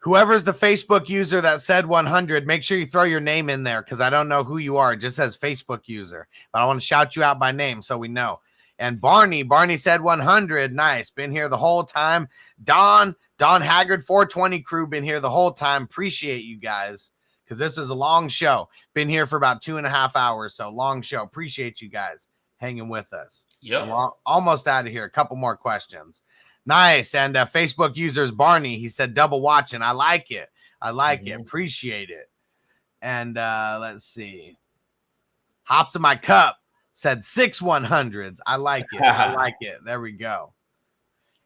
Whoever's the Facebook user that said 100, make sure you throw your name in there because I don't know who you are. It just says Facebook user. But I want to shout you out by name so we know. And Barney said 100. Nice. Been here the whole time. Don Haggard 420 crew been here the whole time. Appreciate you guys because this is a long show. Been here for about 2.5 hours. So long show. Appreciate you guys hanging with us. Yeah. We're almost out of here. A couple more questions. Nice. And Facebook users Barney, he said double watching. I like it. It. Appreciate it. And let's see. Hops in my cup. said 6 100s. I like it. I like it. There we go.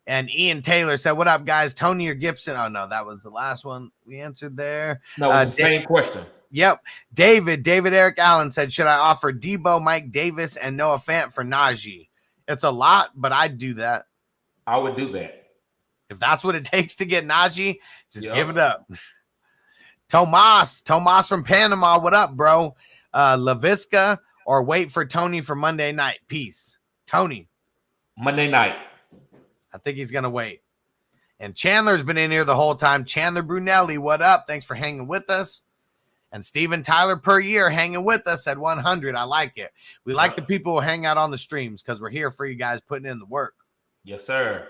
And Ian Taylor said, what up, guys? Tony or Gibson? Oh, no, that was the last one we answered there. No, it's the same question. Yep. David Eric Allen said, should I offer Debo, Mike Davis, and Noah Fant for Najee? It's a lot, but I'd do that. I would do that. If that's what it takes to get Najee, just give it up. Tomas from Panama, what up, bro? LaVisca or wait for Tony for Monday night? Peace. Tony. Monday night. I think he's going to wait. And Chandler's been in here the whole time. Chandler Brunelli, what up? Thanks for hanging with us. And Steven Tyler per year hanging with us at 100. I like it. We like the people who hang out on the streams because we're here for you guys putting in the work. Yes, sir.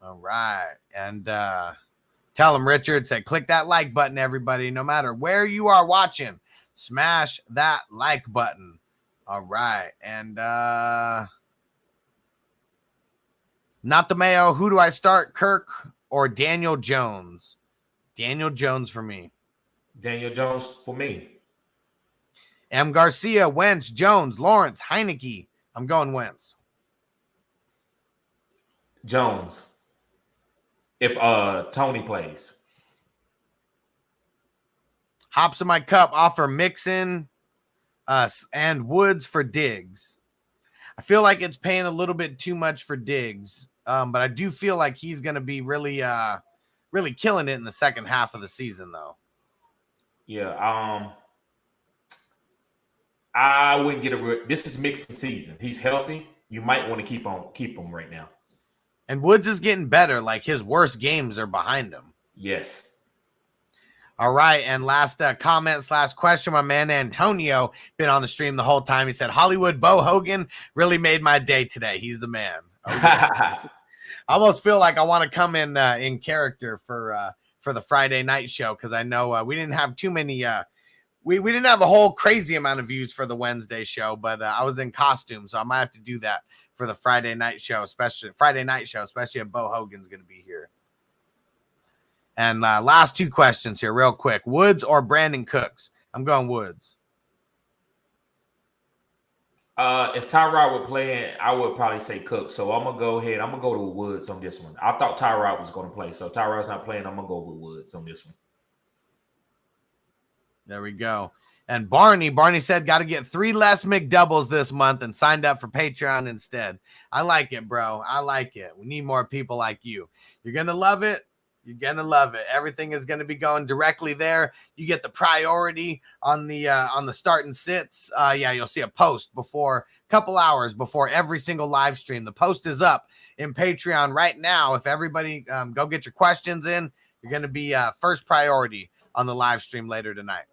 All right. And tell him Richard said, click that like button, everybody. No matter where you are watching, smash that like button. All right. And not the Mayo. Who do I start, Kirk or Daniel Jones? Daniel Jones for me. Daniel Jones for me. M. Garcia, Wentz, Jones, Lawrence, Heineke. I'm going Wentz. Jones. If Tony plays. Hops in my cup. Offer Mixon and Woods for Diggs. I feel like it's paying a little bit too much for Diggs, but I do feel like he's going to be really killing it in the second half of the season, though. Yeah, I wouldn't get this is Mixon season. He's healthy. You might want to keep him right now. And Woods is getting better. Like his worst games are behind him. Yes. All right. And last comment / question, my man Antonio been on the stream the whole time. He said, Hollywood Bo Hogan really made my day today. He's the man. Okay. I almost feel like I want to come in character for the Friday night show because I know we didn't have too many. We didn't have a whole crazy amount of views for the Wednesday show, but I was in costume, so I might have to do that for the Friday night show, especially if Bo Hogan's going to be here. And last two questions here, real quick: Woods or Brandon Cooks? I'm going Woods. If Tyrod were playing, I would probably say Cook. So I'm gonna go ahead. I'm gonna go to Woods on this one. I thought Tyrod was gonna play, so if Tyrod's not playing, I'm gonna go with Woods on this one. There we go. And Barney said, got to get 3 less McDoubles this month and signed up for Patreon instead. I like it, bro. I like it. We need more people like you. You're gonna love it. You're going to love it. Everything is going to be going directly there. You get the priority on the start and sits. You'll see a post a couple hours before every single live stream. The post is up in Patreon right now. If everybody go get your questions in, you're going to be first priority on the live stream later tonight.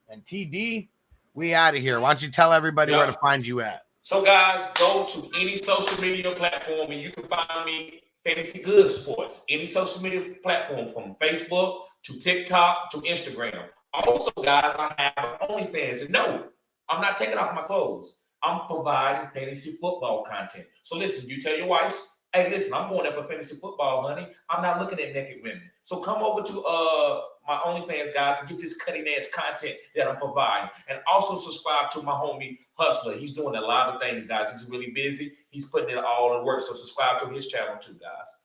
And TD, we out of here. Why don't you tell everybody where to find you at? So, guys, go to any social media platform and you can find me, Fantasy Good Sports. Any social media platform from Facebook to TikTok to Instagram. Also, guys, I have OnlyFans. And no, I'm not taking off my clothes. I'm providing fantasy football content. So listen, you tell your wife, hey, listen, I'm going there for fantasy football, honey. I'm not looking at naked women. So come over to my OnlyFans, guys, and get this cutting-edge content that I'm providing. And also subscribe to my homie Hustler. He's doing a lot of things, guys. He's really busy. He's putting it all in work. So subscribe to his channel too, guys.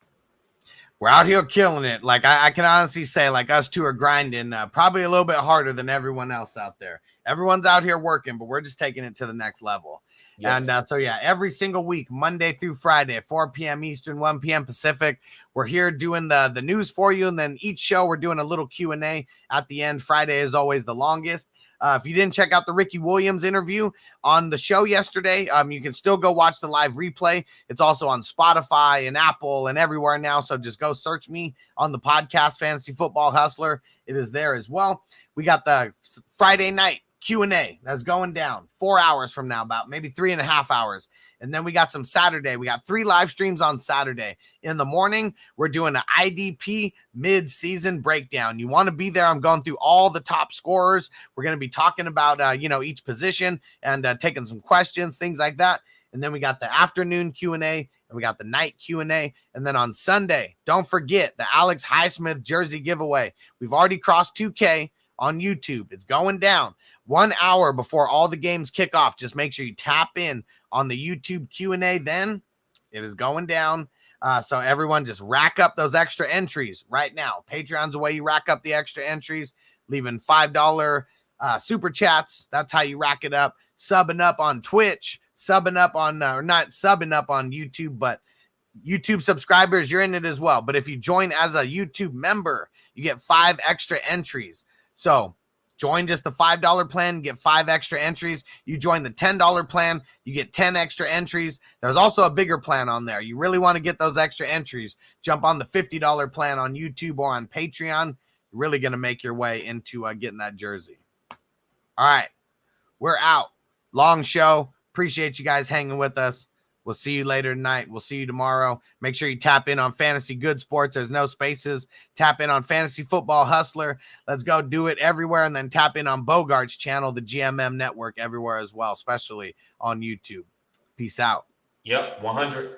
We're out here killing it. Like I can honestly say, like us two are grinding probably a little bit harder than everyone else out there. Everyone's out here working, but we're just taking it to the next level. Yes. And every single week, Monday through Friday at 4 p.m. Eastern, 1 p.m. Pacific, we're here doing the news for you. And then each show, we're doing a little Q&A at the end. Friday is always the longest. If you didn't check out the Ricky Williams interview on the show yesterday, you can still go watch the live replay. It's also on Spotify and Apple and everywhere now. So just go search me on the podcast, Fantasy Football Hustler. It is there as well. We got the Friday night Q&A that's going down 4 hours from now, about maybe 3.5 hours. And then we got some Saturday. We got 3 live streams on Saturday. In the morning, we're doing an IDP mid-season breakdown. You want to be there. I'm going through all the top scorers. We're going to be talking about, each position and taking some questions, things like that. And then we got the afternoon Q&A and we got the night Q&A. And then on Sunday, don't forget the Alex Highsmith jersey giveaway. We've already crossed 2K on YouTube. It's going down. 1 hour before all the games kick off. Just make sure you tap in on the YouTube Q&A. Then it is going down. So everyone just rack up those extra entries right now. Patreon's the way you rack up the extra entries, leaving $5 super chats. That's how you rack it up. Subbing up on Twitch, subbing up on, or not subbing up on YouTube, but YouTube subscribers, you're in it as well. But if you join as a YouTube member, you get 5 extra entries. So join just the $5 plan, get 5 extra entries. You join the $10 plan, you get 10 extra entries. There's also a bigger plan on there. You really want to get those extra entries. Jump on the $50 plan on YouTube or on Patreon. You're really going to make your way into getting that jersey. All right, we're out. Long show. Appreciate you guys hanging with us. We'll see you later tonight. We'll see you tomorrow. Make sure you tap in on Fantasy Good Sports. There's no spaces. Tap in on Fantasy Football Hustler. Let's go do it everywhere. And then tap in on Bogard's channel, the GMM Network, everywhere as well, especially on YouTube. Peace out. Yep, 100.